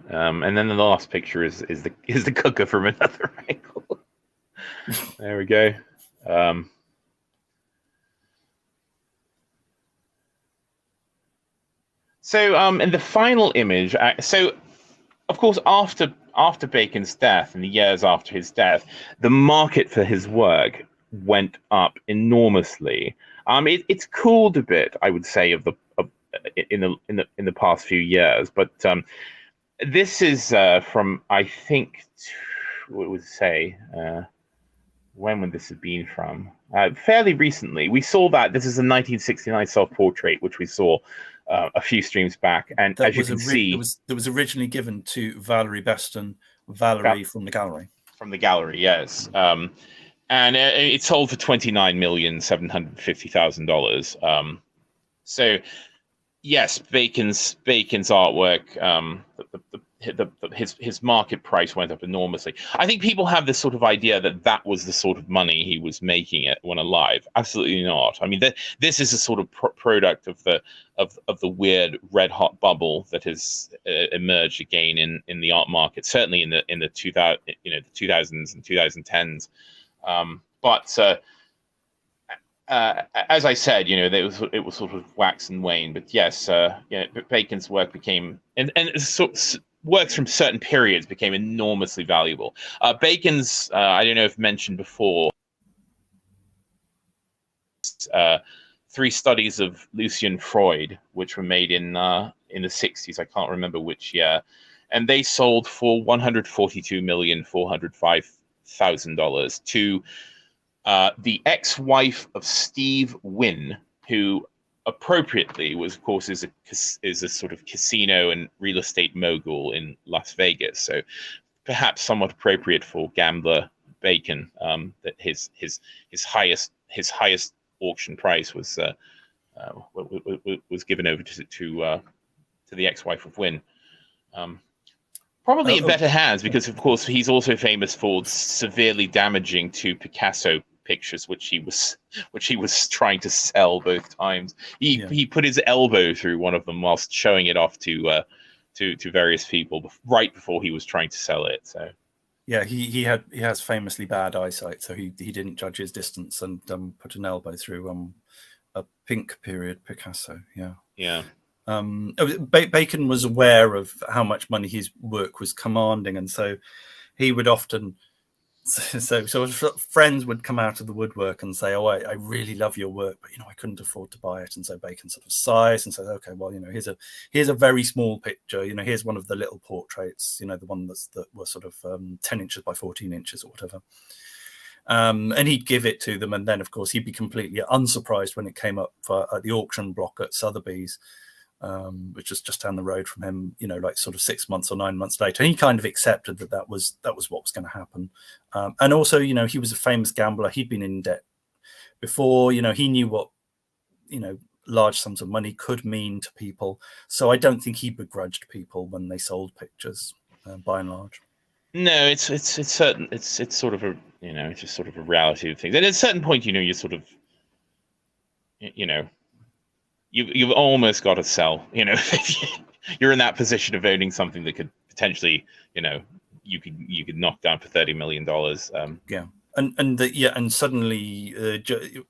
And then the last picture is the cooker from another angle. There we go. So in the final image, of course, after Bacon's death and the years after his death, the market for his work went up enormously. It's cooled a bit, I would say, in the past few years. But this is from, I think, what would say, when would this have been from? Fairly recently. We saw that this is a 1969 self-portrait, which we saw a few streams back, and as you can see, it was originally given to Valerie Beston, from the gallery. From the gallery, yes, and it sold for $29,750,000. So, yes, Bacon's artwork, his market price went up enormously. I think people have this sort of idea that was the sort of money he was making it when alive. Absolutely not. I mean, this is a sort of product of the weird red hot bubble that has emerged again in the art market. Certainly in the 2000s and 2010s. But as I said, it was sort of wax and wane. But yes, Bacon's work became and works from certain periods became enormously valuable. Bacon's, I don't know if mentioned before, 3 studies of Lucian Freud, which were made in the 60s. I can't remember which year, and they sold for $142,405,000 to the ex-wife of Steve Wynn, who appropriately was, of course, is a sort of casino and real estate mogul in Las Vegas. So perhaps somewhat appropriate for gambler Bacon, that his highest auction price was given over to the ex-wife of Wynn. Probably in better hands, because of course he's also famous for severely damaging two Picasso pictures, which he was trying to sell both times. He put his elbow through one of them whilst showing it off to various people right before he was trying to sell it. So yeah, he has famously bad eyesight, so he didn't judge his distance and put an elbow through a pink period Picasso. Yeah. Bacon was aware of how much money his work was commanding, and so he would often so friends would come out of the woodwork and say, "Oh, I really love your work, but I couldn't afford to buy it." And so Bacon sort of sighs and says, "Okay, well, here's a very small picture. Here's one of the little portraits. The one that were sort of 10 inches by 14 inches or whatever." And he'd give it to them, and then of course he'd be completely unsurprised when it came up at the auction block at Sotheby's, which was just down the road from him, like sort of 6 months or 9 months later. And he kind of accepted that was what was going to happen. And also, he was a famous gambler. He'd been in debt before. He knew what, large sums of money could mean to people. So I don't think he begrudged people when they sold pictures, by and large. No, it's certain. It's sort of a it's just sort of a reality of things. And at a certain point, you sort of you've almost got to sell. You're in that position of owning something that could potentially, you could knock down for $30 million. Yeah. And suddenly,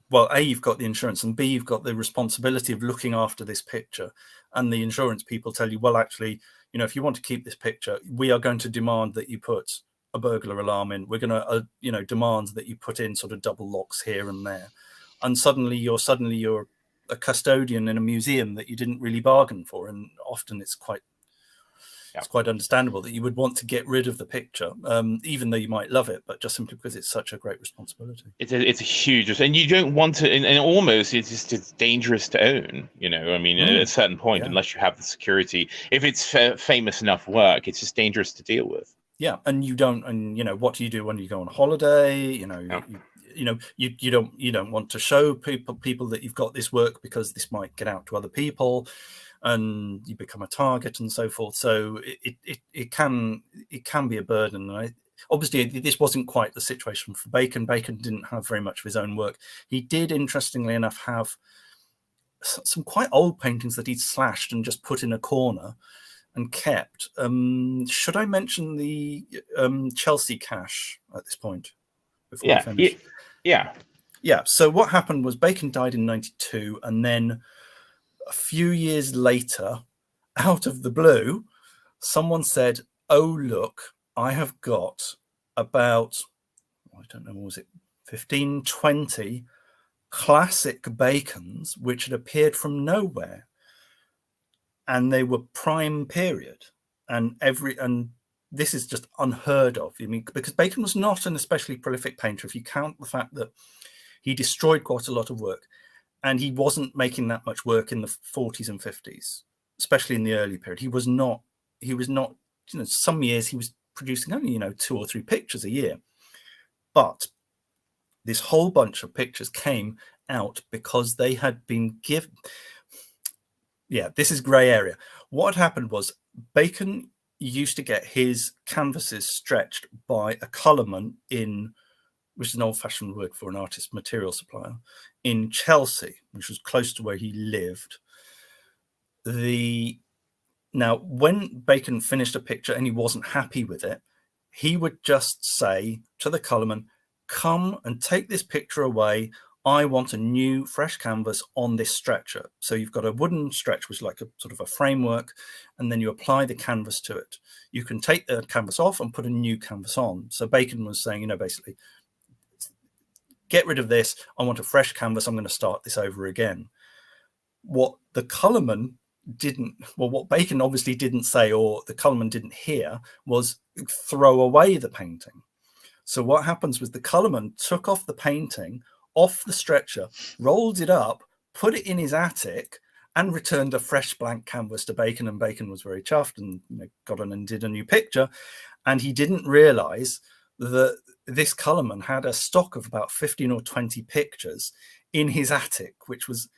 well, A, you've got the insurance, and B, you've got the responsibility of looking after this picture. And the insurance people tell you, well, actually, if you want to keep this picture, we are going to demand that you put a burglar alarm in. We're going to, demand that you put in sort of double locks here and there. And suddenly you're a custodian in a museum that you didn't really bargain for. And often it's quite understandable that you would want to get rid of the picture, even though you might love it, but just simply because it's such a great responsibility. It's a huge, and you don't want to, and almost it's dangerous to own. At a certain point, unless you have the security, if it's famous enough work, it's just dangerous to deal with. Yeah, and you don't, and what do you do when you go on holiday? You don't want to show people that you've got this work because this might get out to other people, and you become a target and so forth. So it can be a burden. Obviously, this wasn't quite the situation for Bacon. Bacon didn't have very much of his own work. He did, interestingly enough, have some quite old paintings that he'd slashed and just put in a corner and kept. Should I mention the Chelsea cache at this point? Before we finish? Yeah. So what happened was Bacon died in 92, and then a few years later, out of the blue, someone said, "Oh, look, I have got about, I don't know, what was it, 15, 20 classic Bacons, which had appeared from nowhere. And they were prime period. And this is just unheard of. Because Bacon was not an especially prolific painter, if you count the fact that he destroyed quite a lot of work. And he wasn't making that much work in the 40s and 50s, especially in the early period. He was not, some years he was producing only, 2 or 3 pictures a year. But this whole bunch of pictures came out because they had been given. Yeah, this is grey area. What happened was Bacon used to get his canvases stretched by a colourman which is an old-fashioned word for an artist material supplier, in Chelsea, which was close to where he lived. Now, when Bacon finished a picture and he wasn't happy with it, he would just say to the colourman, "Come and take this picture away. I want a new, fresh canvas on this stretcher." So you've got a wooden stretch, which is like a sort of a framework, and then you apply the canvas to it. You can take the canvas off and put a new canvas on. So Bacon was saying, basically, get rid of this. I want a fresh canvas. I'm going to start this over again. What the colourman what Bacon obviously didn't say, or the colourman didn't hear, was throw away the painting. So what happens was the colourman took off the painting off the stretcher, rolled it up, put it in his attic, and returned a fresh blank canvas to Bacon. And Bacon was very chuffed and got on and did a new picture. And he didn't realise that this colourman had a stock of about 15 or 20 pictures in his attic, which was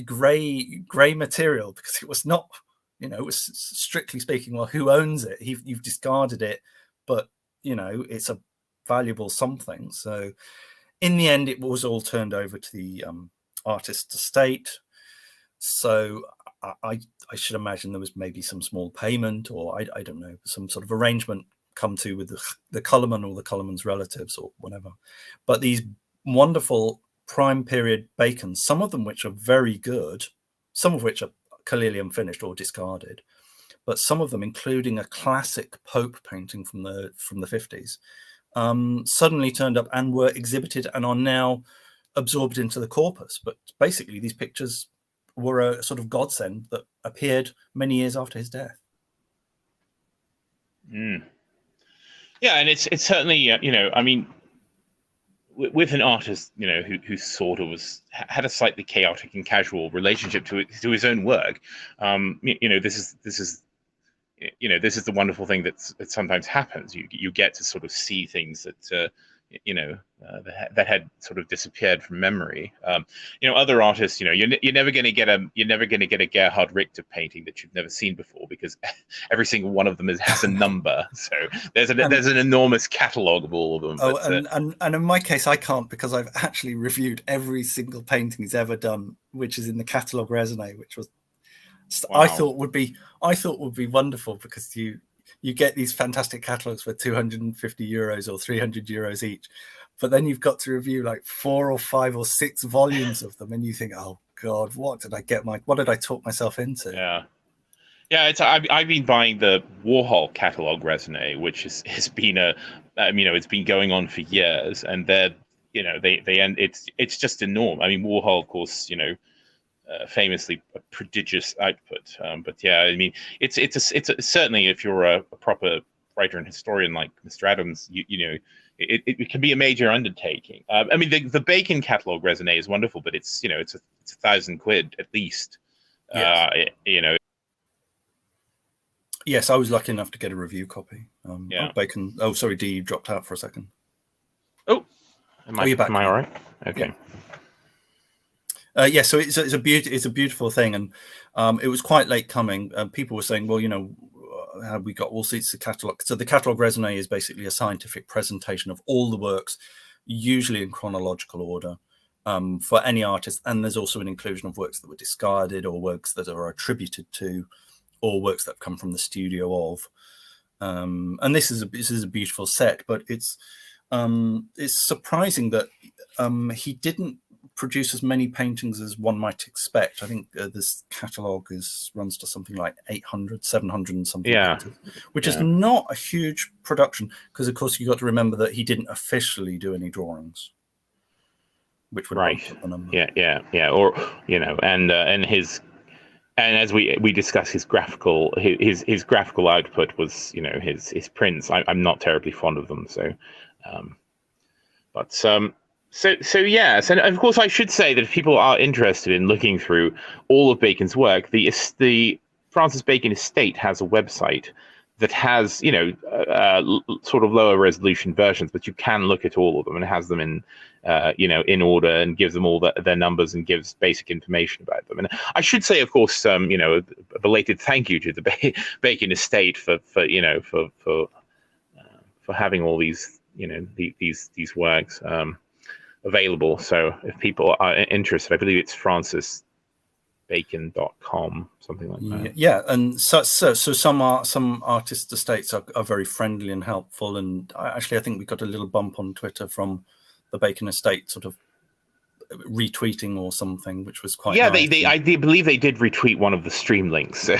grey material, because it was not You know, strictly speaking, well, who owns it? You've discarded it, but you know, it's a valuable something. So in the end, it was all turned over to the artist's estate. So I should imagine there was maybe some small payment, or I don't know, some sort of arrangement come to with the Cullerman or the Cullerman's relatives or whatever. But these wonderful prime period Bacons, some of them which are very good, some of which are clearly unfinished or discarded, but some of them, including a classic Pope painting from the 50s, suddenly turned up and were exhibited and are now absorbed into the corpus. But basically, these pictures were a sort of godsend that appeared many years after his death. Mm. Yeah, and it's certainly you know, I mean, with an artist, you know, who sort of had a slightly chaotic and casual relationship to his own work, you know, this is you know, this is the wonderful thing that sometimes happens. You get to sort of see things that you know, that had sort of disappeared from memory. You know, other artists, you know, you're never going to get a Gerhard Richter painting that you've never seen before, because every single one of them has a number. So there's an enormous catalogue of all of them. Oh, but, and in my case, I can't, because I've actually reviewed every single painting he's ever done, which is in the catalogue raisonné, which was wow. I thought would be wonderful, because you get these fantastic catalogues for 250 euros or 300 euros each, but then you've got to review like 4 or 5 or 6 volumes of them, and you think, oh God, what did I talk myself into? Yeah, I've been buying the Warhol catalogue raisonné, which has been you know, it's been going on for years, and they're, you know, they end, it's just enormous. I mean, Warhol, of course, you know, famously a prodigious output. But yeah, I mean, it's certainly, if you're a proper writer and historian like Mr. Adams, you know, it can be a major undertaking. I mean, the Bacon catalogue raisonné is wonderful, but it's, you know, it's £1,000 at least. Yes. You know. Yes, I was lucky enough to get a review copy. Yeah. Oh, Bacon. Oh, sorry, D, you dropped out for a second. Oh, you're back. Am I all right? Okay. Yeah. Yeah, so it's a beautiful thing, and it was quite late coming. People were saying, well, you know, have we got all seats of catalogue? So the catalogue raisonné is basically a scientific presentation of all the works, usually in chronological order, for any artist. And there's also an inclusion of works that were discarded, or works that are attributed to, or works that have come from the studio of. And this is a beautiful set, but it's surprising that he didn't produce as many paintings as one might expect. I think this catalogue runs to something like 800, 700 and something, paintings, which is not a huge production, because of course you got to remember that he didn't officially do any drawings, which would right. bump up the number. Yeah, or, you know, and as we discussed, his graphical output was, you know, his prints. I'm not terribly fond of them, so So yes, and of course I should say that if people are interested in looking through all of Bacon's work, the Francis Bacon Estate has a website that has, you know, sort of lower resolution versions, but you can look at all of them, and it has them in, you know, in order, and gives them all their numbers and gives basic information about them. And I should say, of course, you know, a belated thank you to the Bacon Estate for you know, for having all these, you know, these works available. So if people are interested, I believe it's francisbacon.com, something like that. Yeah, and so some artist estates are very friendly and helpful, and I think we got a little bump on Twitter from the Bacon Estate sort of retweeting or something, which was quite nice. I believe they did retweet one of the stream links. So.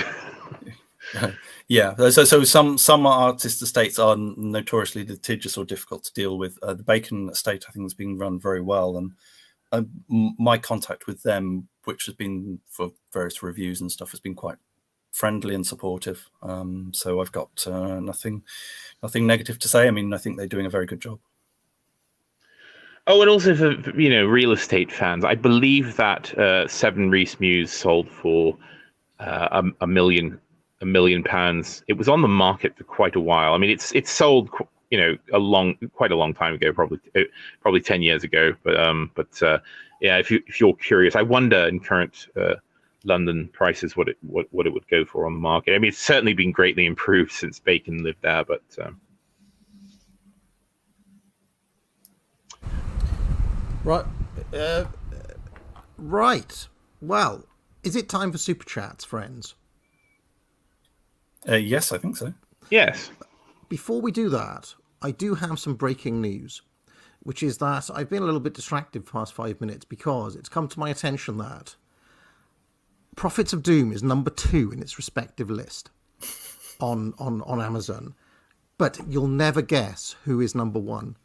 Yeah, so some artist estates are notoriously litigious or difficult to deal with. The Bacon Estate, I think, has been run very well, and my contact with them, which has been for various reviews and stuff, has been quite friendly and supportive. So I've got nothing negative to say. I mean, I think they're doing a very good job. Oh, and also for, you know, real estate fans, I believe that 7 Rees Mews sold for £1 million. It was on the market for quite a while. I mean, it's sold, you know, quite a long time ago, probably 10 years ago. But yeah, if you're curious, I wonder in current London prices what it would go for on the market. I mean, it's certainly been greatly improved since Bacon lived there, but Right. Right. Well, is it time for super chats, friends? Yes, I think so. yes. Before we do that, I do have some breaking news, which is that I've been a little bit distracted for the past 5 minutes because it's come to my attention that Prophets of Doom is number 2 in its respective list on Amazon. But you'll never guess who is number 1.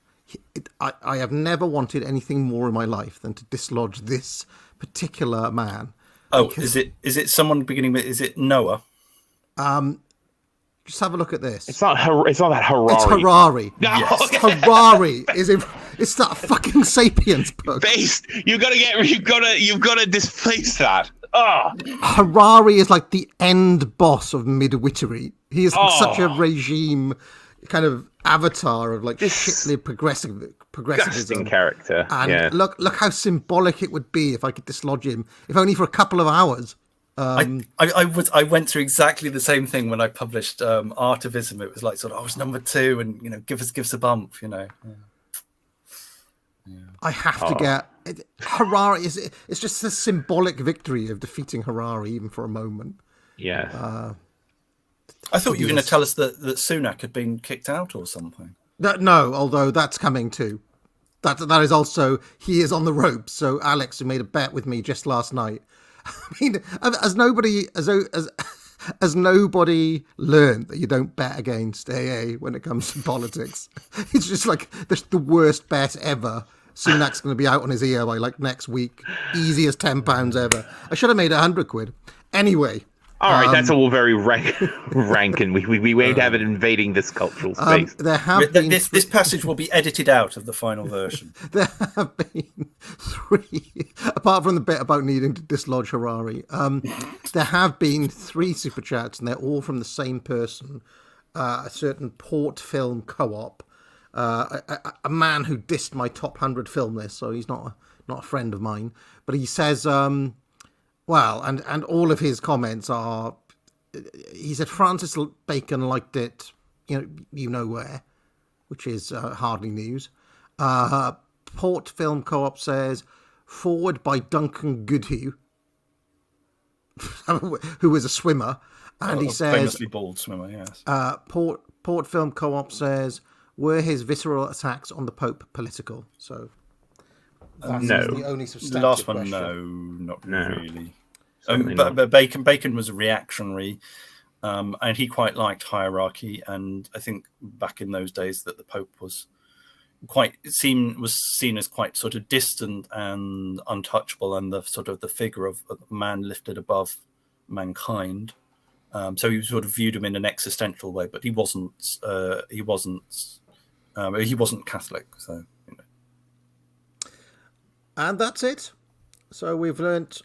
I have never wanted anything more in my life than to dislodge this particular man. Oh, is it someone beginning with? Is it Noah? Just have a look at this. It's not that Harari. It's Harari. Yes. Harari it's that fucking Sapiens book. Based. You've got to displace that. Oh. Harari is like the end boss of midwittery. He is like such a regime kind of avatar of like shitly progressivism. Disgusting character. And look how symbolic it would be if I could dislodge him, if only for a couple of hours. I went through exactly the same thing when I published Artivism. It was like sort of I was number 2, and give us a bump. Yeah. I have to get Harari. It's just a symbolic victory of defeating Harari, even for a moment. Yeah. I thought you were going to tell us that Sunak had been kicked out or something. No, although that's coming too. That is also, he is on the ropes. So Alex, who made a bet with me just last night, I mean, as nobody learned that you don't bet against AA when it comes to politics. It's just like the worst bet ever. Sunak's going to be out on his ear by like next week. Easy as £10 ever. I should have made 100 quid. Anyway. All right, that's all very rank, and we won't have it invading this cultural space. This passage will be edited out of the final version. There have been 3, apart from the bit about needing to dislodge Harari. There have been 3 super chats, and they're all from the same person, a certain Port Film Co-op, a man who dissed my top 100 film list, so he's not a friend of mine. But he says. Well, and all of his comments are, he said Francis Bacon liked it, you know where, which is hardly news. Port Film Co-op says, forward by Duncan Goodhue, who is a swimmer, and he says, famously bald swimmer, yes. Port Film Co-op says, were his visceral attacks on the Pope political? So. That's the only substantive the last one, question. not really. But Bacon was reactionary, and he quite liked hierarchy. And I think back in those days that the Pope was seen as quite sort of distant and untouchable, and the sort of the figure of a man lifted above mankind. So he sort of viewed him in an existential way, but he wasn't Catholic. So. And that's it. So we've learnt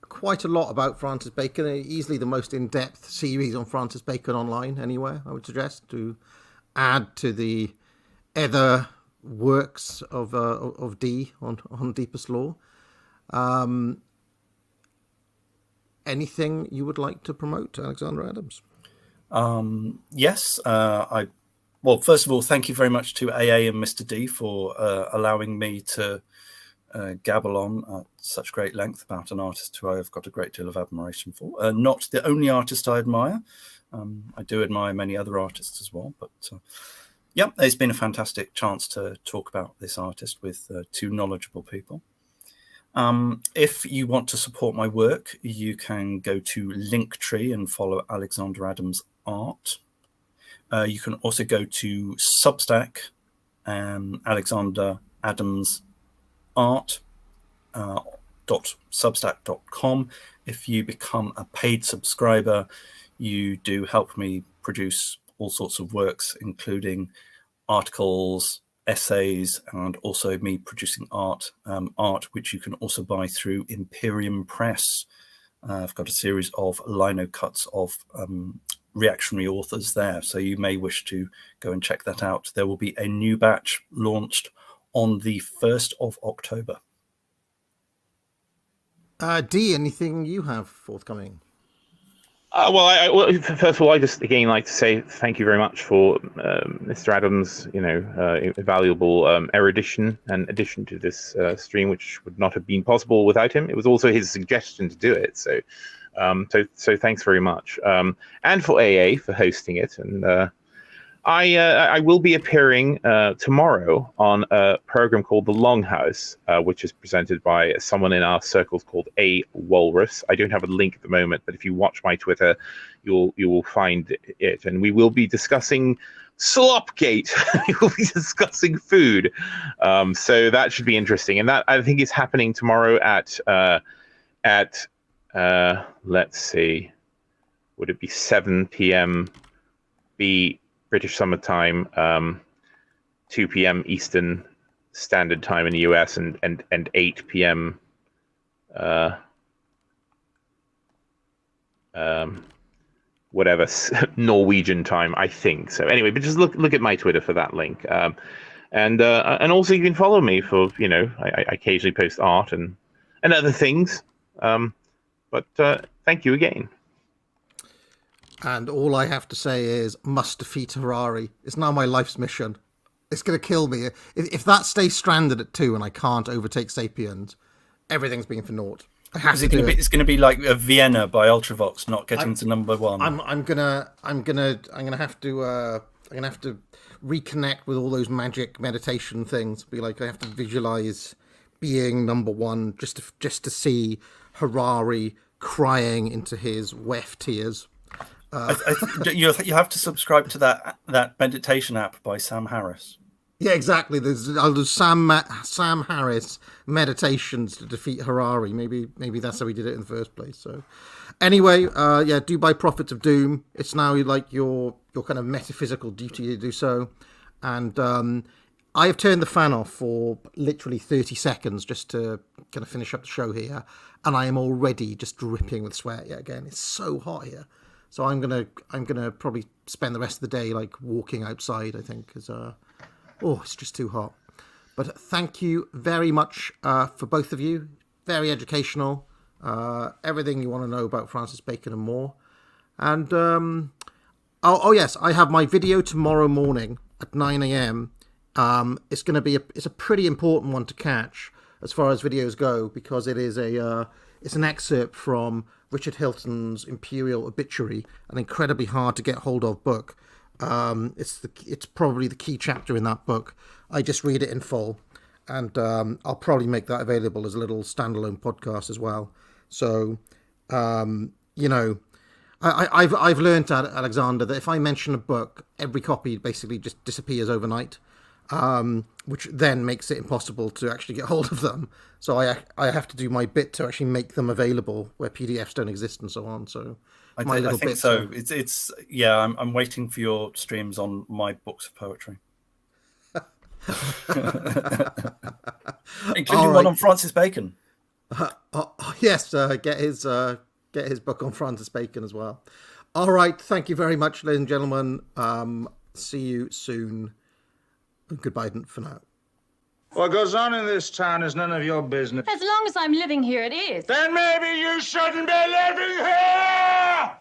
quite a lot about Francis Bacon. Easily the most in-depth series on Francis Bacon online anywhere, I would suggest, to add to the other works of Dee on Deepest Law. Anything you would like to promote, Alexander Adams? Yes. Well, first of all, thank you very much to AA and Mr. D for allowing me to gabble on at such great length about an artist who I've got a great deal of admiration for. Not the only artist I admire. I do admire many other artists as well. But it's been a fantastic chance to talk about this artist with 2 knowledgeable people. If you want to support my work, you can go to Linktree and follow Alexander Adams Art. You can also go to Substack, Alexander Adams art.substack.com. If you become a paid subscriber, you do help me produce all sorts of works, including articles, essays, and also me producing art which you can also buy through Imperium Press. I've got a series of lino cuts of reactionary authors there, so you may wish to go and check that out. There will be a new batch launched on the 1st of October. D, anything you have forthcoming? Well, first of all, I just again like to say thank you very much for Mr. Adams', valuable erudition and addition to this stream, which would not have been possible without him. It was also his suggestion to do it, so thanks very much. And for AA for hosting it, and I will be appearing tomorrow on a program called The Longhouse, which is presented by someone in our circles called A Walrus. I don't have a link at the moment, but if you watch my Twitter, you will find it. And we will be discussing Slopgate. We will be discussing food. So that should be interesting. And that I think is happening tomorrow at let's see, would it be 7 p.m. British Summer Time, 2 p.m. Eastern Standard Time in the US, and 8 p.m. Whatever Norwegian time, I think. So anyway, but just look at my Twitter for that link, and also you can follow me for I occasionally post art and other things. But thank you again. And all I have to say is, must defeat Harari. It's now my life's mission. It's going to kill me. If that stays stranded at 2 and I can't overtake Sapiens, everything's been for naught. I have to do it. It's going to be like a Vienna by Ultravox not getting to number 1. I'm gonna have to reconnect with all those magic meditation things. Be like, I have to visualize being number 1 just to see Harari crying into his weft tears. You have to subscribe to that meditation app by Sam Harris. Yeah, exactly. I'll do Sam Harris meditations to defeat Harari. Maybe that's how he did it in the first place. So, anyway, do buy Prophets of Doom. It's now like your kind of metaphysical duty to do so. And I have turned the fan off for literally 30 seconds just to kind of finish up the show here, and I am already just dripping with sweat yet again. It's so hot here. So I'm gonna probably spend the rest of the day like walking outside, I think, because it's just too hot. But thank you very much for both of you. Very educational. Everything you want to know about Francis Bacon and more. And yes, I have my video tomorrow morning at 9 a.m. It's a pretty important one to catch as far as videos go, because it is it's an excerpt from Richard Hilton's Imperial Obituary, an incredibly hard to get hold of book. It's probably the key chapter in that book. I just read it in full, and I'll probably make that available as a little standalone podcast as well. So, I've learned, Alexander, that if I mention a book, every copy basically just disappears overnight, which then makes it impossible to actually get hold of them. So I have to do my bit to actually make them available where PDFs don't exist and so on. So I think so. I'm waiting for your streams on my books of poetry, including one on Francis Bacon. Yes, get his book on Francis Bacon as well. All right, thank you very much, ladies and gentlemen. See you soon. Goodbye for now. What goes on in this town is none of your business. As long as I'm living here, it is. Then maybe you shouldn't be living here!